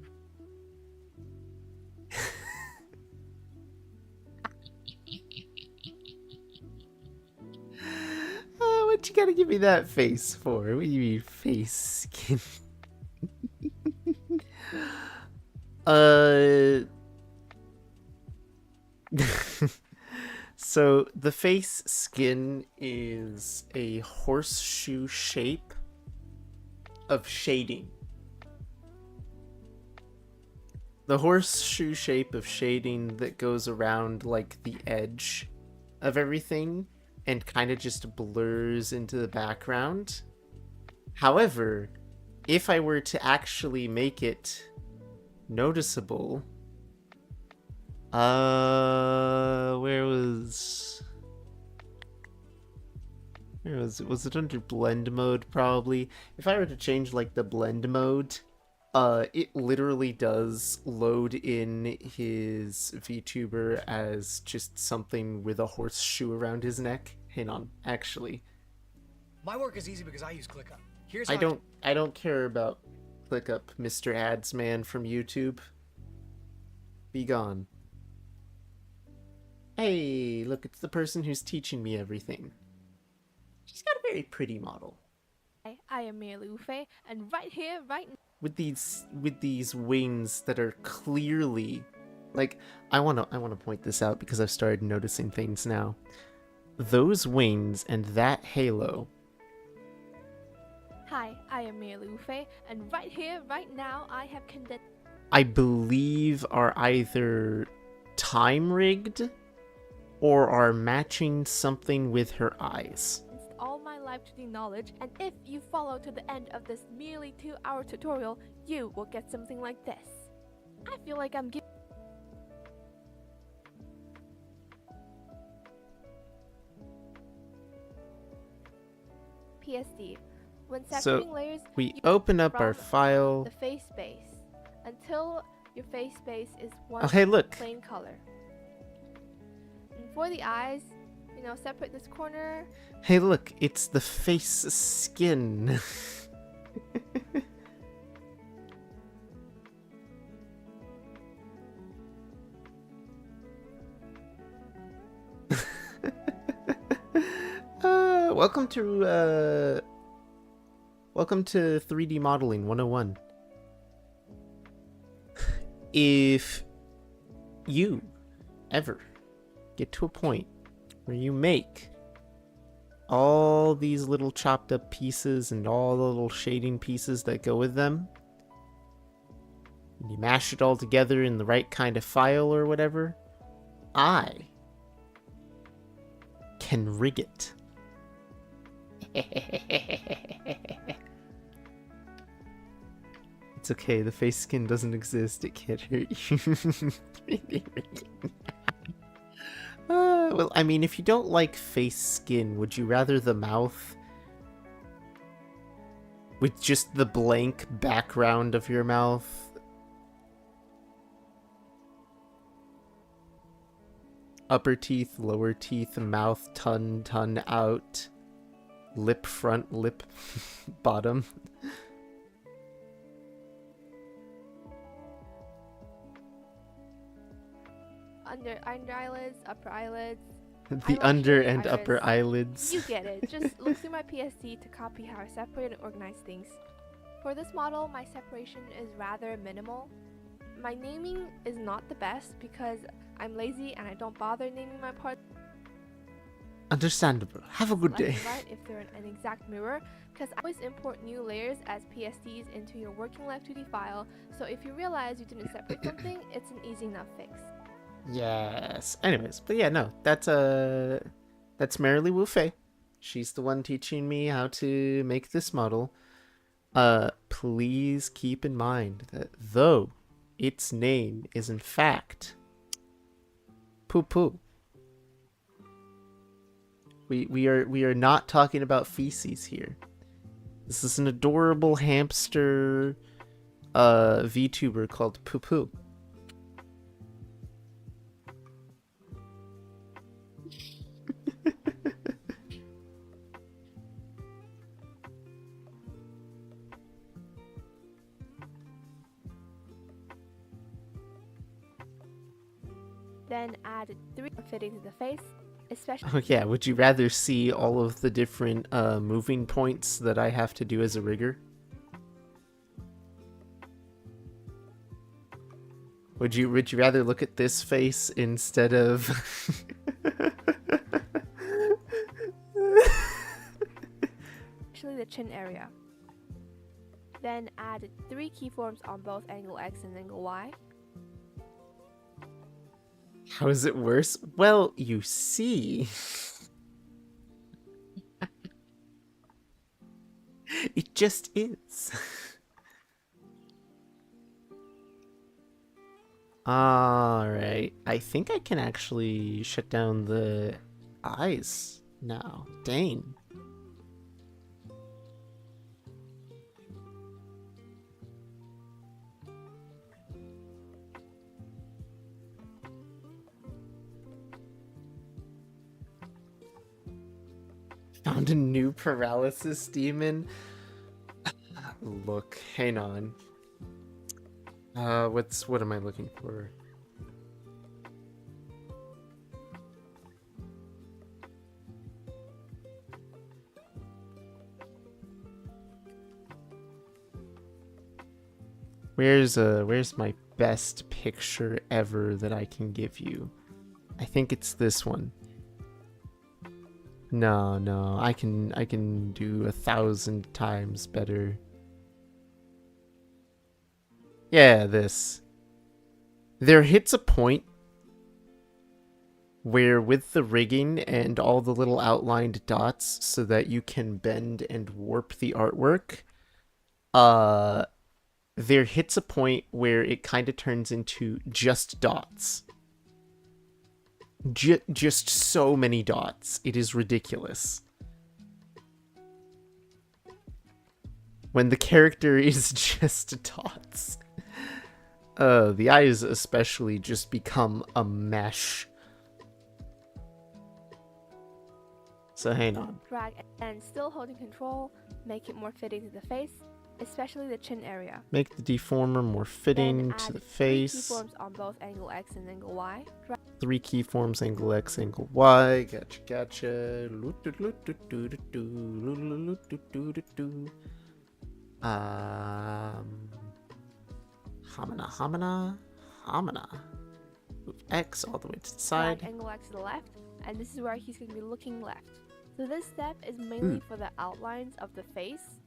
What you gotta give me that face for? What do you mean face skin? So the face skin is a horseshoe shape of shading. The horseshoe shape of shading that goes around like the edge of everything and kind of just blurs into the background. However, if I were to actually make it noticeable, where was it under blend mode probably? If I were to change like the blend mode, it literally does load in his VTuber as just something with a horseshoe around his neck. Hang on, actually. My work is easy because I use ClickUp. Here's I don't care about ClickUp, Mr. Ads Man from YouTube. Be gone. Hey, look, it's the person who's teaching me everything. She's got a very pretty model. I am merely Ufei, and right here, right now. With these wings that are clearly, like, I wanna point this out because I've started noticing things now. Those wings and that halo. Hi, I am merely Ufei, and right here, right now, I have condensed I believe are either time rigged or are matching something with her eyes. all my live 2D knowledge, and if you follow to the end of this merely 2-hour tutorial, you will get something like this. I feel like I'm giving PSD. When separating layers, We you open up our from file. the face space until your face space is one Oh, hey, look. plain color. And for the eyes, separate this corner. Hey, look, it's the face skin. Welcome to 3D Modeling 101. If you ever get to a point where you make all these little chopped up pieces and all the little shading pieces that go with them, and you mash it all together in the right kind of file or whatever, I can rig it. It's okay, the face skin doesn't exist, it can't hurt you. Well, I mean, if you don't like face skin, would you rather the mouth with just the blank background of your mouth? Upper teeth, lower teeth, mouth, tongue out, lip front, lip bottom. Under eyelids, upper eyelids. The under and upper eyelids. You get it. Just look through my PSD to copy how I separate and organize things. For this model, my separation is rather minimal. My naming is not the best because I'm lazy and I don't bother naming my parts. Understandable. Have a good Left day. and right if they're in an exact mirror, because I always import new layers as PSDs into your working live 2D file, so if you realize you didn't separate something, it's an easy enough fix. Yes. Anyways, but yeah, no, that's Merrily Wu Fei. She's the one teaching me how to make this model. Please keep in mind that though its name is in fact Poo Poo, we are not talking about feces here. This is an adorable hamster VTuber called Poo Poo. add 3 fitting to the face, especially. Oh yeah, would you rather see all of the different moving points that I have to do as a rigger? Would you rather look at this face instead of Especially the chin area. Then add 3 keyforms on both angle X and angle Y. How is it worse? Well, you see. It just is. Alright. I think I can actually shut down the eyes now. Dang. Found a new paralysis demon. Look, hang on. What am I looking for? Where's my best picture ever that I can give you? I think it's this one. No, I can do 1,000 times better. Yeah, this. There hits a point where with the rigging and all the little outlined dots so that you can bend and warp the artwork, there hits a point where it kind of turns into just dots. Just so many dots. It is ridiculous. When the character is just dots. The eyes especially just become a mesh. So hang on. Drag and still holding control, make it more fitting to the face, especially the chin area. Make the deformer more fitting to the face. 3 keyforms on both angle X and angle Y. 3 keyforms, angle X, angle Y. Gotcha. Hamana. Move X all the way to the side. Drag angle X to the left, and this is where he's going to be looking left. So this step is mainly for the outlines of the face.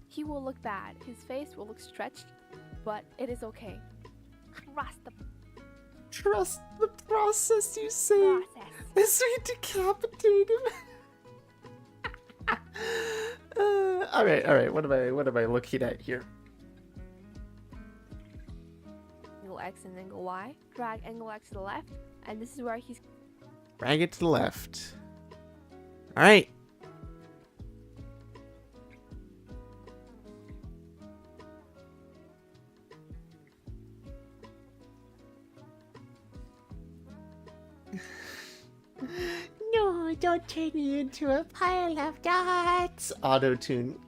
He will look bad. His face will look stretched, but it is okay. Trust the process, you say. Process. As we decapitate him. Alright. What am I looking at here? Angle X and angle Y. Drag angle X to the left, and this is where he's. Drag it to the left. Alright. No, don't turn me into a pile of dots. Auto-tune.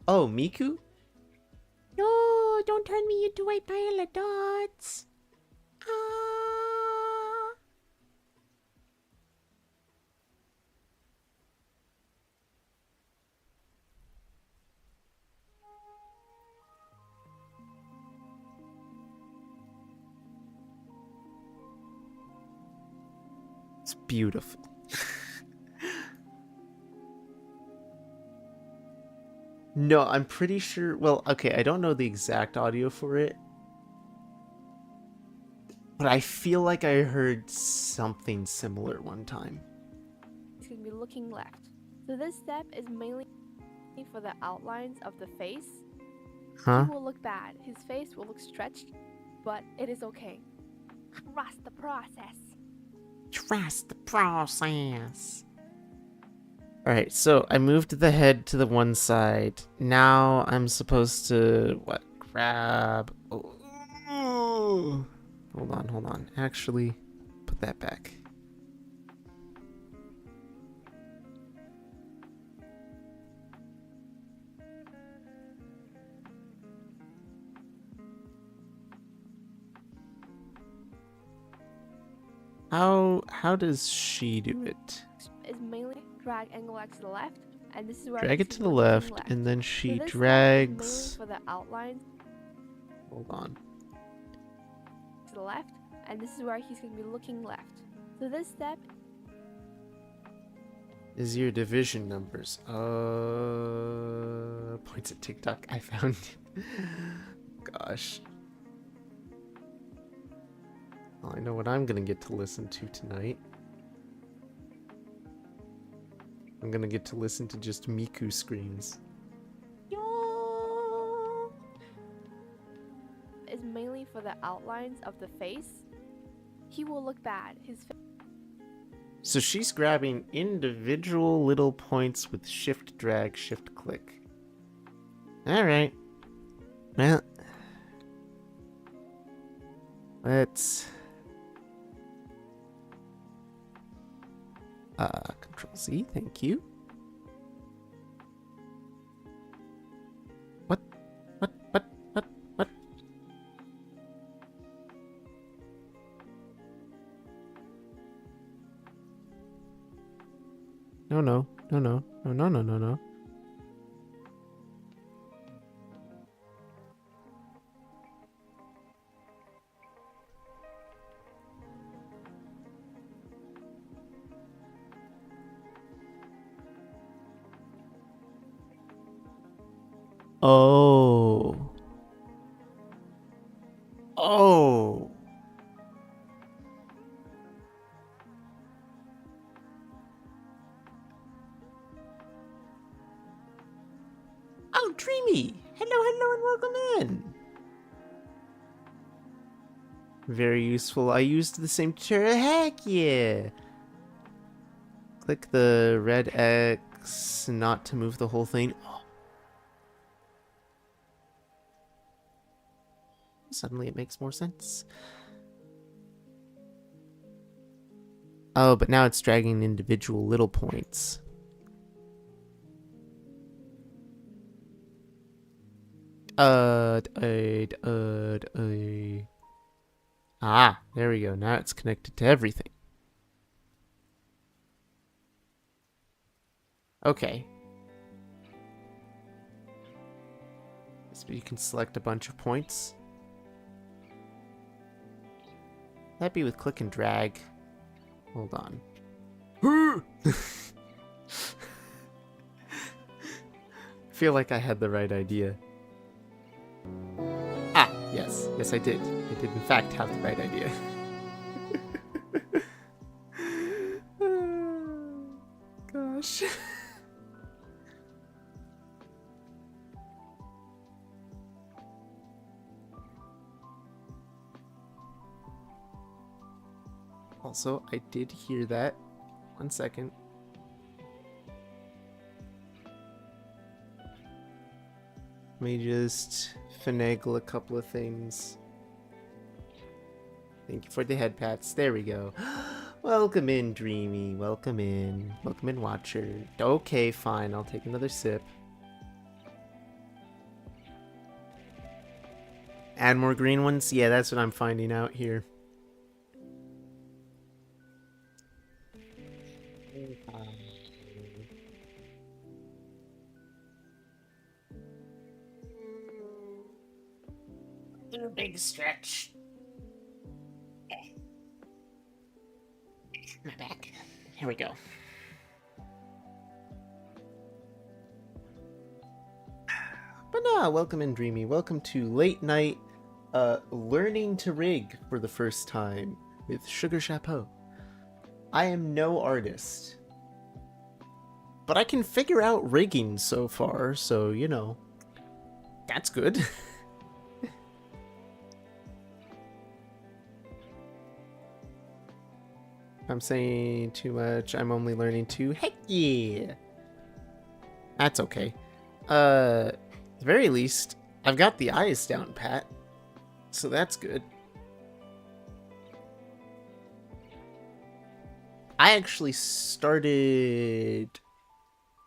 Oh, Miku? No, don't turn me into a pile of dots. Ah. It's beautiful. No, I'm pretty sure. Well, okay, I don't know the exact audio for it, but I feel like I heard something similar one time. He's going to be looking left. So this step is mainly for the outlines of the face. Huh? He will look bad. His face will look stretched, but it is okay. Trust the process. Trust the process. Alright, so I moved the head to the one side. Now I'm supposed to, what, grab... Oh. Hold on. Actually, put that back. How does she do it? Is mainly drag angle X to the left, and this is where Drag he's it to the gonna be looking left, and then she So this step is drags. mainly for the outline Hold on. to the left, and this is where he's gonna be looking left. So this step Is your division numbers? Points at TikTok. I found it. Gosh. Well, I know what I'm gonna get to listen to tonight. I'm gonna get to listen to just Miku screams. is mainly for the outlines of the face. He will look bad. His face So she's grabbing individual little points with shift drag, shift click. Alright. Well. Let's... Control Z, thank you. What? No. Oh. Oh. Oh, Dreamy! Hello, and welcome in! Very useful. I used the same tutorial. Heck yeah! Click the red X not to move the whole thing. Oh. Suddenly it makes more sense. Oh, but now it's dragging individual little points. Ah, there we go. Now it's connected to everything. Okay. So you can select a bunch of points. That'd be with click and drag. Hold on. Feel like I had the right idea. Ah, yes. Yes, I did. I did in fact have the right idea. Gosh. Also, I did hear that. 1 second. Let me just finagle a couple of things. Thank you for the head pats. There we go. Welcome in, Dreamy. Welcome in. Welcome in, Watcher. Okay, fine. I'll take another sip. Add more green ones? Yeah, that's what I'm finding out here. Do a big stretch. My back. Here we go. But no, welcome in, Dreamy. Welcome to late night learning to rig for the first time with Sugar Chapeau. I am no artist, but I can figure out rigging so far, so you know, that's good. I'm saying too much. I'm only learning to. Heck yeah! That's okay. At the very least, I've got the eyes down pat, so that's good. I actually started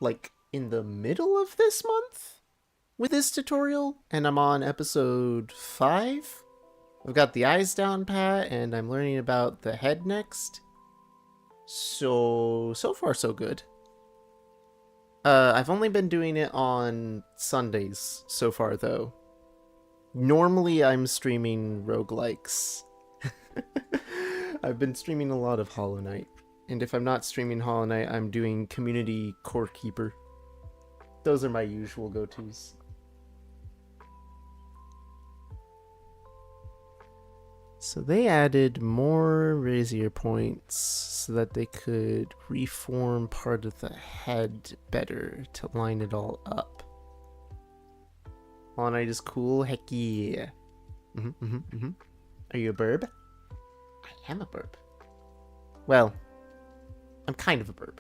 like in the middle of this month with this tutorial, and I'm on episode 5 I've got the eyes down pat, and I'm learning about the head next. So far so good. I've only been doing it on Sundays so far, though. Normally, I'm streaming roguelikes. I've been streaming a lot of Hollow Knight. And if I'm not streaming Hollow Knight, I'm doing Community Core Keeper. Those are my usual go-tos. So they added more razier points so that they could reform part of the head better to line it all up. Hollow Knight is cool, heck yeah. Are you a burb? I am a burb. Well, I'm kind of a burb.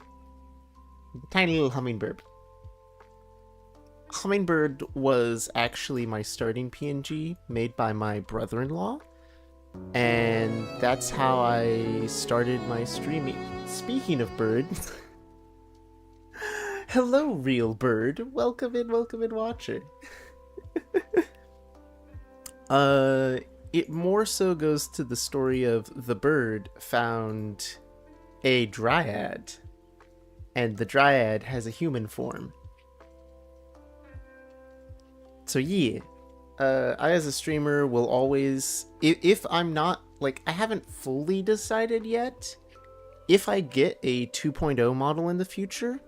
Tiny little hummingbird. Hummingbird was actually my starting PNG made by my brother-in-law. And that's how I started my streaming. Speaking of bird, hello, real bird. Welcome in, watcher. It more so goes to the story of the bird found a dryad, and the dryad has a human form. So yeah. I as a streamer will always, if I'm not, like, I haven't fully decided yet, if I get a 2.0 model in the future,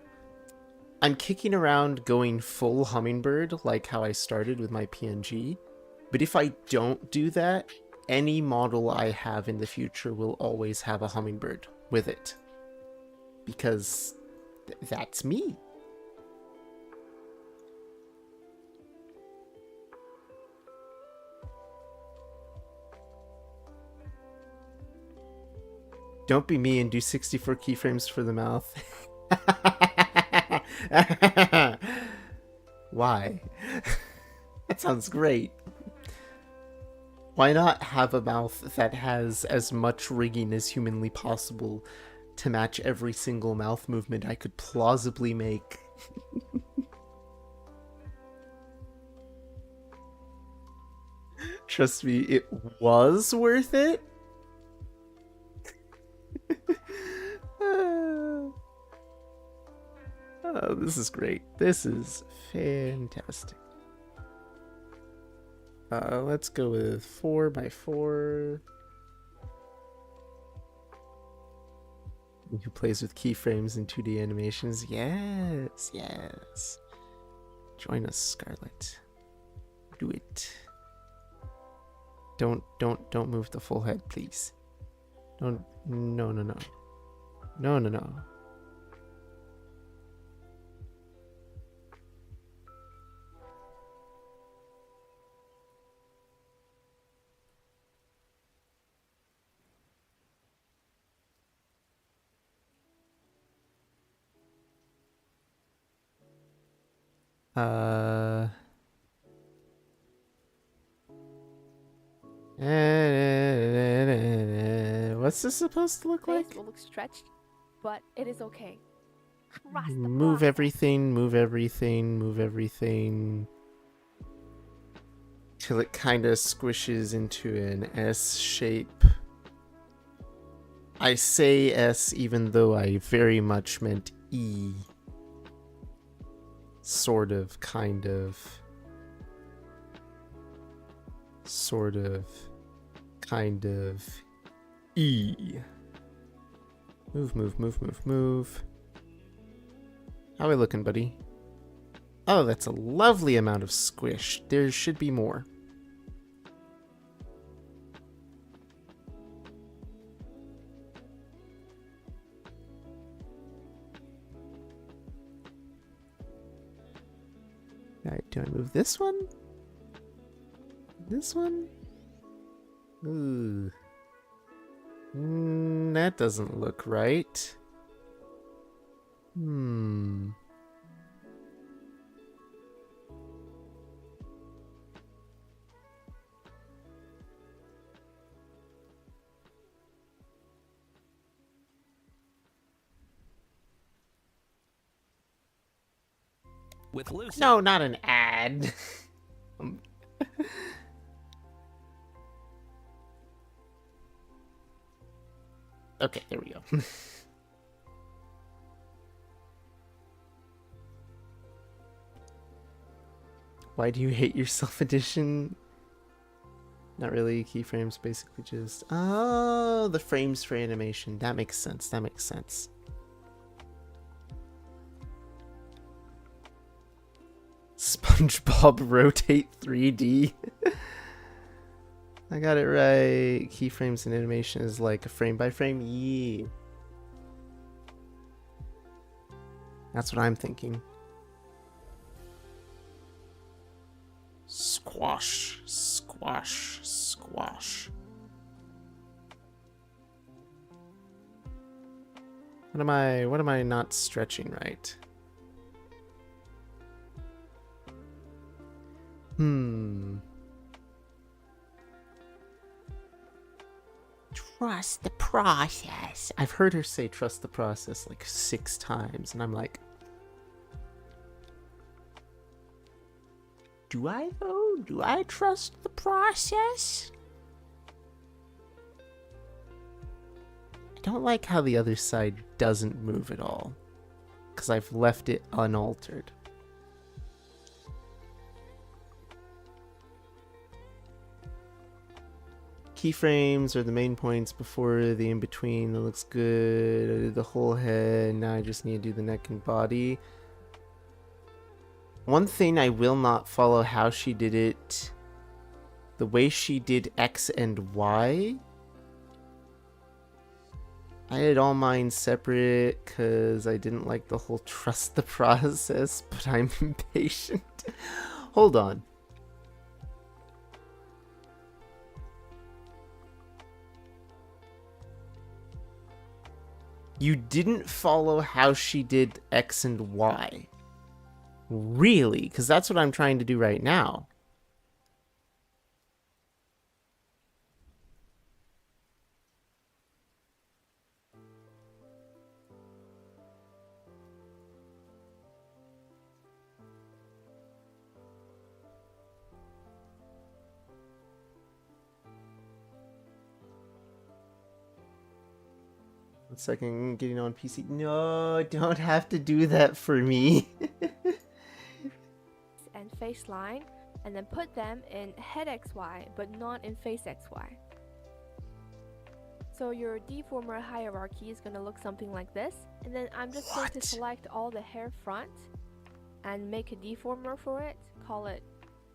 I'm kicking around going full hummingbird, like how I started with my PNG, but if I don't do that, any model I have in the future will always have a hummingbird with it, because that's me. Don't be me and do 64 keyframes for the mouth. Why? That sounds great. Why not have a mouth that has as much rigging as humanly possible to match every single mouth movement I could plausibly make? Trust me, it was worth it. Oh, this is great. This is fantastic. Let's go with 4x4. Who plays with keyframes and 2D animations? Yes, yes. Join us, Scarlet. Do it. Don't move the full head, please. No. What's this supposed to look Face like? will look stretched, but it is okay. Trust the Move process. everything, move everything. Till it kind of squishes into an S shape. I say S even though I very much meant E. Sort of, kind of. Sort of, kind of. E. Move. How are we looking, buddy? Oh, that's a lovely amount of squish. There should be more. Alright, do I move this one? This one? Ooh. That doesn't look right. With Lucy. No, not an ad. Okay, there we go. Why do you hate yourself edition? Not really. Keyframes basically just... Oh, the frames for animation. That makes sense. That makes sense. SpongeBob Rotate 3D. I got it right. Keyframes and animation is like a frame by frame. Yeah. That's what I'm thinking. Squash, squash, squash. What am I not stretching right? Trust the process. I've heard her say trust the process like 6 times, and I'm like, do I though? Do I trust the process? I don't like how the other side doesn't move at all, because I've left it unaltered. Keyframes are the main points before the in-between. That looks good. I did the whole head. Now I just need to do the neck and body. One thing I will not follow how she did it. The way she did X and Y. I did all mine separate because I didn't like the whole trust the process, but I'm impatient. Hold on. You didn't follow how she did X and Y. Really? Because that's what I'm trying to do right now. One second, getting on PC. No, don't have to do that for me. And face line, and then put them in head XY, but not in face XY. So your deformer hierarchy is going to look something like this. And then I'm just going to select all the hair front and make a deformer for it. Call it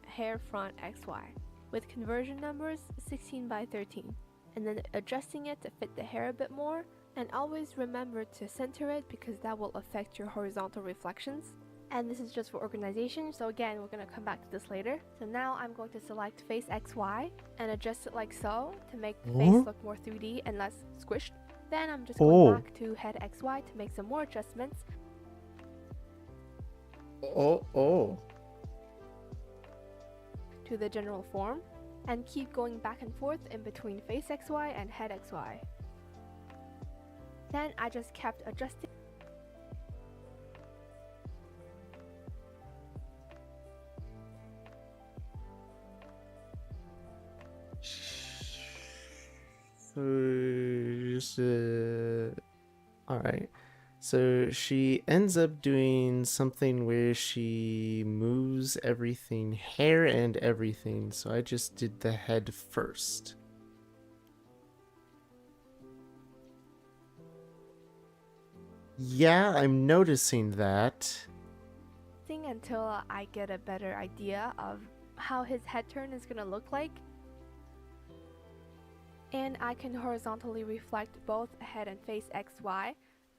hair front XY with conversion numbers 16 by 13. And then adjusting it to fit the hair a bit more. And always remember to center it because that will affect your horizontal reflections. And this is just for organization, so again, we're going to come back to this later. So now I'm going to select face XY and adjust it like so to make the face look more 3D and less squished. Then I'm just going back to head XY to make some more adjustments. To the general form, and keep going back and forth in between face XY and head XY. Then I just kept adjusting. Alright. So she ends up doing something where she moves everything, hair and everything. So I just did the head first. Yeah, I'm noticing that. Until I get a better idea of how his head turn is gonna look like. And I can horizontally reflect both head and face XY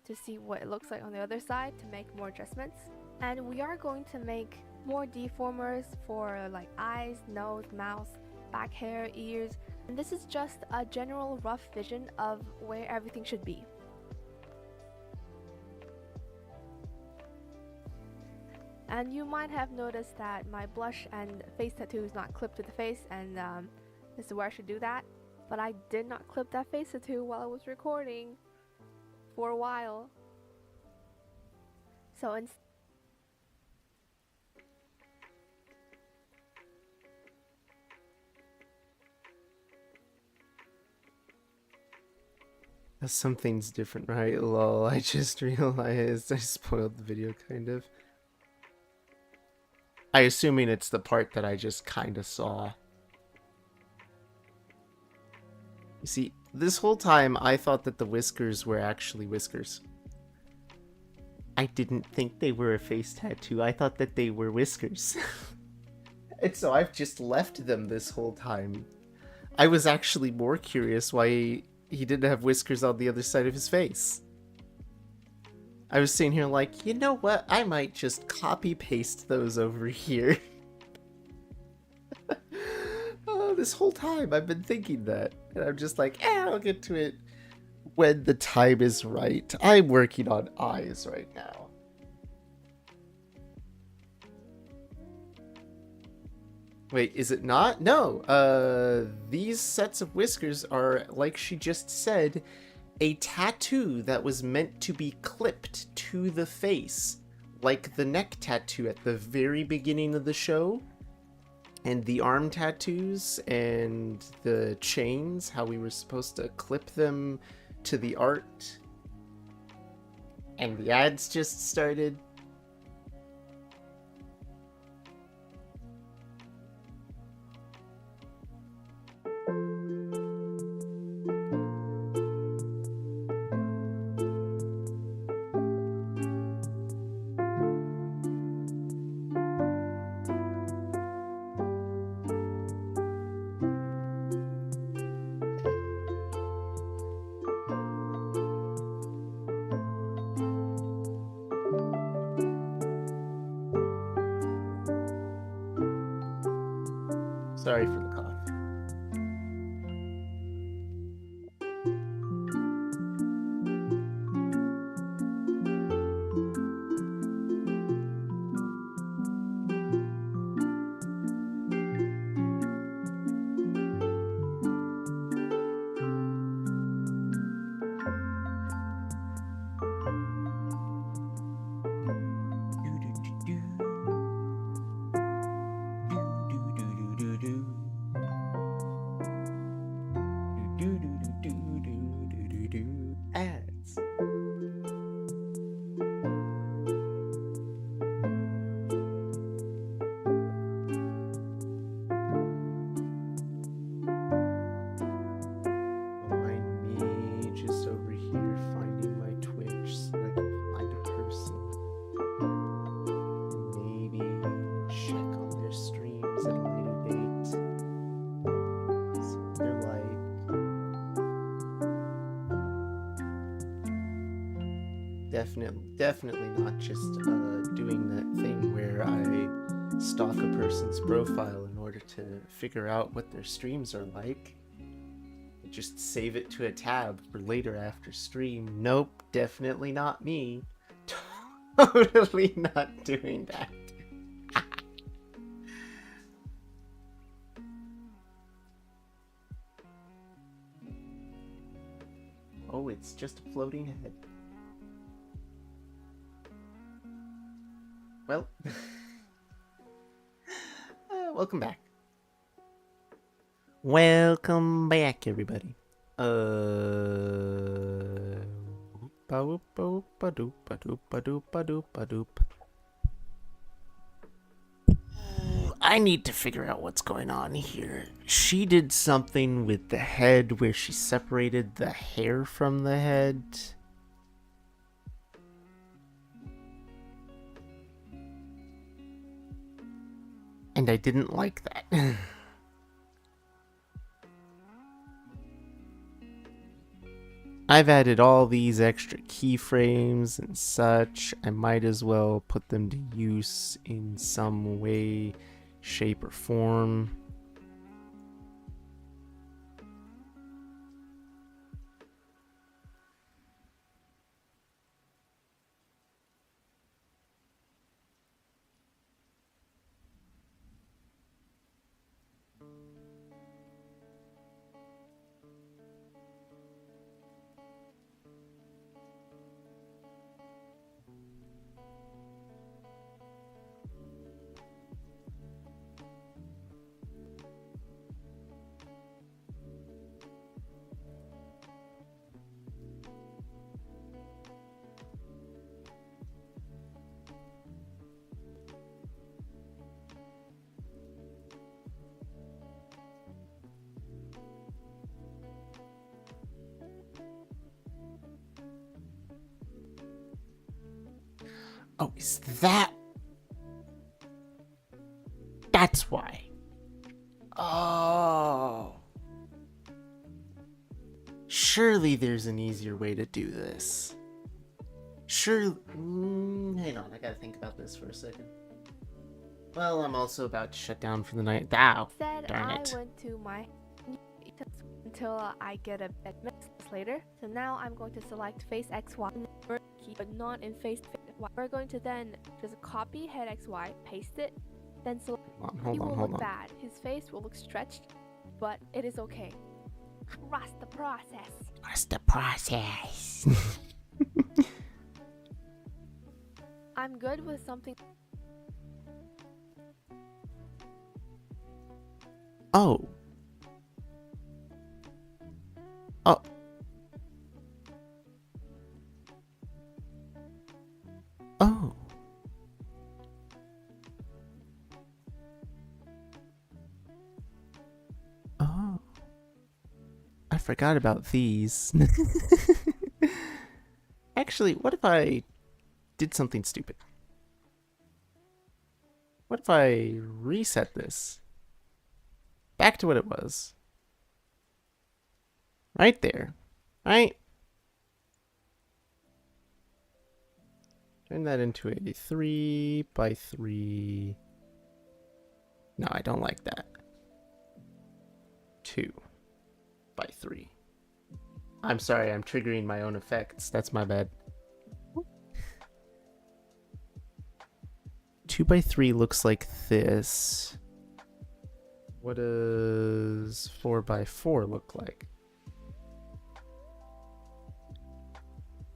to see what it looks like on the other side to make more adjustments. And we are going to make more deformers for like eyes, nose, mouth, back hair, ears. And this is just a general rough vision of where everything should be. And you might have noticed that my blush and face tattoo is not clipped to the face, and this is where I should do that. But I did not clip that face tattoo while I was recording for a while. So Something's different, right? Lol, I just realized I spoiled the video, kind of. I assuming it's the part that I just kind of saw. You see, this whole time I thought that the whiskers were actually whiskers. I didn't think they were a face tattoo. I thought that they were whiskers. And so I've just left them this whole time. I was actually more curious why he didn't have whiskers on the other side of his face. I was sitting here like, you know what? I might just copy paste those over here. This whole time I've been thinking that. And I'm just like, I'll get to it when the time is right. I'm working on eyes right now. Wait, is it not? No, these sets of whiskers are, like she just said, a tattoo that was meant to be clipped to the face, like the neck tattoo at the very beginning of the show, and the arm tattoos, and the chains, how we were supposed to clip them to the art. And the ads just started. Sorry for the cough. Ads. Remind me just over here finding my Twitch so I can find a person. And maybe check on their streams at a later date. See what they're like. Definitely not just doing that thing where I stalk a person's profile in order to figure out what their streams are like. Just save it to a tab for later after stream. Nope, definitely not me. Totally not doing that. Oh, it's just a floating head. Well, welcome back. Welcome back, everybody. I need to figure out what's going on here. She did something with the head where she separated the hair from the head. And I didn't like that. I've added all these extra keyframes and such. I might as well put them to use in some way, shape, or form. Oh, is that... That's why. Oh. Surely there's an easier way to do this. Sure. Hang on, I gotta think about this for a second. Well, I'm also about to shut down for the night. Ow. Said Darn I it. went to my until I get a mix later. So now I'm going to select face XY, but not in face Y. We're going to then just copy head XY, paste it, then select. Hold He on, will hold look on. bad. His face will look stretched, but it is okay. Trust the process. What's the process? I'm good with something. Oh. Oh. Oh. Oh. I forgot about these. Actually, what if I did something stupid? What if I reset this? Back to what it was. Right there. Right? Turn that into a 3 by 3. No, I don't like that. 2 by 3. I'm sorry, I'm triggering my own effects. That's my bad. 2 by 3 looks like this. What does 4 by 4 look like?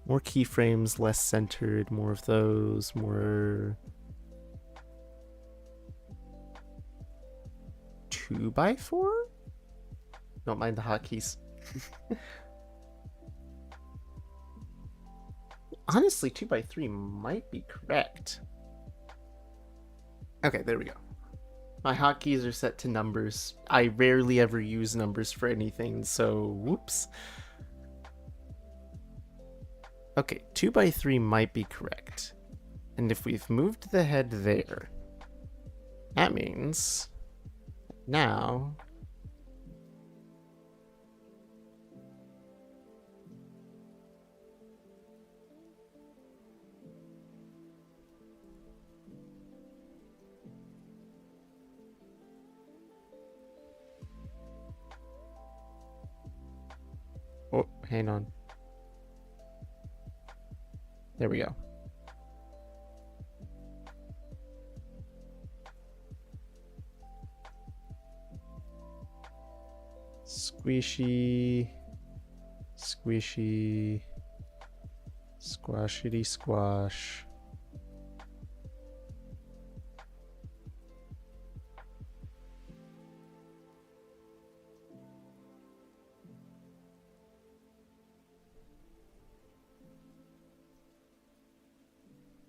More keyframes, less centered, more of those, more... 2 by 4? Don't mind the hotkeys. Honestly, 2 by 3 might be correct. Okay, there we go. My hotkeys are set to numbers. I rarely ever use numbers for anything, so whoops. Okay, 2 by 3 might be correct. And if we've moved the head there, that means now oh, hang on. There we go. Squishy, squishy, squashity squash.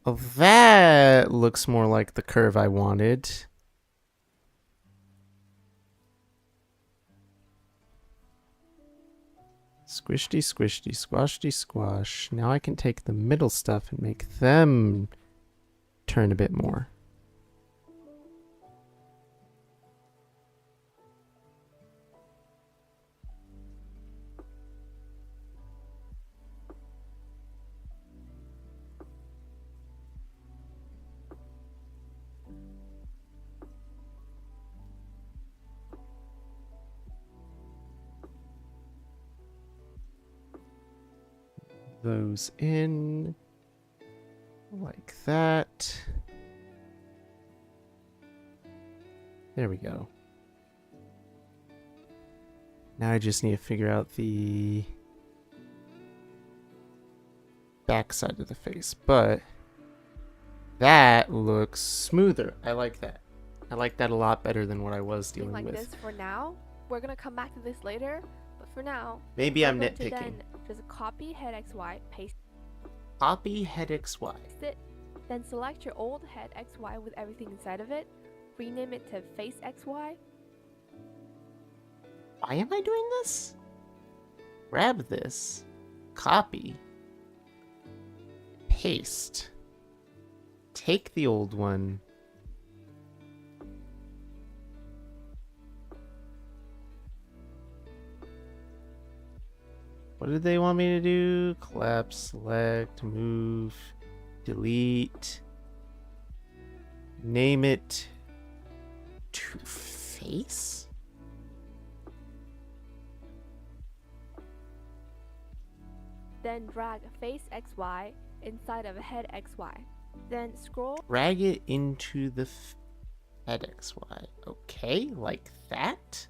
Oh, that looks more like the curve I wanted. Squishy, squishy, squashty, squash. Now I can take the middle stuff and make them turn a bit more. Those in like that. There we go. Now I just need to figure out the back side of the face, but that looks smoother. I like that. I like that a lot better than what I was dealing like with. this for now. We're gonna come back to this later, but for now, Maybe I'm going to nitpicking. then just copy head XY, paste Copy head XY. it, then select your old head XY with everything inside of it, rename it to face XY. Why am I doing this? Grab this, copy, paste, take the old one. What did they want me to do? Collapse, select, move, delete. Name it to face? Then drag face XY inside of head XY. Then scroll. Drag it into the head XY. Okay, like that?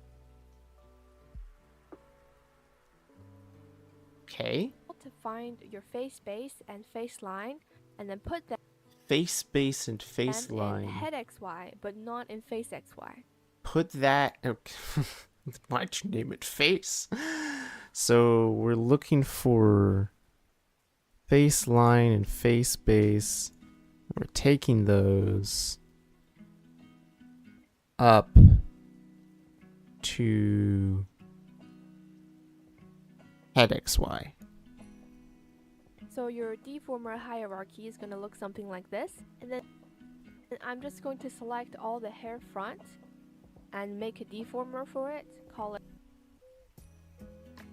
Okay. To find your face base and face line, and then put them Face base and face in line. head XY, but not in face XY. Put that. Okay. Why'd you name it face? So we're looking for face line and face base. We're taking those up to head XY. So your deformer hierarchy is going to look something like this. And then I'm just going to select all the hair front and make a deformer for it. Call it.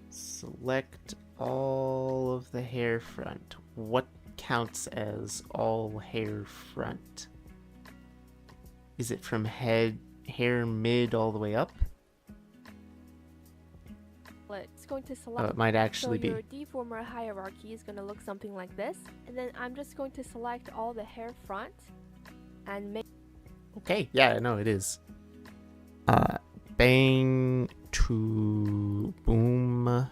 Select all of the hair front. What counts as all hair front? Is it from hair mid all the way up? It's going to select. It might actually so your be. deformer hierarchy is going to look something like this. And then I'm just going to select all the hair front and make. Okay, yeah, no, it is. Bang to boom.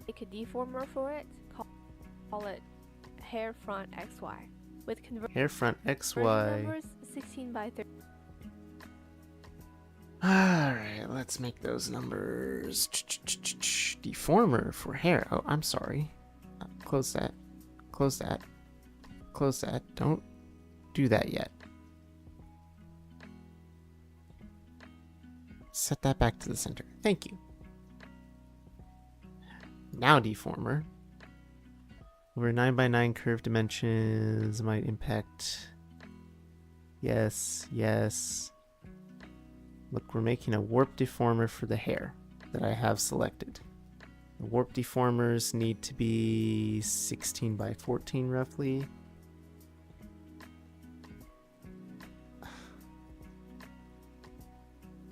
Make a deformer for it. Call it hair front XY with Hair front conversion XY. numbers 16 by 30. Alright, let's make those numbers. Deformer for hair. Oh, I'm sorry. Close that. Close that. Close that. Don't do that yet. Set that back to the center. Thank you. Now deformer. Over 9x9 curve dimensions might impact. Yes, yes. Look, we're making a warp deformer for the hair that I have selected. The warp deformers need to be 16 by 14 roughly.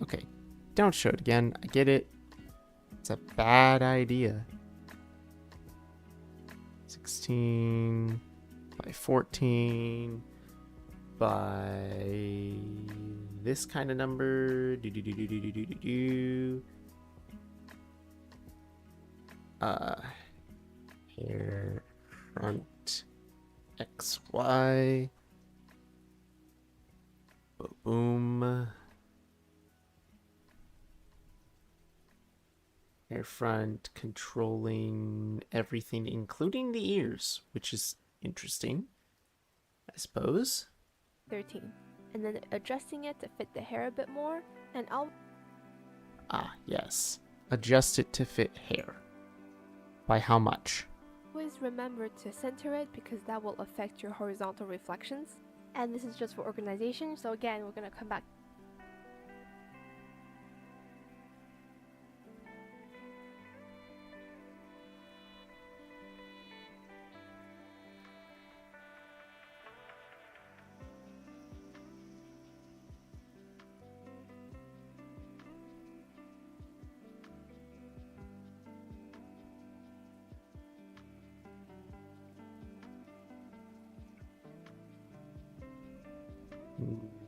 Okay, don't show it again. I get it. It's a bad idea. 16 by 14 by this kind of number. Hair front XY. Boom. Hair front controlling everything, including the ears, which is interesting, I suppose. 13. And then adjusting it to fit the hair a bit more. And I'll. Ah, yes. Adjust it to fit hair. By how much? Always remember to center it because that will affect your horizontal reflections. And this is just for organization. So again, we're going to come back.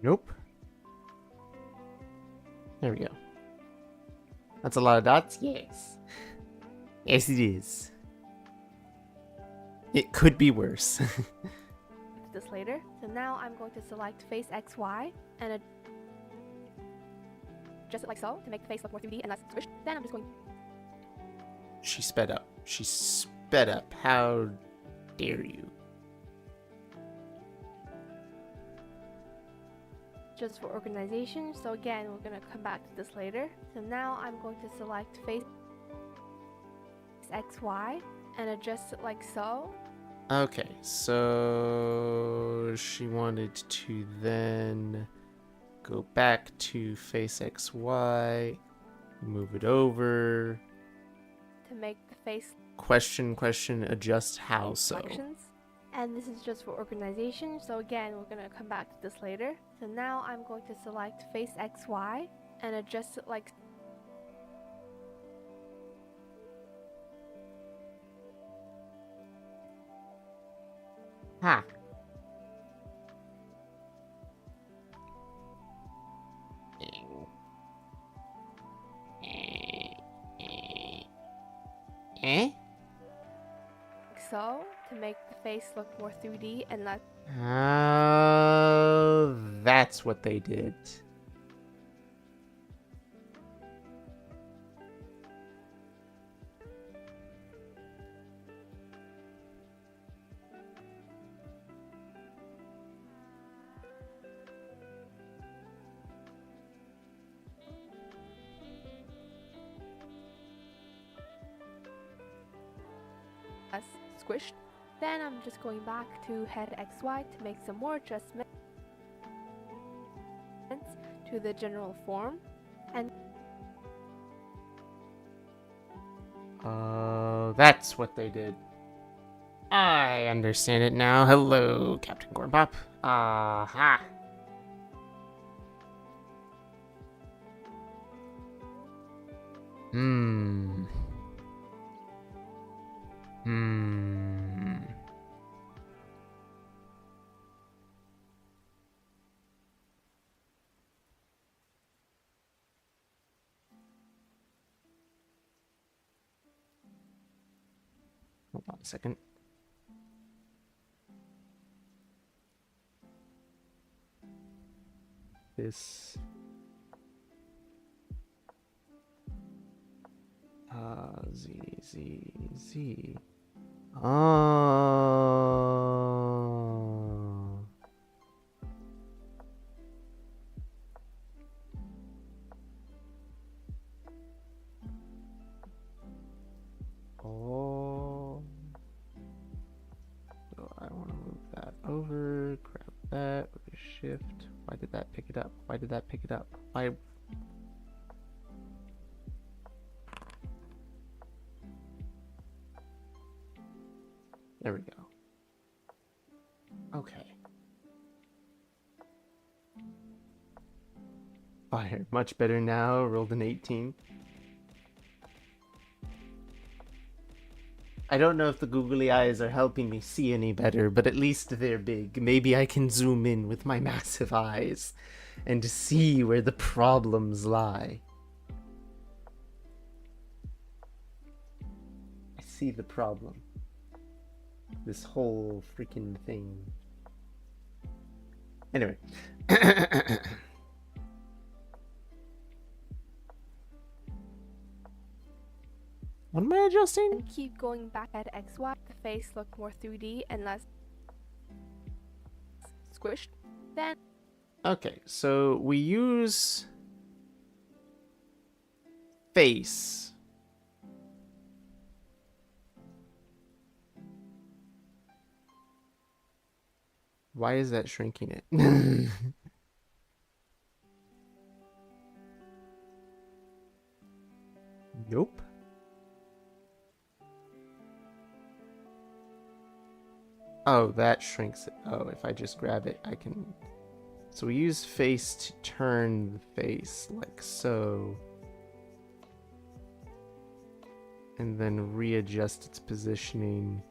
Nope. There we go. That's a lot of dots? Yes. Yes, it is. It could be worse. This later. So now I'm going to select face XY and adjust it like so to make the face look more 3D and less squished. Then I'm just going. She sped up. She sped up. How dare you? Just for organization. So again, we're going to come back to this later. So now I'm going to select face XY and adjust it like so Okay, so she wanted to then go back to face XY, move it over. To make the face Question, adjust how so? selections. And this is just for organization, so again, we're gonna come back to this later. So now I'm going to select face XY and adjust it like Ha. Eh? so to make the face look more 3D and less. Oh, that's what they did. Squished. Then I'm just going back to head XY to make some more adjustments to the general form. And That's what they did. I understand it now. Hello, Captain Cornpop. Aha. Hmm. Hold on a second. This. Z. Oh. Oh. So I want to move that over, grab that with a shift. Why did that pick it up? Why? There we go. Okay. Fire. Much better now. Rolled an 18. I don't know if the googly eyes are helping me see any better, but at least they're big. Maybe I can zoom in with my massive eyes and see where the problems lie. I see the problem. This whole freaking thing. Anyway. What am I adjusting? and keep going back at XY. The face look more 3D and less squished. Then Okay, so we use face. Why is that shrinking it? Nope. Oh, that shrinks it. Oh, if I just grab it, I can... So we use face to turn the face, like so. And then readjust its positioning.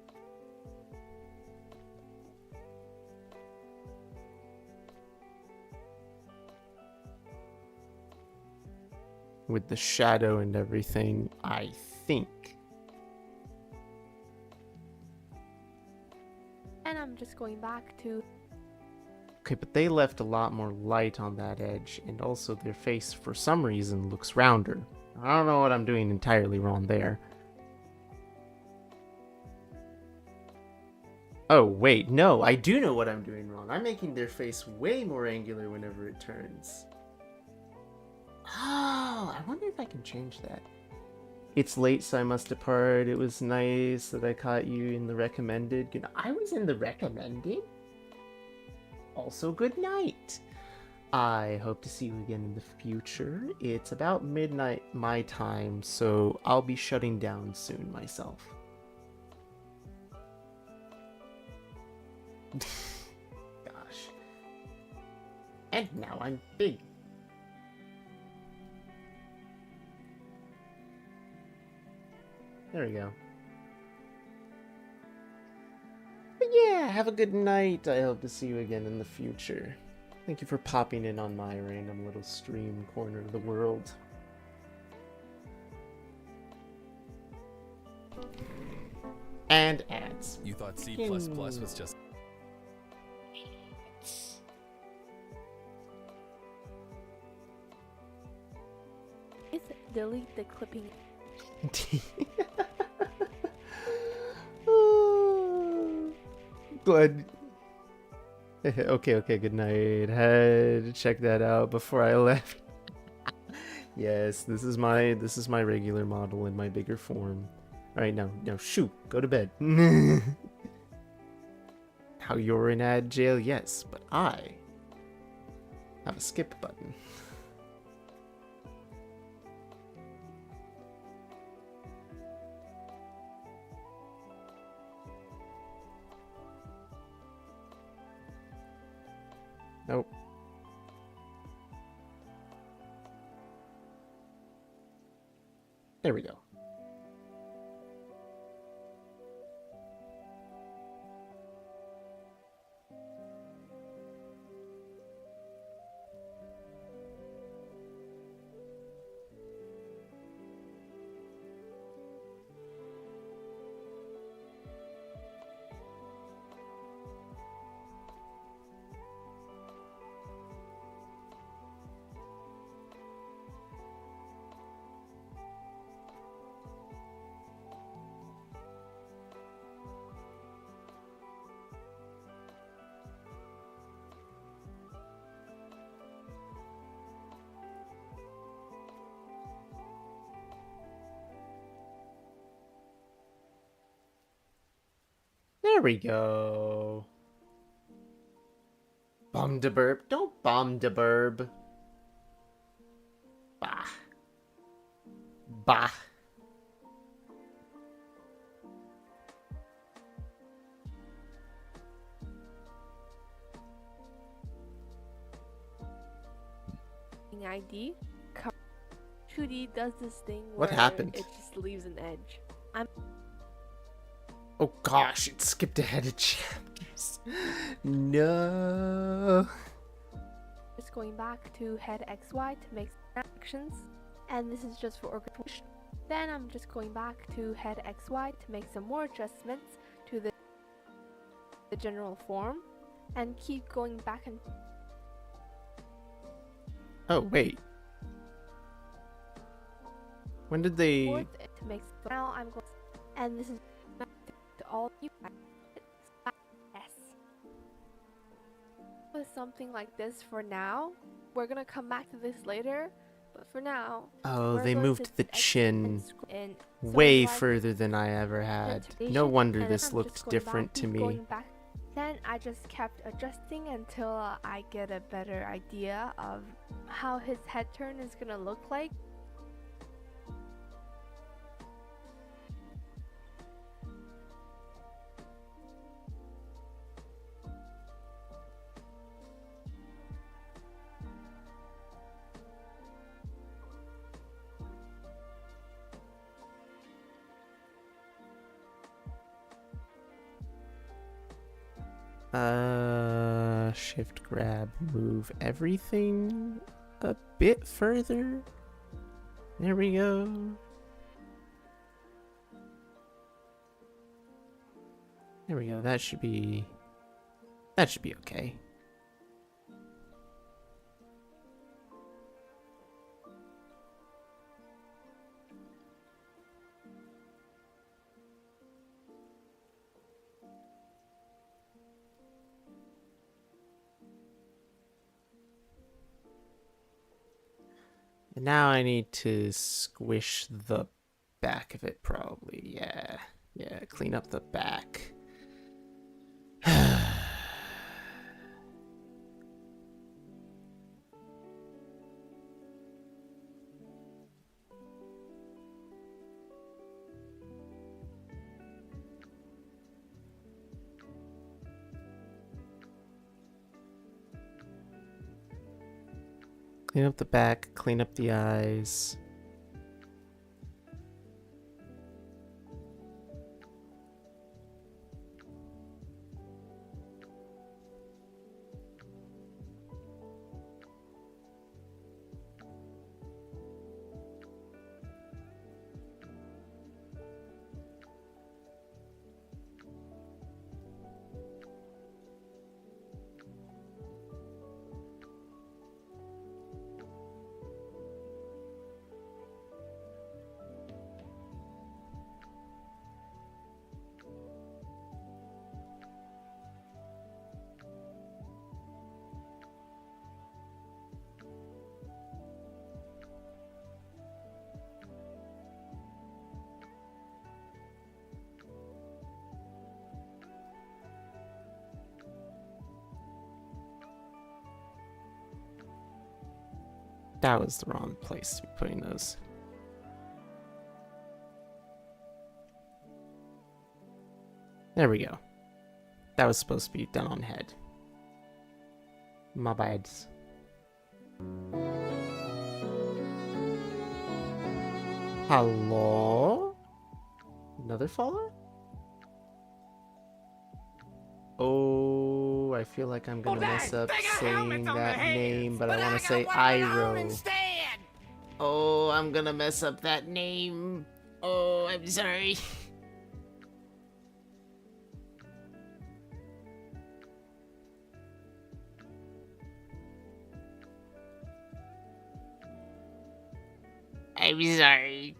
With the shadow and everything, I think. and I'm just going back to Okay, but they left a lot more light on that edge, and also their face, for some reason, looks rounder. I don't know what I'm doing entirely wrong there. Oh, wait, no, I do know what I'm doing wrong. I'm making their face way more angular whenever it turns. Oh, I wonder if I can change that. It's late, so I must depart. It was nice that I caught you in the recommended. I was in the recommended? Also, good night. I hope to see you again in the future. It's about midnight my time, so I'll be shutting down soon myself. Gosh. And now I'm big. There we go. But yeah, have a good night. I hope to see you again in the future. Thank you for popping in on my random little stream corner of the world. And ads. You thought C++ was just... Delete the clipping. Glad. Okay, good night. Had to check that out before I left. Yes, this is my regular model in my bigger form. Alright, now shoot, go to bed. Now you're in ad jail, yes, but I have a skip button. Nope. There we go. There we go. Bum de burb. Don't bomb de burb. Bah. Bah. ID. 2D does this thing where What happened? it just leaves an edge. Oh gosh, it skipped ahead of chapters. No. Just going back to head XY to make actions, and this is just for organization. Then I'm just going back to head XY to make some more adjustments to the general form, and keep going back and Oh wait. When did they? forth to make. Now I'm going, and this is to all you S. With something like this for now. We're gonna come back to this later, but for now. Oh, we're they going moved to the exit chin and way like further than I ever had. presentation, No wonder and this I'm looked just going different back, to keep me. going back. Then I just kept adjusting until I get a better idea of how his head turn is gonna look like. Shift grab, move everything a bit further. There we go. There we go. That should be okay. And now I need to squish the back of it, probably. Yeah. Yeah, clean up the back. Clean up the back, clean up the eyes. That was the wrong place to be putting those. There we go. That was supposed to be done on head. My bads. Hello? Another follower? Oh, I feel like I'm gonna mess up saying that name, but I want to say Iroh. Oh, I'm gonna mess up that name. Oh, I'm sorry. I'm sorry.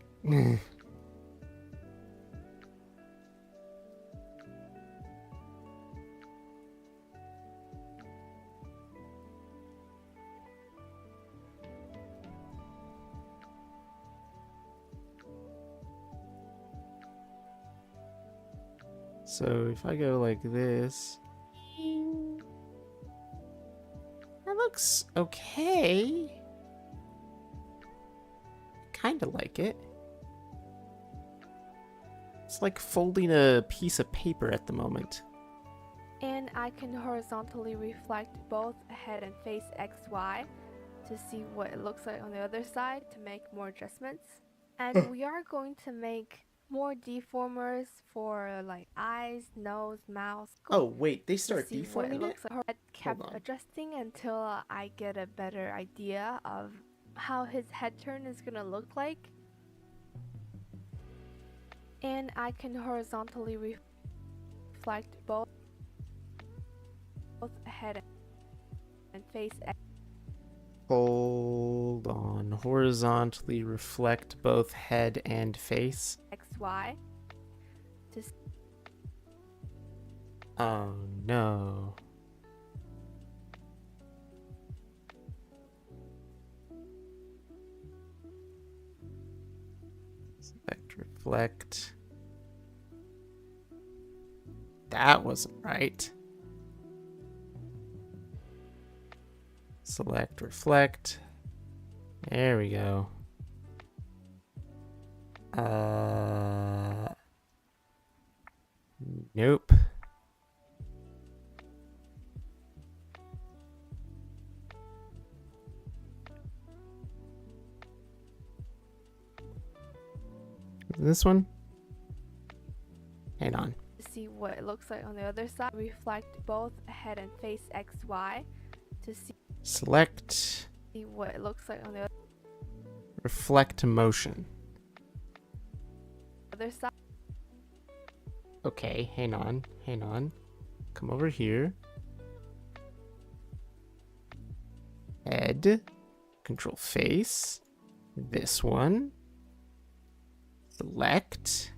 So if I go like this, that looks okay. Kind of like it. It's like folding a piece of paper at the moment. And I can horizontally reflect both head and face XY to see what it looks like on the other side to make more adjustments. And we are going to make more deformers for like eyes, nose, mouth. Oh wait, they To start see what deforming it it? looks like. Her head kept on. adjusting until I get a better idea of how his head turn is gonna look like. And I can horizontally reflect both head and face. Hold on. Horizontally reflect both head and face. XY. Oh no. Select reflect. That wasn't right. Select reflect. There we go. Nope. This one? Hang on. To see what it looks like on the other side. Reflect both head and face XY to see Select. what it looks like on the Reflect motion. other side. Okay, hang on. Hang on. Come over here. Head. Control face. This one. Select.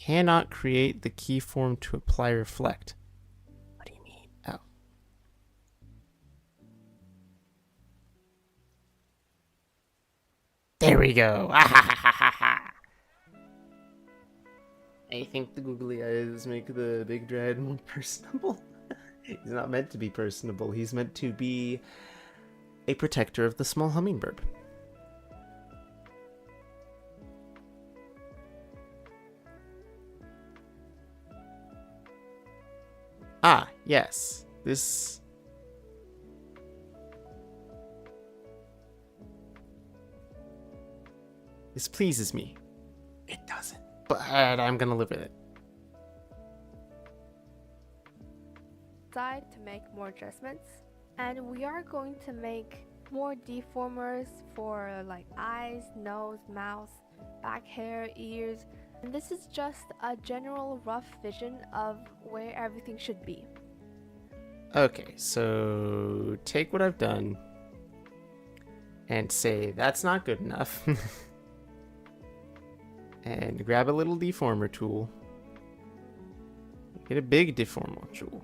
cannot create the keyform to apply reflect. What do you mean? Oh. There we go. I think the googly eyes make the big dread more personable. He's not meant to be personable. He's meant to be a protector of the small hummingbird. Ah, yes. This pleases me. It doesn't. But I'm gonna live with it. Decide to make more adjustments, and we are going to make more deformers for like eyes, nose, mouth, back hair, ears, and this is just a general rough vision of where everything should be. Okay, so take what I've done and say that's not good enough. And grab a little deformer tool. Get a big deformer tool.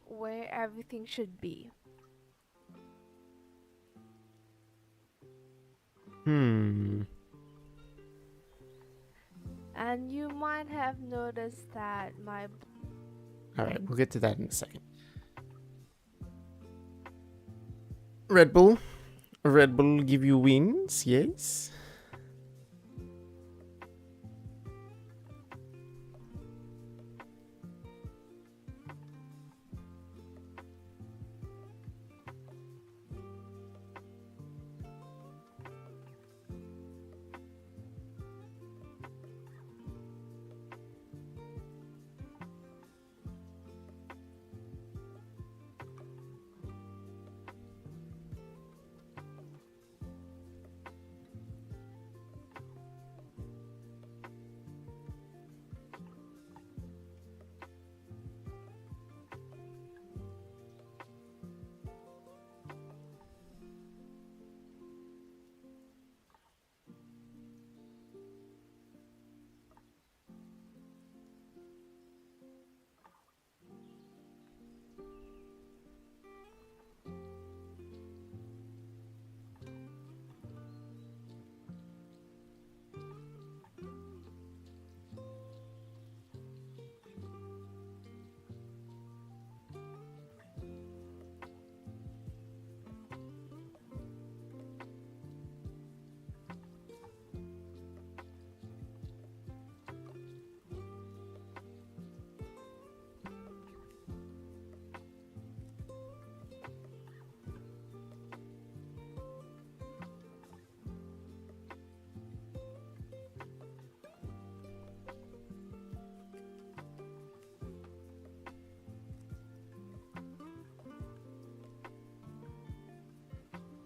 Where everything should be. And you might have noticed that my... Alright, we'll get to that in a second. Red Bull. Red Bull give you wings, yes?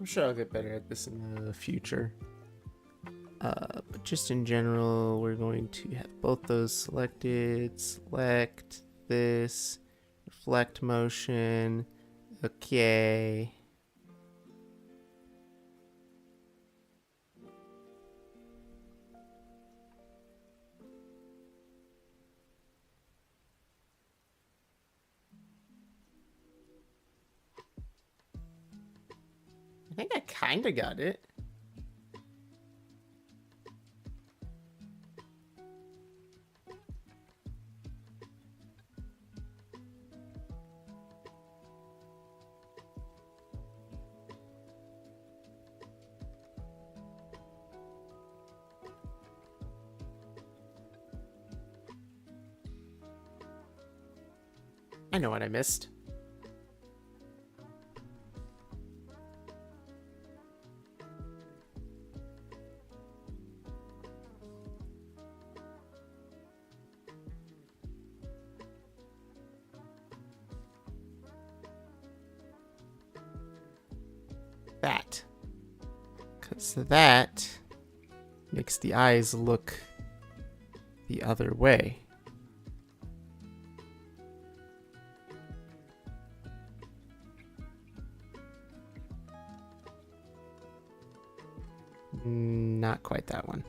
I'm sure I'll get better at this in the future. But just in general, we're going to have both those selected. Select this. Reflect motion. Okay. I think I kind of got it. I know what I missed. That. Because that makes the eyes look the other way. Not quite that one.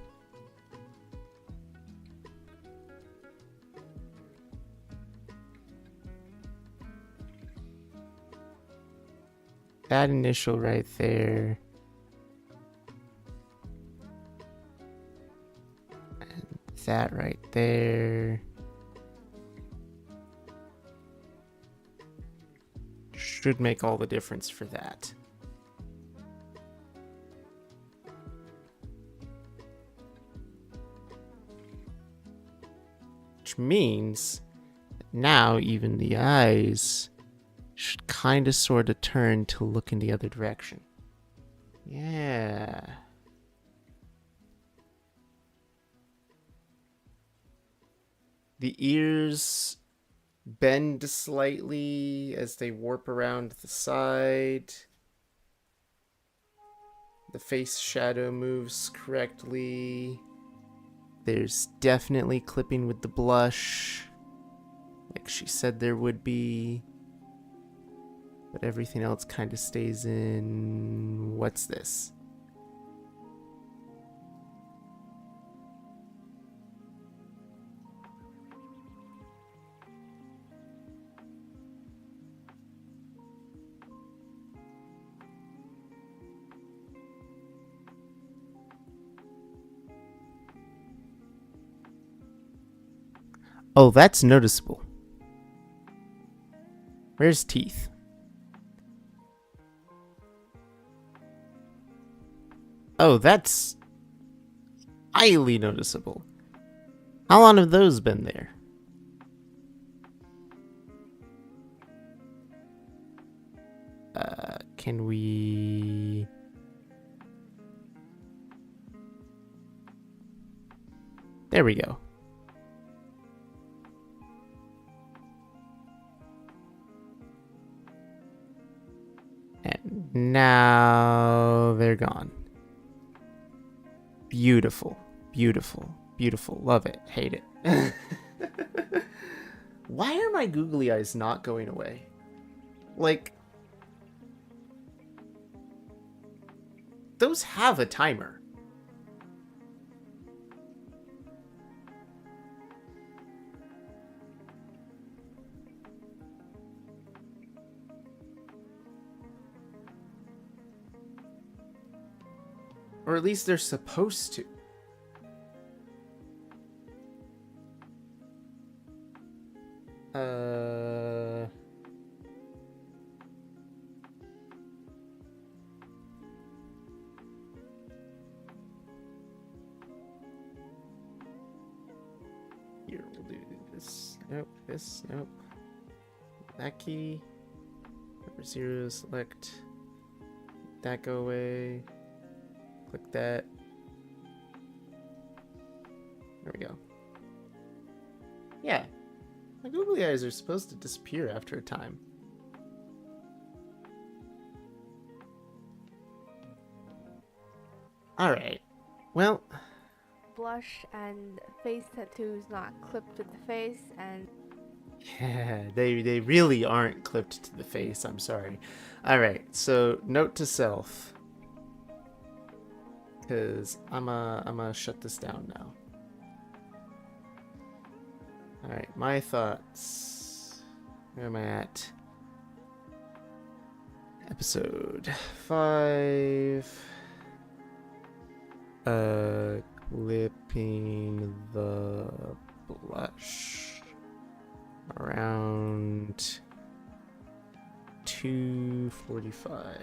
That initial right there. And that right there. Should make all the difference for that. Which means that now even the eyes should kind of sort of turn to look in the other direction. Yeah. The ears bend slightly as they warp around the side. The face shadow moves correctly. There's definitely clipping with the blush, like she said there would be. But everything else kind of stays in. What's this? Oh, that's noticeable. Where's teeth? Oh, that's highly noticeable. How long have those been there? Can we... There we go. And now they're gone. Beautiful, beautiful, beautiful. Love it, hate it. Why are my googly eyes not going away? Like, those have a timer. Or at least they're supposed to. Here, we'll do this. Nope, this, nope. That key. Number 0, select. That go away. Click that. There we go. Yeah. My googly eyes are supposed to disappear after a time. Alright. Well, Blush and face tattoos not clipped to the face, and yeah, they really aren't clipped to the face. I'm sorry. Alright, so note to self. Because I'm gonna shut this down now. Alright, my thoughts. Where am I at? Episode 5. Clipping the blush around 2:45.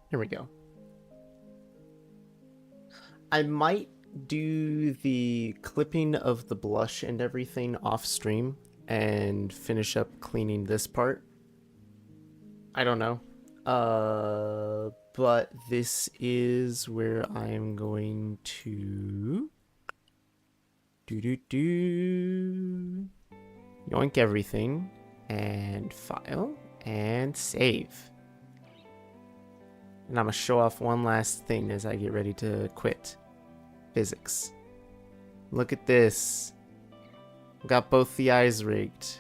Here we go. I might do the clipping of the blush and everything off stream and finish up cleaning this part. I don't know. But this is where I'm going to yoink everything and file and save. And I'm gonna show off one last thing as I get ready to quit physics. Look at this. Got both the eyes rigged.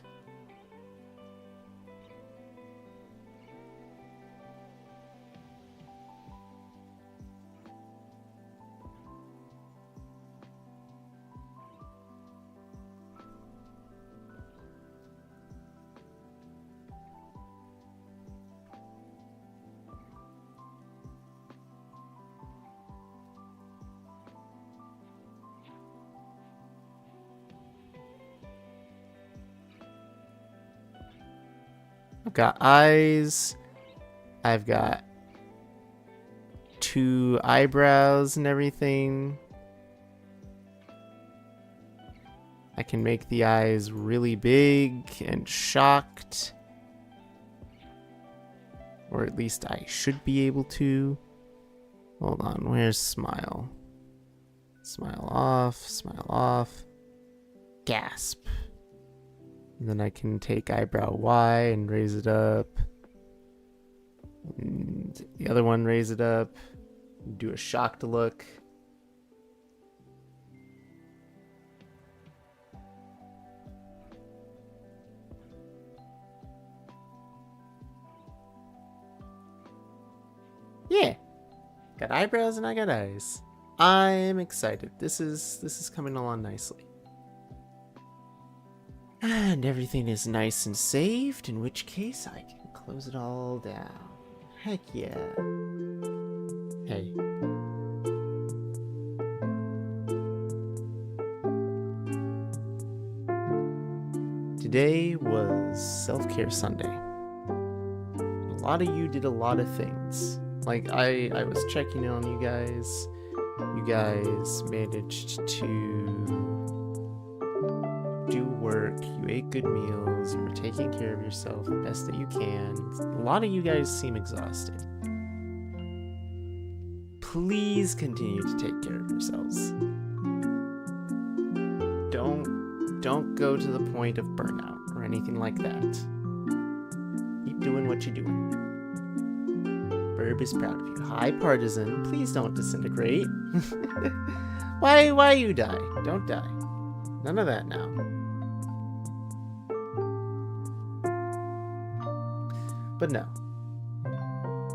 I've got eyes. I've got 2 eyebrows and everything. I can make the eyes really big and shocked. Or at least I should be able to. Hold on, where's smile? Smile off, smile off. Gasp. And then I can take eyebrow Y and raise it up. And the other one, raise it up. Do a shocked look. Yeah. Got eyebrows and I got eyes. I'm excited. This is coming along nicely. And everything is nice and saved, in which case I can close it all down. Heck yeah. Hey. Today was Self-Care Sunday. A lot of you did a lot of things. Like, I was checking in on you guys. You guys managed to do work, you ate good meals, you were taking care of yourself the best that you can. A lot of you guys seem exhausted. Please continue to take care of yourselves. Don't go to the point of burnout or anything like that. Keep doing what you're doing. Burb is proud of you. Hi, Partisan. Please don't disintegrate. Why you die? Don't die. None of that now. But no.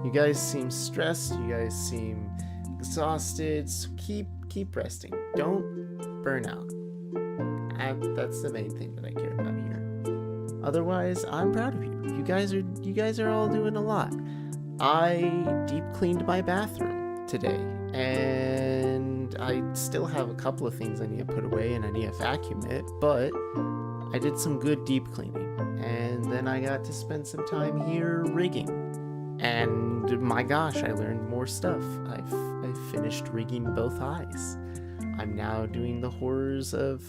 You guys seem stressed. You guys seem exhausted. So keep resting. Don't burn out. That's the main thing that I care about here. Otherwise, I'm proud of you. You guys are all doing a lot. I deep cleaned my bathroom today, and I still have a couple of things I need to put away and I need to vacuum it, but I did some good deep cleaning, and then I got to spend some time here rigging, and my gosh, I learned more stuff. I've finished rigging both eyes. I'm now doing the horrors of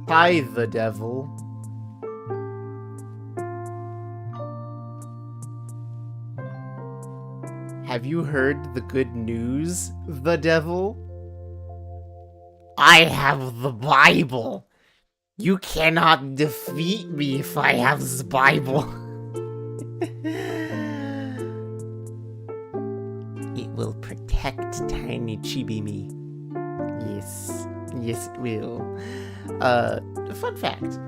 Hi, the devil. Have you heard the good news, the devil? I have the Bible. You cannot defeat me if I have the Bible. It will protect tiny Chibi-me. Yes. Yes, it will. Fun fact.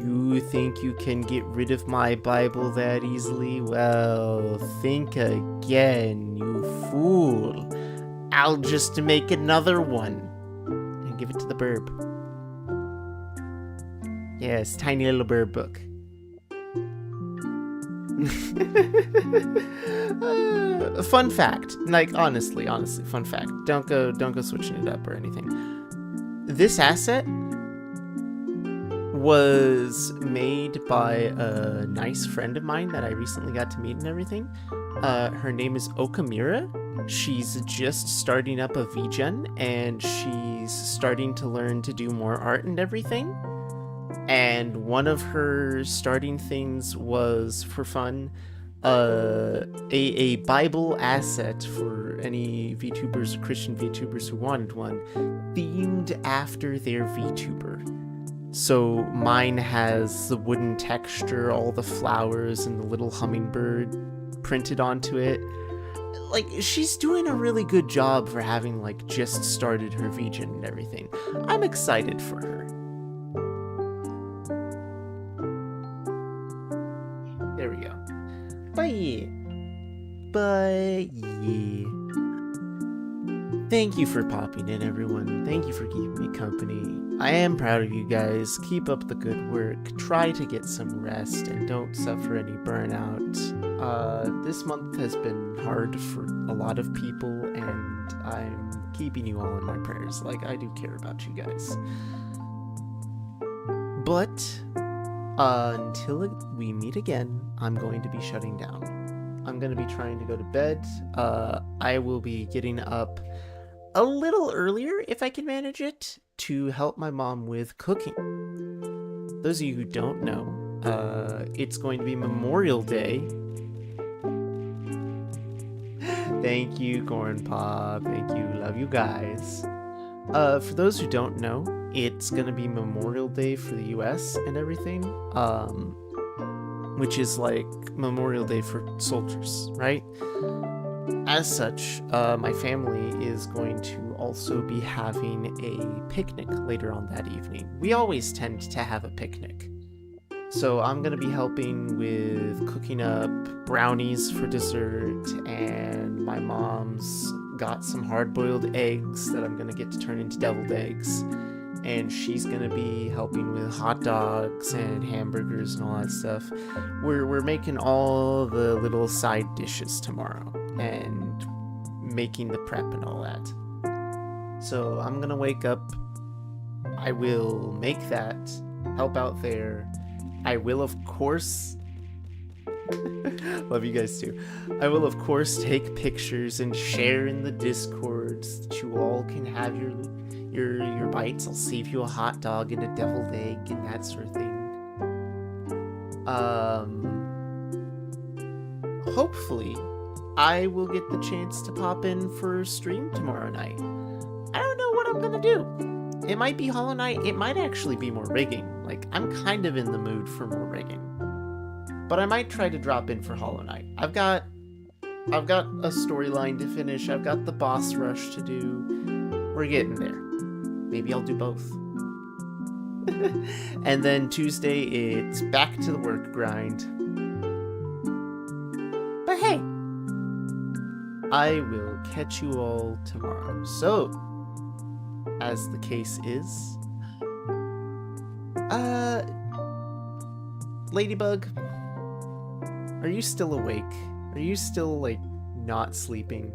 You think you can get rid of my Bible that easily? Well, think again, you fool. I'll just make another one. And give it to the burb. Yes, tiny little bird book. Fun fact, like honestly, fun fact. Don't go switching it up or anything. This asset was made by a nice friend of mine that I recently got to meet and everything. Her name is Okamura. She's just starting up a VGen and she's starting to learn to do more art and everything. And one of her starting things was, for fun, a Bible asset for any VTubers, Christian VTubers who wanted one, themed after their VTuber. So mine has the wooden texture, all the flowers, and the little hummingbird printed onto it. Like, she's doing a really good job for having, like, just started her VGen and everything. I'm excited for her. There we go. But yeah. Thank you for popping in, everyone. Thank you for keeping me company. I am proud of you guys. Keep up the good work. Try to get some rest and don't suffer any burnout. This month has been hard for a lot of people, and I'm keeping you all in my prayers. Like, I do care about you guys. But until we meet again, I'm going to be shutting down. I'm going to be trying to go to bed. I will be getting up a little earlier, if I can manage it, to help my mom with cooking. Those of you who don't know, it's going to be Memorial Day. Thank you, Corn Pop. Thank you. Love you guys. For those who don't know, it's going to be Memorial Day for the US and everything, which is like Memorial Day for soldiers, right? As such, my family is going to also be having a picnic later on that evening. We always tend to have a picnic. So I'm going to be helping with cooking up brownies for dessert, and my mom's got some hard-boiled eggs that I'm going to get to turn into deviled eggs. And she's going to be helping with hot dogs and hamburgers and all that stuff. We're making all the little side dishes tomorrow and making the prep and all that. So I'm going to wake up. I will make that, help out there. I will, of course... Love you guys too. I will, of course, take pictures and share in the Discords that you all can have your bites. I'll save you a hot dog and a deviled egg and that sort of thing. Hopefully, I will get the chance to pop in for stream tomorrow night. I don't know what I'm gonna do. It might be Hollow Knight. It might actually be more rigging. Like, I'm kind of in the mood for more rigging. But I might try to drop in for Hollow Knight. I've got a storyline to finish. I've got the boss rush to do. We're getting there. Maybe I'll do both. And then Tuesday, it's back to the work grind. But hey, I will catch you all tomorrow. So, as the case is, Ladybug, are you still awake? Are you still, like, not sleeping?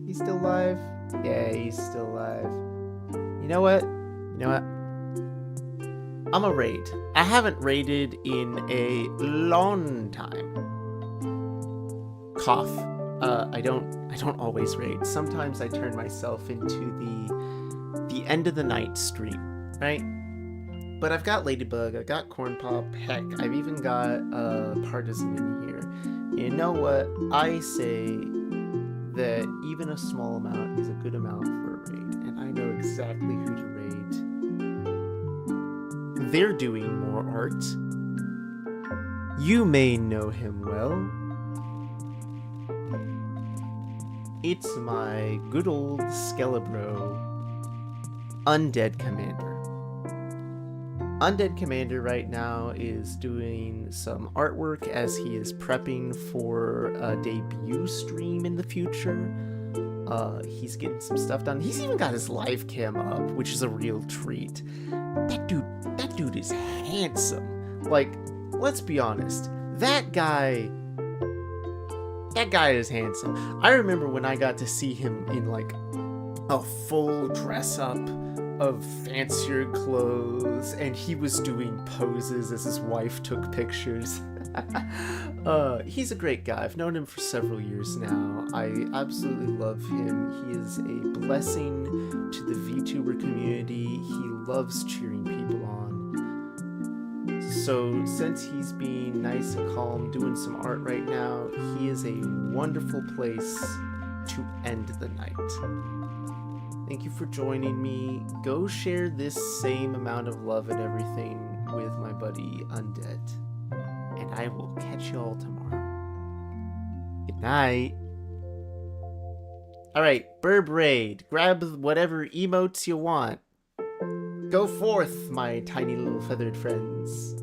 He's still alive? Yeah, he's still alive. You know what? I'm a raid. I haven't raided in a long time. Cough. I don't always raid. Sometimes I turn myself into the end of the night stream, right? But I've got Ladybug, I've got Corn Pop, heck, I've even got Partisan in here. You know what? I say that even a small amount is a good amount for a raid, and I know exactly who to raid. They're doing more art. You may know him well. It's my good old Skelebro, Undead Commander. Undead Commander right now is doing some artwork as he is prepping for a debut stream in the future. He's getting some stuff done. He's even got his live cam up, which is a real treat. That dude is handsome. Like, let's be honest. That guy is handsome. I remember when I got to see him in like a full dress up of fancier clothes, and he was doing poses as his wife took pictures. He's a great guy. I've known him for several years now. I absolutely love him. He is a blessing to the VTuber community. He loves cheering people on. So since he's being nice and calm, doing some art right now, he is a wonderful place to end the night. Thank you for joining me. Go share this same amount of love and everything with my buddy Undead. And I will catch you all tomorrow. Good night. Alright, Burb Raid. Grab whatever emotes you want. Go forth, my tiny little feathered friends.